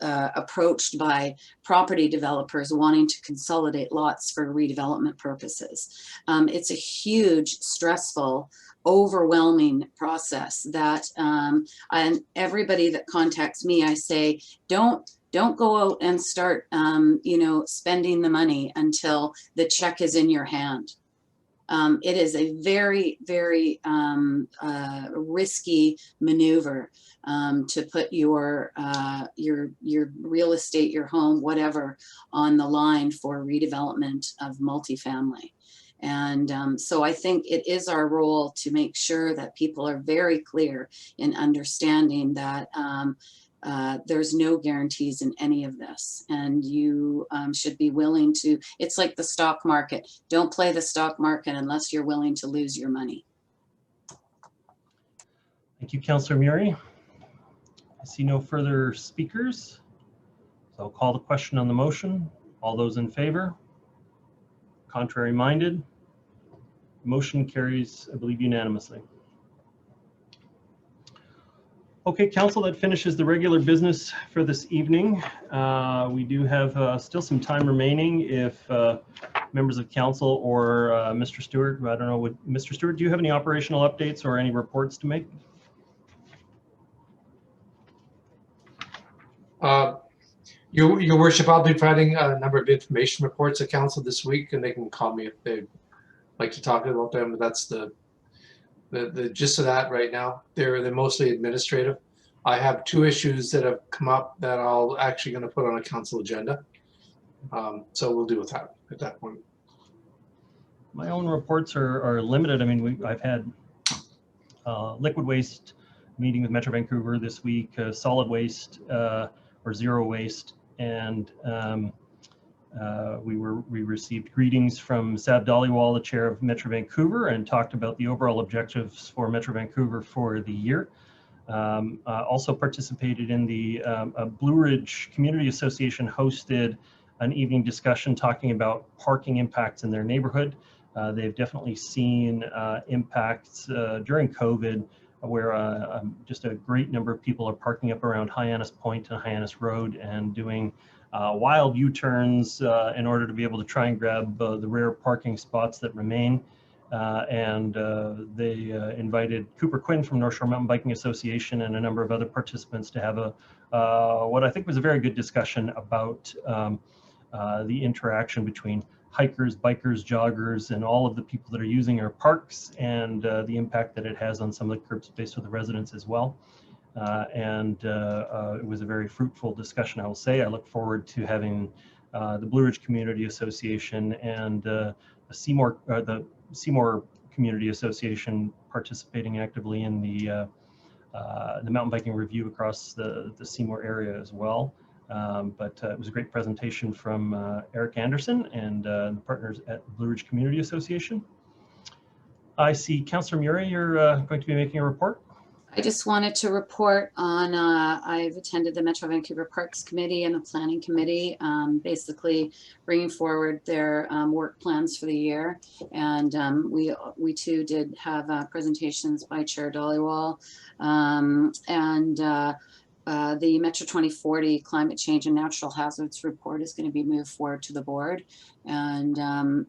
approached by property developers wanting to consolidate lots for redevelopment purposes. It's a huge, stressful, overwhelming process that, and everybody that contacts me, I say, don't go out and start, spending the money until the check is in your hand. It is a very, very risky maneuver to put your real estate, your home, whatever, on the line for redevelopment of multifamily. And so I think it is our role to make sure that people are very clear in understanding that there's no guarantees in any of this, and you should be willing to, it's like the stock market. Don't play the stock market unless you're willing to lose your money. Thank you, Councillor Murray. I see no further speakers, so I'll call the question on the motion. All those in favor? Contrary minded? Motion carries, I believe, unanimously. Okay, Council, that finishes the regular business for this evening. We do have still some time remaining if members of Council or Mr. Stewart, I don't know, Mr. Stewart, do you have any operational updates or any reports to make? Your Worship, I'll be providing a number of information reports at Council this week, and they can call me if they'd like to talk about them. But that's the gist of that right now. They're mostly administrative. I have 2 issues that have come up that I'll actually going to put on a council agenda. So we'll deal with that at that point. My own reports are limited. I mean, I've had liquid waste meeting with Metro Vancouver this week, solid waste or zero waste, and we received greetings from Sab Dhaliwal, the chair of Metro Vancouver, and talked about the overall objectives for Metro Vancouver for the year. Also participated in the Blue Ridge Community Association hosted an evening discussion talking about parking impacts in their neighborhood. They've definitely seen impacts during COVID where just a great number of people are parking up around Hyannis Point and Hyannis Road and doing wild U-turns in order to be able to try and grab the rare parking spots that remain. They invited Cooper Quinn from North Shore Mountain Biking Association and a number of other participants to have what I think was a very good discussion about the interaction between hikers, bikers, joggers, and all of the people that are using our parks, and the impact that it has on some of the curb space for the residents as well. It was a very fruitful discussion, I will say. I look forward to having the Blue Ridge Community Association and the Seymour Community Association participating actively in the mountain biking review across the Seymour area as well. It was a great presentation from Eric Anderson and the partners at Blue Ridge Community Association. I see Councillor Murray, you're going to be making a report. I just wanted to report on, I've attended the Metro Vancouver Parks Committee and the Planning Committee, basically bringing forward their work plans for the year. And we too did have presentations by Chair Dollywall. The Metro 2040 Climate Change and Natural Hazards Report is going to be moved forward to the board, and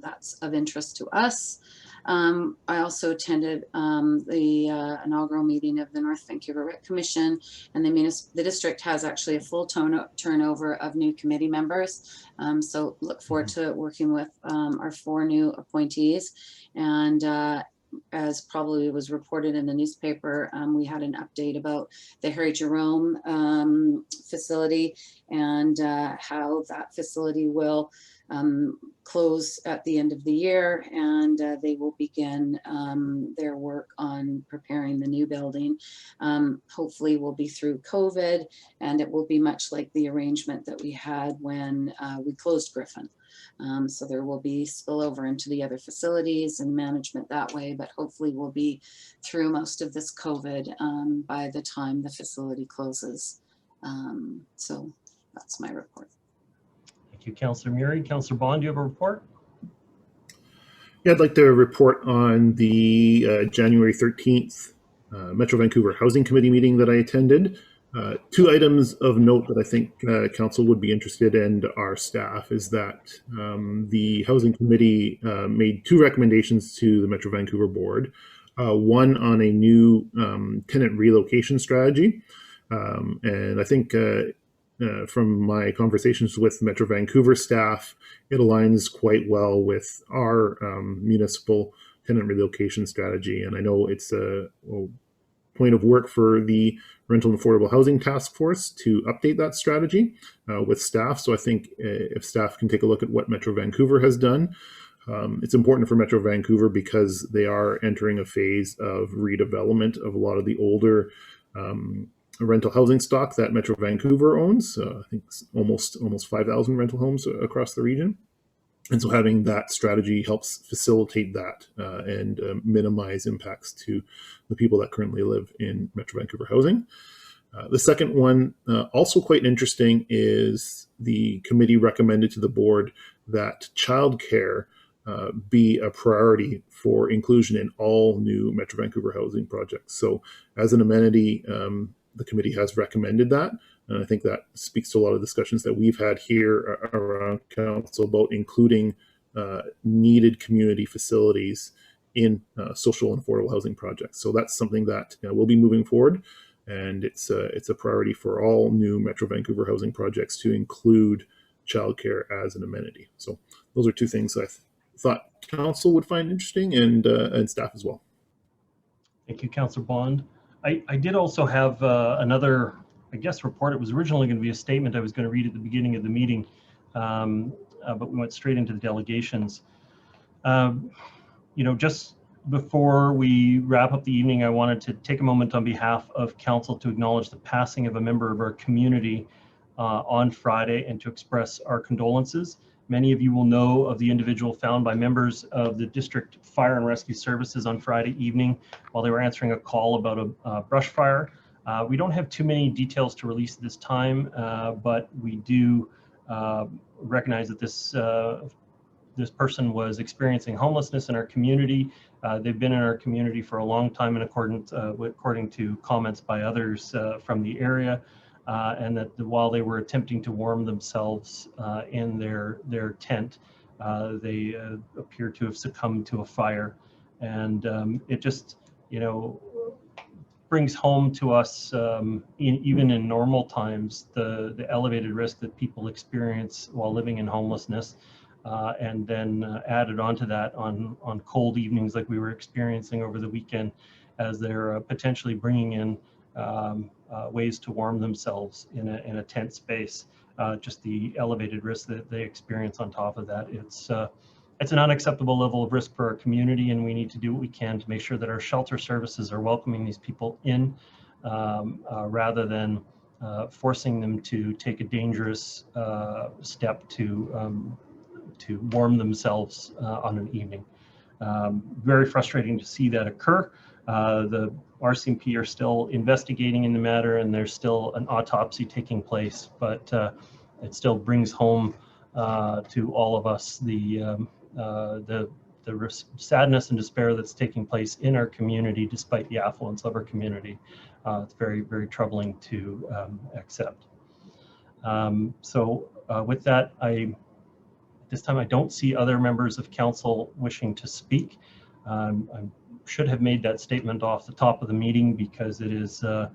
that's of interest to us. I also attended the inaugural meeting of the North Vancouver Rec Commission, and the district has actually a full turnover of new committee members. So look forward to working with our 4 new appointees. And as probably was reported in the newspaper, we had an update about the Harry Jerome facility and how that facility will close at the end of the year, and they will begin their work on preparing the new building. Hopefully we'll be through COVID, and it will be much like the arrangement that we had when we closed Griffin. So there will be spillover into the other facilities and management that way, but hopefully we'll be through most of this COVID by the time the facility closes. So that's my report. Thank you, Councillor Murray. Councillor Bond, do you have a report? Yeah, I'd like to report on the January 13th Metro Vancouver Housing Committee meeting that I attended. 2 items of note that I think Council would be interested in, and our staff, is that the Housing Committee made 2 recommendations to the Metro Vancouver Board. One on a new tenant relocation strategy. And I think from my conversations with Metro Vancouver staff, it aligns quite well with our municipal tenant relocation strategy. And I know it's a point of work for the Rental and Affordable Housing Task Force to update that strategy with staff. So I think if staff can take a look at what Metro Vancouver has done, it's important for Metro Vancouver because they are entering a phase of redevelopment of a lot of the older rental housing stock that Metro Vancouver owns. I think it's almost 5,000 rental homes across the region. And so having that strategy helps facilitate that and minimize impacts to the people that currently live in Metro Vancouver housing. The second one, also quite interesting, is the committee recommended to the board that childcare be a priority for inclusion in all new Metro Vancouver housing projects. So as an amenity, the committee has recommended that. And I think that speaks to a lot of discussions that we've had here around council about including needed community facilities in social and affordable housing projects. So that's something that we'll be moving forward. And it's a priority for all new Metro Vancouver housing projects to include childcare as an amenity. So those are 2 things I thought council would find interesting, and staff as well. Thank you, Councillor Bond. I did also have another, I guess, report. It was originally going to be a statement I was going to read at the beginning of the meeting, but we went straight into the delegations. Just before we wrap up the evening, I wanted to take a moment on behalf of council to acknowledge the passing of a member of our community on Friday and to express our condolences. Many of you will know of the individual found by members of the District Fire and Rescue Services on Friday evening while they were answering a call about a brush fire. We don't have too many details to release this time, but we do recognize that this person was experiencing homelessness in our community. They've been in our community for a long time in according to comments by others from the area, and that while they were attempting to warm themselves in their tent, they appear to have succumbed to a fire. And it just, brings home to us, even in normal times, the elevated risk that people experience while living in homelessness. And then added onto that on cold evenings like we were experiencing over the weekend, as they're potentially bringing in ways to warm themselves in a tent space. Just the elevated risk that they experience on top of that. It's an unacceptable level of risk for our community, and we need to do what we can to make sure that our shelter services are welcoming these people in, rather than forcing them to take a dangerous step to warm themselves on an evening. Very frustrating to see that occur. The RCMP are still investigating in the matter, and there's still an autopsy taking place, but it still brings home to all of us the sadness and despair that's taking place in our community, despite the affluence of our community. It's very, very troubling to accept. With that, this time I don't see other members of council wishing to speak. I should have made that statement off the top of the meeting because it is a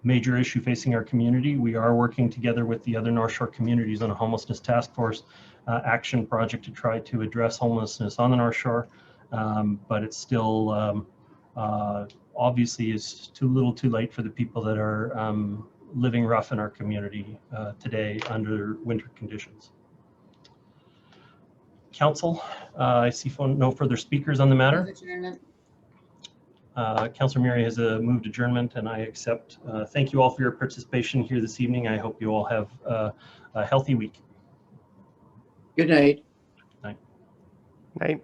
major issue facing our community. We are working together with the other North Shore communities on a homelessness task force action project to try to address homelessness on the North Shore, but it's still obviously is too little too late for the people that are living rough in our community today under winter conditions. Council, I see no further speakers on the matter. Councillor Murray has moved adjournment, and I accept. Thank you all for your participation here this evening. I hope you all have a healthy week. Good night. Night. Night.